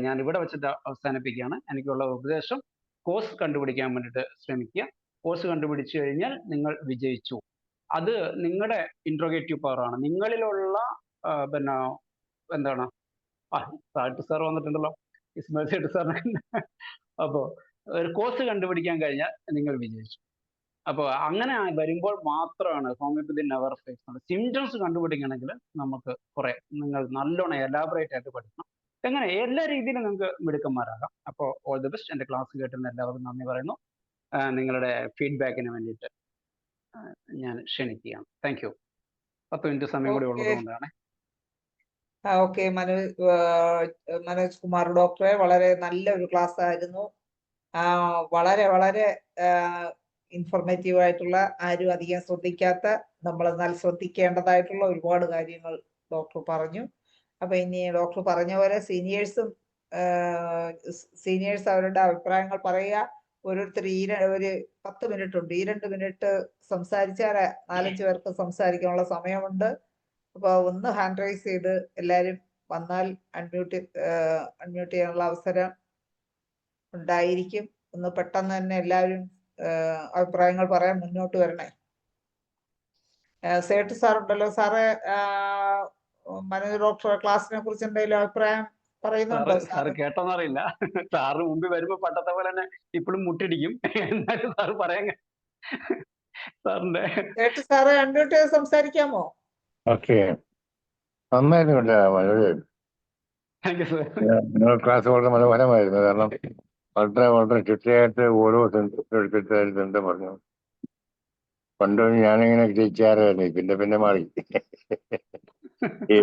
ഞാൻ ഇവിടെ വെച്ചിട്ട് അവസാനിപ്പിക്കുകയാണ്. എനിക്കുള്ള ഉപദേശം, കോഴ്സ് കണ്ടുപിടിക്കാൻ വേണ്ടിയിട്ട് ശ്രമിക്കുക. കോഴ്സ് കണ്ടുപിടിച്ചു കഴിഞ്ഞാൽ നിങ്ങൾ വിജയിച്ചു. അത് നിങ്ങളുടെ ഇൻട്രോഗേറ്റീവ് പവറാണ്. നിങ്ങളിലുള്ള പിന്നെ എന്താണ് സാട്ട് സാർ വന്നിട്ടുണ്ടല്ലോ, ഇസ്മായിൽ സേട്ട് സാറിന്. അപ്പോൾ ഒരു കോഴ്സ് കണ്ടുപിടിക്കാൻ കഴിഞ്ഞാൽ നിങ്ങൾ വിജയിച്ചു. അപ്പോൾ അങ്ങനെ വരുമ്പോൾ മാത്രമാണ് ഹോമിയോപ്പതി നെവർ ഫെയിൽസ്. സിംറ്റംസ് കണ്ടുപിടിക്കണമെങ്കിൽ നമുക്ക് കുറെ നിങ്ങൾ നല്ലോണം എലാബറേറ്റ് ആയിട്ട് പഠിക്കണം. എങ്ങനെ എല്ലാ രീതിയിലും നിങ്ങൾക്ക് മിടുക്കന്മാരാകാം. അപ്പോൾ ഓൾ ദി ബെസ്റ്റ്. എൻ്റെ ക്ലാസ് കേട്ടുന്ന എല്ലാവർക്കും നന്ദി പറയുന്നു. നിങ്ങളുടെ ഫീഡ്ബാക്കിന് വേണ്ടിയിട്ട് ഞാൻ ക്ഷണിക്കുകയാണ്. Thank you. 10 മിനിറ്റ് സമയം കൂടി ഉള്ളത് കൊണ്ടാണ്. ഓക്കെ, മനോജ് കുമാർ ഡോക്ടറെ, വളരെ നല്ലൊരു ക്ലാസ് ആയിരുന്നു. വളരെ വളരെ ഇൻഫോർമേറ്റീവ് ആയിട്ടുള്ള, ആരും അധികം ശ്രദ്ധിക്കാത്ത, നമ്മൾ എന്നാൽ ശ്രദ്ധിക്കേണ്ടതായിട്ടുള്ള ഒരുപാട് കാര്യങ്ങൾ ഡോക്ടർ പറഞ്ഞു. അപ്പൊ ഇനി ഡോക്ടർ പറഞ്ഞ പോലെ സീനിയേഴ്സ് അവരുടെ അഭിപ്രായങ്ങൾ പറയുക. ഓരോരുത്തർ ഒരു 10 മിനിറ്റ് ഉണ്ട്, ഈ 2 മിനിറ്റ് സംസാരിച്ചാൽ 4-5 പേർക്ക് സംസാരിക്കാനുള്ള സമയമുണ്ട്. അപ്പൊ ഒന്ന് ഹാൻഡ് റൈസ് ചെയ്ത് എല്ലാരും വന്നാൽ അൺമ്യൂട്ട് ചെയ്യാനുള്ള അവസരം ഉണ്ടായിരിക്കും. ഒന്ന് പെട്ടെന്ന് തന്നെ എല്ലാവരും അഭിപ്രായങ്ങൾ പറയാൻ മുന്നോട്ട് വരണേ. സേട്ട് സാർ ഉണ്ടല്ലോ, സാറ് മനോജ് ഡോക്ടർ ക്ലാസ്സിനെ കുറിച്ച് എന്തെങ്കിലും അഭിപ്രായം പറയുന്നുണ്ടോ? സാറ് കേട്ടോന്നറിയില്ല. സാറ് മുമ്പിൽ വരുമ്പോ പണ്ടത്തെ പോലെ തന്നെ ഇപ്പോഴും മുട്ടിടിക്കും. എന്നാലും സാറ് പറയാൻ സാറിന്റെ സേട്ട് സാറ് അൺമ്യൂട്ട് ചെയ്ത് സംസാരിക്കാമോ? ഓക്കെ, നന്നായിരുന്നു കേട്ടോ മനോജ്. Thank you sir. നിങ്ങൾ ക്ലാസ് വളരെ മനോഹരമായിരുന്നു. കാരണം വളരെ വളരെ ചിട്ടയായിട്ട് ഓരോ എടുത്തിട്ട് പറഞ്ഞു. പണ്ട് ഞാനിങ്ങനെ ജയിച്ചാറായിരുന്നു, പിന്നെ മാറി. ഈ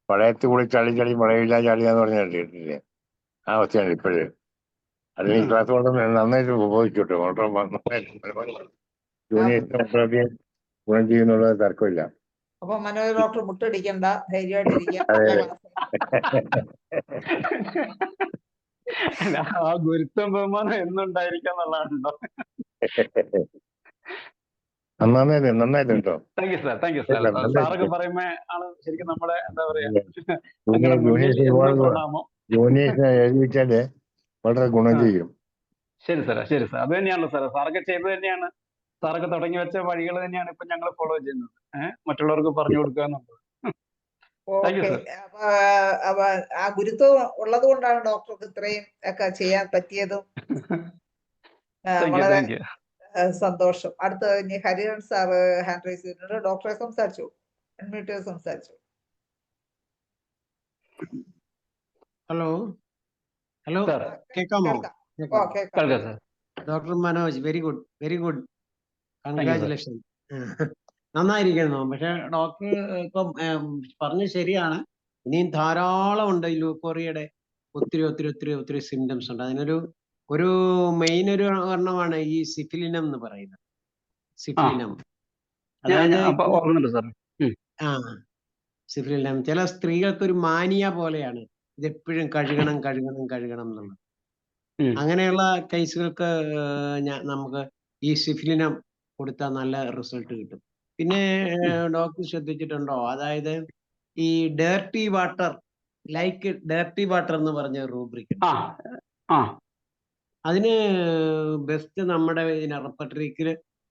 വളയത്ത് കൂടി ചളി വളയില്ല ചളിയാന്ന് പറഞ്ഞാൽ കേട്ടില്ലേ, ആ അവസ്ഥയാണ് ഇപ്പോഴ്. അതിന് ഈ ക്ലാസ് വളരെ നന്നായിട്ട് ഉപയോഗിച്ചു കേട്ടോ. ജൂനിയേഴ്സിന് വളരെയധികം ഗുണം ചെയ്യുന്നുള്ള തർക്കമില്ല. അപ്പൊ മനോജ് ഡോക്ടർ മുട്ടടിക്കണ്ട, ധൈര്യമായിട്ടിരിക്കാം. ആ ഗുരുത്വം ബഹുമാനം എന്നുണ്ടായിരിക്കാന്നുള്ളതാണല്ലോ. നന്നായിട്ട് കേട്ടോ. Thank you sir, thank you sir. സാറൊക്കെ പറയുമ്പോ ആണ് ശരിക്കും നമ്മുടെ എന്താ പറയാ, ജൂനിയേഴ്സിനെ എഴുതി വെച്ചാല് വളരെ ഗുണം ചെയ്യും. ശരി സാർ, ശരി സാർ. അത് തന്നെയാണല്ലോ സാർ, സാറൊക്കെ ചെയ്തത് തന്നെയാണ്, സാറൊക്കെ തുടങ്ങി വെച്ച വഴികൾ തന്നെയാണ് ഇപ്പൊ ഞങ്ങൾ ഫോളോ ചെയ്യുന്നത്. മറ്റുള്ളവർക്ക് പറഞ്ഞു കൊടുക്കുക എന്നുള്ളത്. ആ ഗുരുത്വം ഉള്ളത് കൊണ്ടാണ് ഡോക്ടർക്ക് ഇത്രയും ഒക്കെ ചെയ്യാൻ പറ്റിയതും. സന്തോഷം. അടുത്ത ഇനി ഹരിഹരൻ സാറ് ഹാൻഡ് റൈസ് ചെയ്തിട്ടുണ്ട്. ഡോക്ടറെ സംസാരിച്ചു, അൺമ്യൂട്ട് സംസാരിച്ചു. ഹലോ ഹലോ സാർ കേൾക്കാമോ? കേൾക്കാം. ഓ, കേൾക്കാം. കേൾക്കാം sir. Doctor Manoj, very good very good, thank you sir. Congratulation. നന്നായിരിക്കുന്നു. പക്ഷെ ഡോക്ടർ ഇപ്പം പറഞ്ഞത് ശരിയാണ്. ഇനിയും ധാരാളം ഉണ്ട് ഈ ലൂക്കോറിയയുടെ ഒത്തിരി ഒത്തിരി ഒത്തിരി ഒത്തിരി സിംറ്റംസ് ഉണ്ട്. അതിനൊരു ഒരു മെയിൻ ഒരു എണ്ണമാണ് ഈ സിഫിലിനം എന്ന് പറയുന്നത്. ആ സിഫിലിനം ഞാൻ അതായത് അപ്പൊ ഓർക്കുന്നുണ്ട് സാർ. ആ സിഫിലിനം ചില സ്ത്രീകൾക്ക് ഒരു മാനിയ പോലെയാണ്. ഇതെപ്പോഴും കഴുകണം കഴുകണം കഴുകണം എന്നുള്ളത്. അങ്ങനെയുള്ള കേസുകൾക്ക് നമുക്ക് ഈ സിഫിലിനം കൊടുത്താൽ നല്ല റിസൾട്ട് കിട്ടും. പിന്നെ ഡോക്ടർ ശ്രദ്ധിച്ചിട്ടുണ്ടോ, അതായത് ഈ dirty water, like dirty water എന്ന് പറഞ്ഞ റൂബ്രിക് ആ ആ അതിന് ബെസ്റ്റ് നമ്മുടെ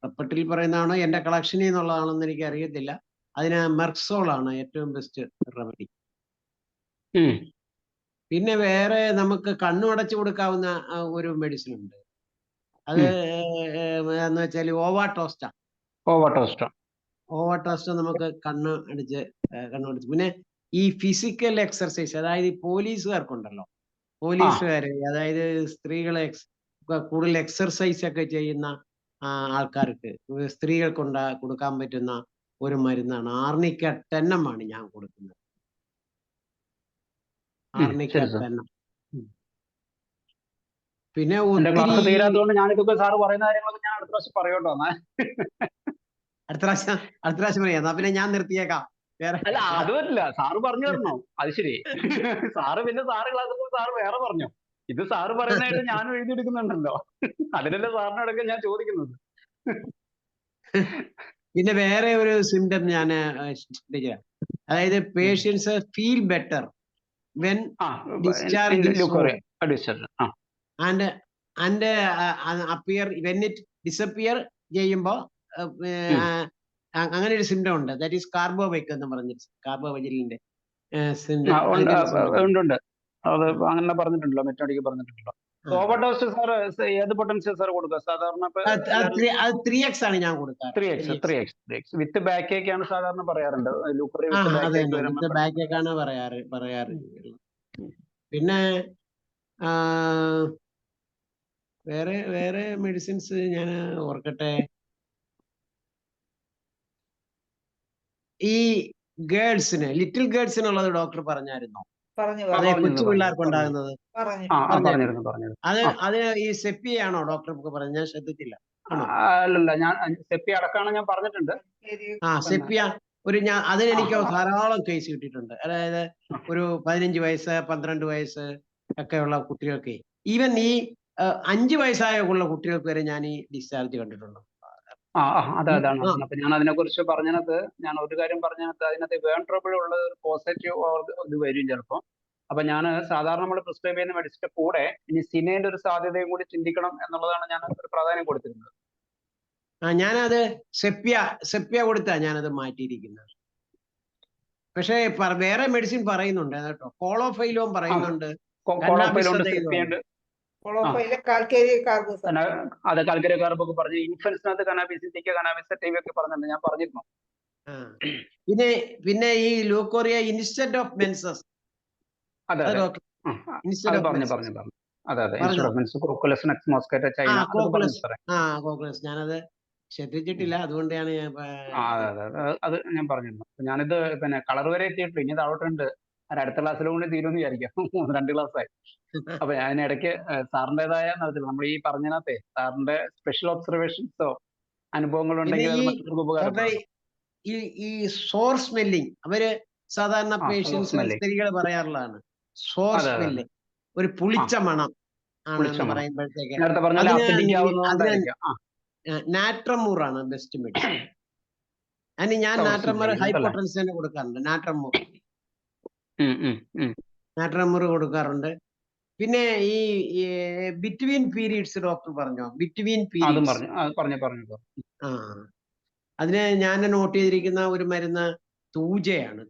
റെപ്പർട്ടറിയിൽ പറയുന്നതാണോ എന്റെ കളക്ഷനിൽ നിന്നുള്ളതാണോന്ന് എനിക്ക് അറിയത്തില്ല. അതിന് മെർക്സോൾ ആണ് ഏറ്റവും ബെസ്റ്റ് റെമഡി. പിന്നെ വേറെ നമുക്ക് കണ്ണുടച്ചു കൊടുക്കാവുന്ന ഒരു മെഡിസിൻ ഉണ്ട്. അത് എന്ന് വെച്ചാൽ ഓവാടോസ്റ്റ. ഓവാടോസ്റ്റ നമുക്ക് കണ്ണുടച്ച് പിന്നെ ഈ ഫിസിക്കൽ എക്സർസൈസ്, അതായത് ഈ പോലീസുകാർക്കുണ്ടല്ലോ, പോലീസുകാര് അതായത് സ്ത്രീകളെ കൂടുതൽ എക്സർസൈസ് ഒക്കെ ചെയ്യുന്ന ആൾക്കാർക്ക്, സ്ത്രീകൾക്ക് കൊടുക്കാൻ പറ്റുന്ന ഒരു മരുന്നാണ് ആർണിക്ക 10 ആണ് ഞാൻ കൊടുക്കുന്നത്. ആർണിക്ക 10. പിന്നെ എന്റെ ക്ലാസ് ഒത്തിരി തീരാത്തതുകൊണ്ട് ഞാനിതൊക്കെ സാറ് പറയുന്ന കാര്യങ്ങളൊക്കെ ഞാൻ അടുത്ത പ്രാവശ്യം പറയോട്ടോ. അടുത്ത പ്രാവശ്യം പറയാം. എന്നാ പിന്നെ ഞാൻ നിർത്തിയേക്കാം. വേറെ അല്ല അത് പറ്റില്ല, സാറ് പറഞ്ഞു തരണോ? അത് ശരി. സാറ് പിന്നെ സാറ് ക്ലാസ് സാറ് വേറെ പറഞ്ഞു. ഇത് സാറ് പറയുന്നതായിട്ട് ഞാനും എഴുതിയെടുക്കുന്നുണ്ടല്ലോ. അതിനല്ലേ സാറിനോടൊക്കെ ഞാൻ ചോദിക്കുന്നത്. പിന്നെ വേറെ ഒരു സിംറ്റം ഞാൻ അതായത് patients feel better when discharge and appear when it disappear ചെയ്യുമ്പോൾ അങ്ങനെ ഒരു സിംറ്റം ഉണ്ട്. ദാറ്റ് ഈസ് കാർബോവെക് എന്ന് പറഞ്ഞിട്ട്, കാർബോവെജിലിന്റെ ഉണ്ട്. അത് അങ്ങനെ പറഞ്ഞിട്ടുണ്ടല്ലോ, മെറ്റോഡിക്ക് പറഞ്ഞിട്ടുണ്ടല്ലോ. ഓവർഡോസ് സാർ ഏത് പൊട്ടൻഷ്യൽ സാർ കൊടുക്കുക സാധാരണ? 3x ആണ് ഞാൻ കൊടുക്കാറ്. 3x വിത്ത് ബാക്ക് ഏക്കാണ് സാധാരണ പറയാറുണ്ട്. വിത്ത് ബാക്ക് ഏക്കാണ് പറയാറ്. പിന്നെ വേറെ മെഡിസിൻസ് ഞാൻ ഓർക്കട്ടെ. ഈ ഗേൾസിന്, ലിറ്റിൽ ഗേൾസിനുള്ളത് ഡോക്ടർ പറഞ്ഞായിരുന്നോ? കൊച്ചു പിള്ളേർക്ക് ഉണ്ടാകുന്നത് അത് ഈ സെപ്പിയാണോ ഡോക്ടർ പറഞ്ഞത്? ഞാൻ ശ്രദ്ധിച്ചില്ല. അല്ലല്ല, ഞാൻ സെപ്പി അടക്കമാണ് ഞാൻ പറഞ്ഞിട്ടുണ്ട്. സെപ്പിയ അതിനെനിക്ക് ധാരാളം കേസ് കിട്ടിയിട്ടുണ്ട്. അതായത് ഒരു 15 വയസ്സ് 12 വയസ്സ് ഒക്കെ ഉള്ള കുട്ടികൾക്ക്, ഈവൻ ഈ 5 വയസ്സായുള്ള കുട്ടികൾക്ക് വരെ ഞാൻ ഈ ഡിസ്ചാർജ് കണ്ടിട്ടുണ്ട്. അതാണ്. അപ്പൊ ഞാൻ അതിനെ കുറിച്ച് പറഞ്ഞത്, ഞാൻ ഒരു കാര്യം പറഞ്ഞത്, അതിനകത്ത് വേൺ ട്രബിൾ ഉള്ള ഒരു പോസിറ്റീവ് ഇത് വരും ചിലപ്പോൾ. അപ്പൊ ഞാൻ സാധാരണ നമ്മൾ പ്രിസ്ക്രൈബ് ചെയ്യുന്ന മെഡിസിന്റെ കൂടെ ഇനി സിനേന്റെ ഒരു സാധ്യതയും കൂടി ചിന്തിക്കണം എന്നുള്ളതാണ് ഞാൻ ഒരു പ്രാധാന്യം കൊടുത്തിരുന്നത്. ഞാനത് സെപ്യ കൊടുത്താ ഞാനത് മാറ്റിയിരിക്കുന്നത്. പക്ഷെ വേറെ മെഡിസിൻ പറയുന്നുണ്ട് കേട്ടോ. കോളോഫൈലോം പറയുന്നുണ്ട്, അതെ കാൽക്കരി കാർബൊക്കെ പറഞ്ഞു. ഇൻഫൻസിനകത്ത് കനാബിസ് ഇൻഡിക്ക, കനാബിസ് സറ്റീവ ഒക്കെ പറഞ്ഞിട്ടുണ്ട്, ഞാൻ പറഞ്ഞിരുന്നു. പിന്നെ ഈ ലൂക്കോറിയ ഇൻസ്റ്റെഡ് ഓഫ് മെൻസസ്, അതെ ഞാനത് ശ്രദ്ധിച്ചിട്ടില്ല, അതുകൊണ്ടാണ് അത് ഞാൻ പറഞ്ഞിരുന്നു. ഞാനിത് പിന്നെ കളർ വരെ എത്തിയിട്ടു, ഇനി താഴോട്ടുണ്ട്. അടുത്ത ക്ലാസ്സിലും കൂടി തീരുമെന്ന് വിചാരിക്കാം. 2 ക്ലാസ്സായി. അപ്പൊ ഞാൻ ഇടയ്ക്ക് സാറിൻ്റെതായ നമ്മൾ ഈ പറഞ്ഞതിനകത്തെ സാറിന്റെ സ്പെഷ്യൽ ഒബ്സർവേഷൻസോ അനുഭവങ്ങളുണ്ടെങ്കിൽ അത് മറ്റൊരു ഉപകാരപ്പെടും. ഈ സോർ സ്മെല്ലിങ് അവര് സാധാരണ പേഷ്യൻസ് സ്ത്രീകൾ പറയാറുള്ളതാണ്. സോർ സ്മെല്ല്, ഒരു പുളിച്ച മണം ആണെന്ന് പറയുമ്പോഴത്തേക്ക് നാട്രമൂർ ആണ് ബെസ്റ്റ് മെഡിസിൻ. അതിന് ഞാൻ നാട്രമൂർ ഹൈപ്പോട്ടൻസിന് കൊടുക്കാറുണ്ട്. നാട്രമൂർ കൊടുക്കാറുണ്ട്. പിന്നെ ഈ ബിറ്റ്വീൻ പീരീഡ്സ് ഡോക്ടർ പറഞ്ഞോ? ബിറ്റ്വീൻ പീരീഡ്സ് അതിന് ഞാൻ നോട്ട് ചെയ്തിരിക്കുന്ന ഒരു മരുന്ന് തൂജയാണ്.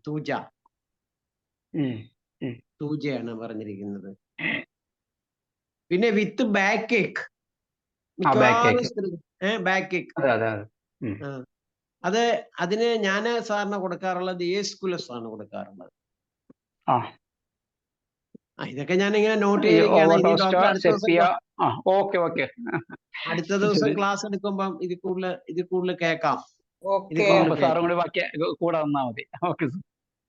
തൂജയാണ് പറഞ്ഞിരിക്കുന്നത്. പിന്നെ വിത്ത് ബാക്ക് ഏക്ക്, ബാക്ക് കിക്ക്. അതെ അതെ അതെ. അത് അതിന് ഞാൻ സാറിന് കൊടുക്കാറുള്ളത് ഏസ്കുലസ് ആണ് കൊടുക്കാറുള്ളത്. ആ ഇതൊക്കെ ഞാൻ ഇങ്ങനെ നോട്ട് ഈ ചെയ്തിരിക്കുകയാണ്. ഇനി ഓവർടോസ്റ്റ, ഡോക്ടർ അടുത്ത ദിവസം സെപ്പിയ. ആ ഓക്കെ ഓക്കെ. അടുത്ത ദിവസം ക്ലാസ് എടുക്കുമ്പം ഇത് കൂടുതൽ കേൾക്കാം. ഓക്കെ അപ്പൊ സാറും കൂടി ബാക്കി കൂടെ വന്നാ മതി. ഓക്കെ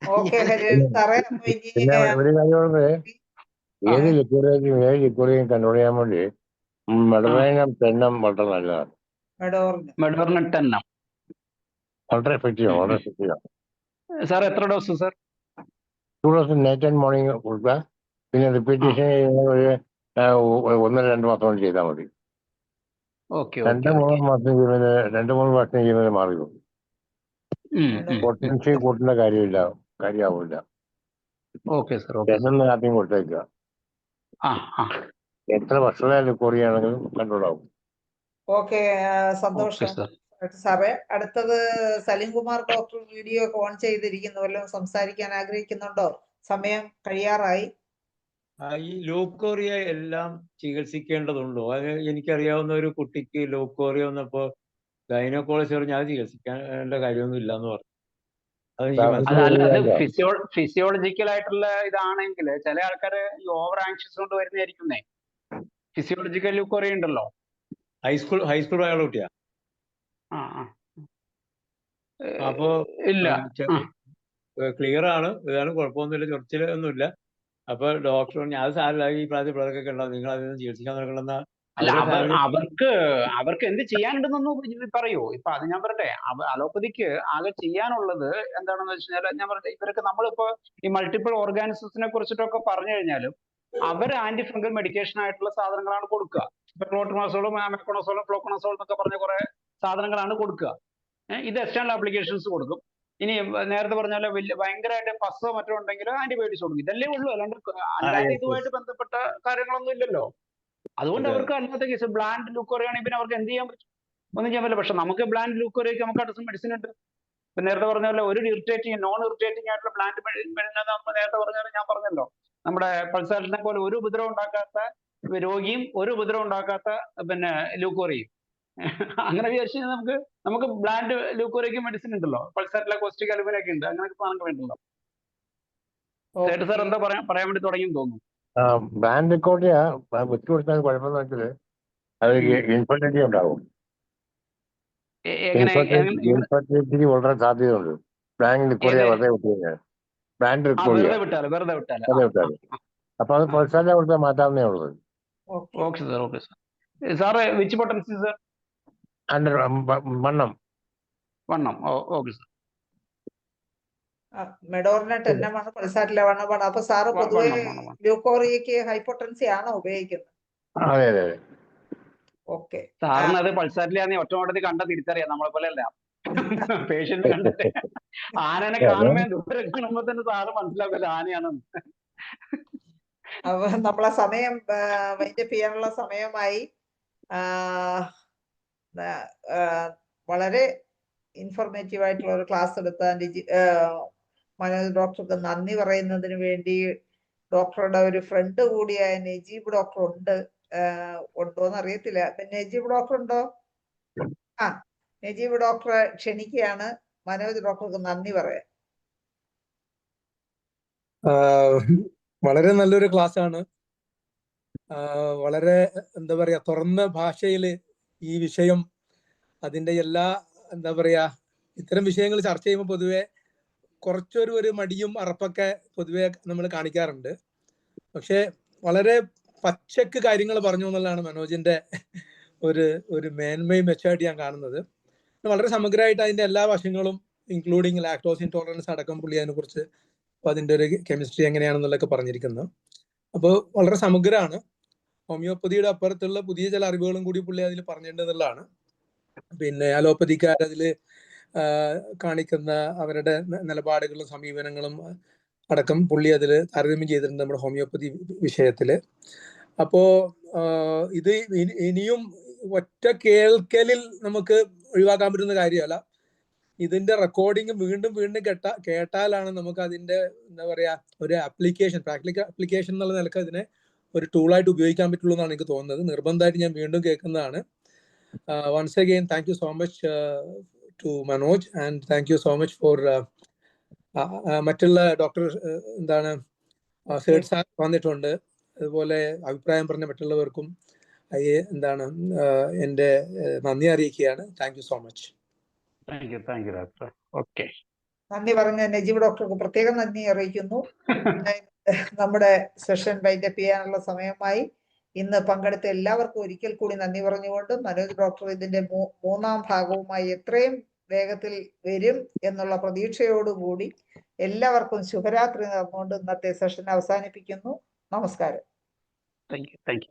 ഓക്കെ ഹരിഹരൻ സാറേ. അപ്പൊ ഇനി പിന്നെ ഒരു കാര്യം പറഞ്ഞത് ഏത് ലിക്വറേജും ഏത് ലിക്വറേജും കൺട്രോൾ ചെയ്യാൻ വേണ്ടി മെഡറൈനം തെന്നം വളരെ നല്ലതാണ്. മെഡോർണിൻ 10 വളരെ എഫക്റ്റീവാണ്, വളരെ എഫക്റ്റീവാണ്. സാർ എത്ര ഡോസ് സാർ? 2 ദിവസം നൈറ്റ് ആൻഡ് മോർണിംഗ് കൊടുക്കുക. പിന്നെ റിപ്പീറ്റേഷൻ ഒരു 1-2 മാസം കൊണ്ട് ചെയ്താൽ മതി. 2-3 മാസം ചെയ്യുന്നത് 2-3 വർഷം ചെയ്യുന്നത് മാറി പോകും. പൊട്ടൻഷ്യൽ കൂട്ടേണ്ട കാര്യമാവില്ല. Okay sir. എന്നൊന്ന് ആദ്യം കൊടുത്തേക്കുക. എത്ര വർഷമായ ലിക്വറിയാണെങ്കിലും കൺട്രോൾ ആവും. ഓക്കെ സന്തോഷം സാറേ. അടുത്തത് സലീംകുമാർ ഡോക്ടർ വീഡിയോ ഒക്കെ ഓൺ ചെയ്തിരിക്കുന്നു. വല്ലതും സംസാരിക്കാൻ ആഗ്രഹിക്കുന്നുണ്ടോ? സമയം കഴിയാറായി. ഈ ലൂക്കോറിയ എല്ലാം ചികിത്സിക്കേണ്ടതുണ്ടോ? അത് എനിക്കറിയാവുന്ന ഒരു കുട്ടിക്ക് ലൂക്കോറിയ വന്നപ്പോ ഗൈനക്കോളജിസ്റ്റ് പറഞ്ഞു അത് ചികിത്സിക്കേണ്ട കാര്യമൊന്നും ഇല്ലാന്ന് പറഞ്ഞു. ഫിസിയോളജിക്കൽ ആയിട്ടുള്ള ഇതാണെങ്കിൽ ചില ആൾക്കാർ ഈ ഓവർ ആങ്ഷ്യസ് കൊണ്ട് വരുന്നതായിരിക്കുന്നേ. ഫിസിയോളജിക്കൽ ലൂക്കോറിയ ഉണ്ടല്ലോ. ഹൈസ്കൂൾ ബയോളജിയാ. അപ്പോ ഇല്ല, ക്ലിയർ ആണ്, ഇതാണ് കുഴപ്പമൊന്നുമില്ല, ചൊറിച്ചിലൊന്നുമില്ല. അപ്പൊ ഡോക്ടർ പറഞ്ഞു അത് സാരമില്ല, ഈ പ്രായത്തിൽ പിള്ളേർക്കൊക്കെ ഉണ്ടാവും, നിങ്ങൾ അതിന് ചികിത്സിക്കാൻ നോക്കണമെന്ന. അവർക്ക് എന്ത് ചെയ്യാനുണ്ടെന്നൊന്നും പറയൂ. ഇപ്പൊ അത് ഞാൻ പറയട്ടെ, അലോപ്പതിക്ക് ആകെ ചെയ്യാനുള്ളത് എന്താണെന്ന് വെച്ച് കഴിഞ്ഞാൽ, ഞാൻ പറയട്ടെ, ഇവരൊക്കെ നമ്മളിപ്പോ ഈ മൾട്ടിപ്പിൾ ഓർഗാനിസത്തിനെ കുറിച്ചിട്ടൊക്കെ പറഞ്ഞു കഴിഞ്ഞാലും അവർ ആന്റി ഫംഗൽ മെഡിക്കേഷൻ ആയിട്ടുള്ള സാധനങ്ങളാണ് കൊടുക്കുക. ഇപ്പൊ ക്ലോട്രിമസോളും മെക്കോണസോളും ഫ്ലോക്കോണസോളും എന്നൊക്കെ പറഞ്ഞ കുറെ സാധനങ്ങളാണ് കൊടുക്കുക. ഇത് എക്സ്റ്റേണൽ ആപ്ലിക്കേഷൻസ് കൊടുക്കും. ഇനി നേരത്തെ പറഞ്ഞ പോലെ ഭയങ്കരമായിട്ട് പസ്സോ മറ്റോ ഉണ്ടെങ്കിൽ ആന്റിബയോട്ടിക്സ് കൊടുക്കും. ഇതല്ലേ ഉള്ളൂ, അല്ലാതെ ഇതുമായിട്ട് ബന്ധപ്പെട്ട കാര്യങ്ങളൊന്നും ഇല്ലല്ലോ. അതുകൊണ്ട് അവർക്ക് അല്ലാത്ത കേസ് ബ്ലാൻഡ് ലൂക്കോറിയാണെങ്കിൽ പിന്നെ അവർക്ക് എന്ത് ചെയ്യാൻ പറ്റും? ഒന്നും ചെയ്യാൻ പറ്റില്ല. പക്ഷെ നമുക്ക് ബ്ലാൻഡ് ലൂക്കോറിയക്ക് നമുക്ക് അടുത്ത മെഡിസിൻ ഉണ്ട്. ഇപ്പൊ നേരത്തെ പറഞ്ഞ പോലെ ഒരു ഇറിറ്റേറ്റിംഗ് നോൺ ഇറിറ്റേറ്റിംഗ് ആയിട്ടുള്ള ബ്ലാൻഡ് മെഡിസിൻ നേരത്തെ പറഞ്ഞാൽ ഞാൻ പറഞ്ഞല്ലോ, നമ്മുടെ പൾസാറ്റിനെ പോലെ ഒരു ഉപദ്രവം ഉണ്ടാക്കാത്ത രോഗിയും ഒരു ഉപദ്രവം ഉണ്ടാക്കാത്ത പിന്നെ ലൂക്കോറിയും. അങ്ങനെ വിചാരിച്ചു കഴിഞ്ഞാൽ നമുക്ക് ബ്ലാൻഡ് ലൂക്കോറിയക്ക് മെഡിസിൻ ഉണ്ടല്ലോ. പൾസാറ്റിലെ കോസ്റ്റിക് അലുമിനൊക്കെ ഉണ്ട്. അങ്ങനെയൊക്കെ സാധനങ്ങൾ വേണ്ടല്ലോ. സാർ എന്താ പറയാൻ വേണ്ടി തുടങ്ങിയെന്ന് തോന്നുന്നു. ബ്ലാൻഡ് ലൂക്കോറിയ വെച്ചു കൊടുത്താൽ കുഴപ്പമെന്ന് വെച്ചാൽ അത് ഇൻഫെർട്ടിലിറ്റി ഉണ്ടാവും. ഇൻഫെർട്ടിലിറ്റി വളരെ സാധ്യതയുണ്ട്. ബ്ലാൻഡ് ലൂക്കോറിയ വെറുതെ വിട്ടു കഴിഞ്ഞാൽ വെറുതെ വിട്ടാല് അപ്പൊ അത് പൾസാറ്റിനെ കൊടുത്താൽ മാറ്റാവുന്നേ ഉള്ളത്. Okay sir. Okay sir. Sir which potency sir? വണ്ണം. Okay sir. മെഡോറിന 10 പൾസാറ്റിലെ 1 അപ്പൊ സാറ് പൊതുവെ ലൂക്കോറിയക്ക് ഹൈപ്പോട്ടൻസി ആണോ ഉപയോഗിക്കുന്നത്? അതെ അതെ. ഓക്കെ. സാറിന് അത് പൾസാറ്റിലാന്ന് ഒറ്റ ഓട്ടത്തിൽ കണ്ട തിരിച്ചറിയാം. നമ്മളെ പോലെ അല്ല. പേഷ്യന്റ് കണ്ടിട്ട് ആനനെ കാണുമ്പോ ദൂരെ കാണുമ്പോ തന്നെ സാറ് മനസ്സിലാക്കല്ലോ ആനയാണെന്ന്. അപ്പൊ നമ്മളെ സമയം വൈൻഡപ്പ് ചെയ്യാനുള്ള സമയമായി. വളരെ ഇൻഫോർമേറ്റീവ് ആയിട്ടുള്ള ഒരു ക്ലാസ് എടുത്ത മനോജ് ഡോക്ടർക്ക് നന്ദി പറയുന്നതിന് വേണ്ടി ഡോക്ടറുടെ ഒരു ഫ്രണ്ട് കൂടിയായ നജീബ് ഡോക്ടർ ഉണ്ടോന്ന് അറിയത്തില്ല. നജീബ് ഡോക്ടർ ഉണ്ടോ? നജീബ് ഡോക്ടറെ ക്ഷണിക്കുകയാണ് മനോജ് ഡോക്ടർക്ക് നന്ദി പറയാൻ. വളരെ നല്ലൊരു ക്ലാസ് ആണ്. വളരെ എന്താ പറയാ, തുറന്ന ഭാഷയിൽ ഈ വിഷയം, അതിന്റെ എല്ലാ എന്താ പറയാ, ഇത്തരം വിഷയങ്ങൾ ചർച്ച ചെയ്യുമ്പോൾ പൊതുവെ കുറച്ചൊരു മടിയും അറപ്പൊക്കെ പൊതുവെ നമ്മൾ കാണിക്കാറുണ്ട്. പക്ഷെ വളരെ പച്ചക്ക് കാര്യങ്ങൾ പറഞ്ഞു എന്നുള്ളതാണ് മനോജിന്റെ ഒരു മേന്മയും മെച്ചമായിട്ട് ഞാൻ കാണുന്നത്. വളരെ സമഗ്രമായിട്ട് അതിന്റെ എല്ലാ വശങ്ങളും ഇൻക്ലൂഡിങ് ലാക്ടോസ് ഇൻടോളറൻസ് അടക്കം പുള്ളി അതിനെ കുറിച്ച് അതിന്റെ ഒരു കെമിസ്ട്രി എങ്ങനെയാണെന്നുള്ളതൊക്കെ പറഞ്ഞിരിക്കുന്നത്. അപ്പോൾ വളരെ സമഗ്രമാണ്. ഹോമിയോപ്പതിയുടെ അപ്പുറത്തുള്ള പുതിയ ചില അറിവുകളും കൂടി പുള്ളി അതിൽ പറഞ്ഞിട്ടുണ്ടെന്നുള്ളതാണ്. പിന്നെ അലോപ്പതിക്കാർ അതിൽ കാണിക്കുന്ന അവരുടെ നിലപാടുകളും സമീപനങ്ങളും അടക്കം പുള്ളി അതിൽ താരതമ്യം ചെയ്തിട്ടുണ്ട് നമ്മുടെ ഹോമിയോപ്പതി വിഷയത്തില്. അപ്പോ ഇത് ഇനിയും ഒറ്റ കേൾക്കലിൽ നമുക്ക് ഒഴിവാക്കാൻ പറ്റുന്ന കാര്യമല്ല. ഇതിന്റെ റെക്കോർഡിങ് വീണ്ടും കേട്ടാലാണ് നമുക്ക് അതിന്റെ എന്താ പറയാ ഒരു ആപ്ലിക്കേഷൻ, പ്രാക്ടിക്കൽ ആപ്ലിക്കേഷൻ എന്നുള്ള നിലക്ക് അതിനെ ഒരു ടൂളായിട്ട് ഉപയോഗിക്കാൻ പറ്റുള്ളൂ എന്നാണ് എനിക്ക് തോന്നുന്നത്. നിർബന്ധമായിട്ട് ഞാൻ വീണ്ടും കേൾക്കുന്നതാണ്. once again, thank you so much to Manoj, and thank you so much for മറ്റുള്ള ഡോക്ടർ എന്താണ് സേഡ് സാർ വന്നിട്ടുണ്ട്. അതുപോലെ അഭിപ്രായം പറഞ്ഞ മറ്റുള്ളവർക്കും എന്താണ് എൻ്റെ നന്ദി അറിയിക്കുകയാണ്. Thank you so much. Thank you doctor. Okay, നന്ദി പറഞ്ഞ നജീബ് ഡോക്ടർക്ക് പ്രത്യേകം നന്ദി അറിയിക്കുന്നു. നമ്മുടെ സെഷൻ വൈൻഡപ്പ് ചെയ്യാനുള്ള സമയമായി. ഇന്ന് പങ്കെടുത്ത എല്ലാവർക്കും ഒരിക്കൽ കൂടി നന്ദി പറഞ്ഞുകൊണ്ട് മനോജ് ഡോക്ടർ ഇതിന്റെ മൂന്നാം ഭാഗവുമായി എത്രയും വേഗത്തിൽ വരും എന്നുള്ള പ്രതീക്ഷയോടുകൂടി എല്ലാവർക്കും ശുഭരാത്രി നേർന്നുകൊണ്ട് ഇന്നത്തെ സെഷൻ അവസാനിപ്പിക്കുന്നു. നമസ്കാരം. Thank you.